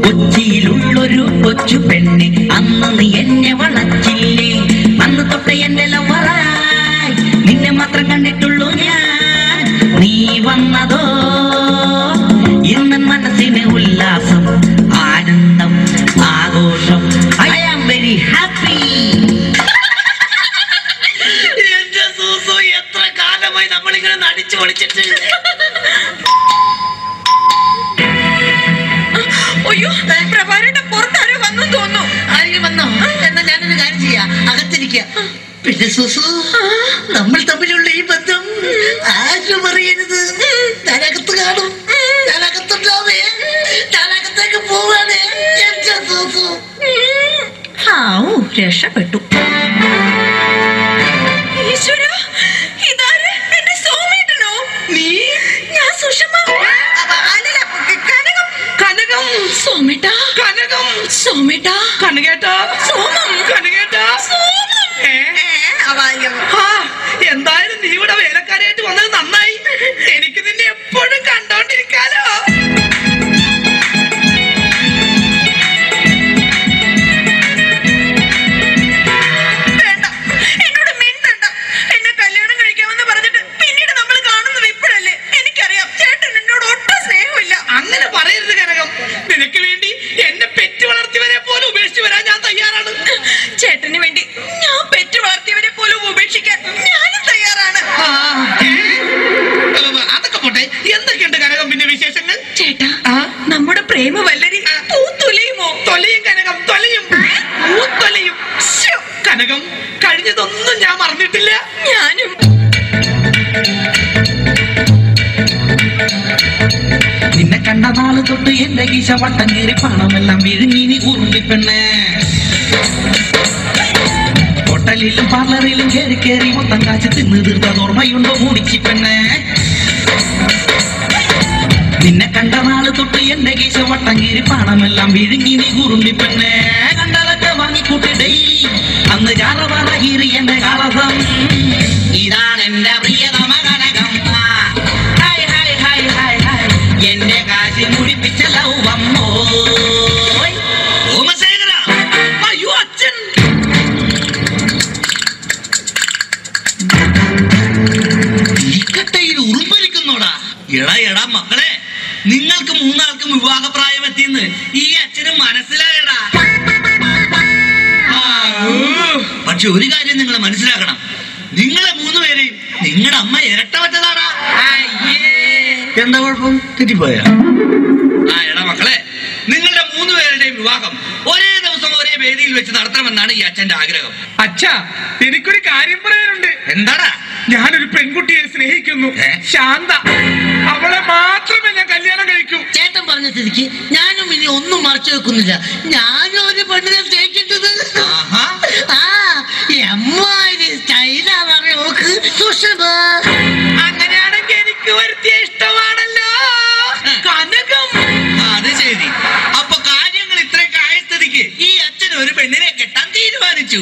കൊച്ചിയിലുള്ളൊരു കൊച്ചു പെണ്ണെ, അന്ന് നീ എന്നെ വളച്ചില്ലേ. അന്ന് തൊട്ട എന്റെ ലവറായി നിന്നെ മാത്രം കണ്ടിട്ടുള്ളൂ ഞാൻ. നീ വന്നതോ ഇന്ന് മനസ്സിന് ഉല്ലാസം, ആനന്ദം, ആഘോഷം. I am very happy. എന്റെ സൂസു, എത്ര കാലമായി നമ്മളിങ്ങനെ നടിച്ചു പൊളിച്ചിട്ട്. അയ്യോ, പ്രഭാകരേട്ടൻ പുറത്താരോ വന്നു തോന്നുന്നു. ആരെങ്കിലും വന്നോ? എന്നാ ഞാനൊരു കാര്യം ചെയ്യാം, അകത്തിരിക്കുക. പിന്നെ സുസു, നമ്മൾ തമ്മിലുള്ള ഈ ബന്ധം ആരും അറിയരുത്. ഞാനകത്ത് കാണും, ഞാനകത്തുണ്ടാവേ, ഞാനകത്തേക്ക് പോവാണ്. എന്റെ സുസു. രക്ഷപ്പെട്ടു. ഈശ്വര, ഇതാര്? എന്റെ സോമേട്ടനോ? നീ? ഞാൻ സുഷമ. അല്ലല്ല, കനകം. കനകം. സോമേട്ട. കനകം. സോമേട്ട. കനകേട്ടാ. സോമം. കനകേട്ടാ. സോമം. എന്തായാലും നീ ഇവിടെ വേലക്കാരായിട്ട് വന്നത് നന്നായി. എനിക്ക് നിന്നെ എപ്പോഴും കണ്ടോണ്ടിരിക്കാലോ. വേണ്ട, എന്നോട് മിണ്ടണ്ട. എന്നെ കല്യാണം കഴിക്കാമെന്ന് പറഞ്ഞിട്ട് പിന്നീട് നമ്മൾ കാണുന്നത് ഇപ്പോഴല്ലേ. എനിക്കറിയാം ചേട്ടൻ എന്നോട് ഒട്ടും സ്നേഹമില്ല. അങ്ങനെ പറയരുത് കനകം. നിനക്ക് വേണ്ടി എന്നെ പെറ്റ് വളർത്തിയവരെ പോലും ഉപേക്ഷിച്ച് വരാൻ ഞാൻ തയ്യാറാണ്. ചേട്ടന് വേണ്ടി ഞാൻ പെറ്റ് വളർത്തിയവരെ പോലും ഉപേക്ഷിക്കാൻ ഞാനും തയ്യാറാണ്. അതൊക്കെ പോട്ടെ, എന്തൊക്കെയുണ്ട് കനകം പിന്നെ വിശേഷങ്ങൾ? ചേട്ടാ, നമ്മുടെ പ്രേമ വല്ലരി പൂത്തൊലയുമോ? തൊലയും കനകം, തൊലയും, പൂത്തൊലയും. കനകം, കഴിഞ്ഞതൊന്നും ഞാൻ മറന്നിട്ടില്ല. ഞാനും. നിന്നെ കണ്ട നാള് തൊട്ട് എന്റെ കീശ വട്ടം കീറി പണമെല്ലാം വിഴുങ്ങി ഉറുമ്പിപ്പെണ്ണേ. ഹോട്ടലിലും പാർലറിലും കയറി കയറി മൊത്തം കാശ് തിന്ന് തീർത്തത് ഓർമ്മയുണ്ടോ മൂടിച്ചിപ്പെണ്ണേ? നിന്നെ കണ്ട നാള് തൊട്ട് എന്റെ കീശ വട്ടം കീറി പണമെല്ലാം വിഴുങ്ങി നീ ഉറുമ്പിപ്പെണ്ണേ. കണ്ടതൊക്കെ വാങ്ങിക്കൂട്ടി ഡെയിലി അന്ന് ചാറവാറ കീറി എന്റെ കളസം. ഇതാണ് എന്റെ പ്രിയതമ കനകം. Hi hi hi hi hi, എന്റെ കാശി മുടിപ്പിച്ച ലൗവമ്മോ. അയ്യോ അച്ഛൻ. ഇക്കട്ടയിൽ ഉറുമ്പലിക്കുന്നോടാ. എടാ എടാ മക്കളെ, നിങ്ങൾക്ക് 3 ആൾക്കും വിവാഹപ്രായം എത്തിയെന്ന് ഈ അച്ഛന് മനസ്സിലായടാ. പക്ഷെ ഒരു കാര്യം നിങ്ങൾ മനസ്സിലാക്കണം, നിങ്ങളെ 3 പേരെയും നിങ്ങളുടെ അമ്മ ഇരട്ട വെച്ചതാടാ. എന്താ കുഴപ്പം? തെറ്റിപ്പോയ? എടാ മക്കളെ, നിങ്ങളുടെ 3 പേരുടെയും വിവാഹം ഒരേ ദിവസം ഒരേ വേദിയിൽ വെച്ച് നടത്തണമെന്നാണ് ഈ അച്ഛന്റെ ആഗ്രഹം. അച്ഛാ, എനിക്കൊരു കാര്യം പറയാനുണ്ട്. എന്താടാ? ഞാനൊരു പെൺകുട്ടിയെ സ്നേഹിക്കുന്നു, ശാന്ത. അവളെ മാത്രമേ ഞാൻ കല്യാണം കഴിക്കൂ. ചേട്ടൻ പറഞ്ഞ സ്ഥിതിക്ക് ഞാനും ഇനി ഒന്നും മറച്ചു വെക്കുന്നില്ല. ഞാനും ഒരു പെണ്ണിനെ സ്നേഹിക്കുന്നത്. അങ്ങനെയാണെങ്കിൽ എനിക്ക് വരുത്തിയ ഇഷ്ടമാണല്ലോ കനകം. അത് ശരി. അപ്പൊ കാര്യങ്ങൾ ഇത്രയൊക്കെ ആയ സ്ഥിതിക്ക് ഈ അച്ഛൻ ഒരു പെണ്ണിനെ കെട്ടാൻ തീരുമാനിച്ചു.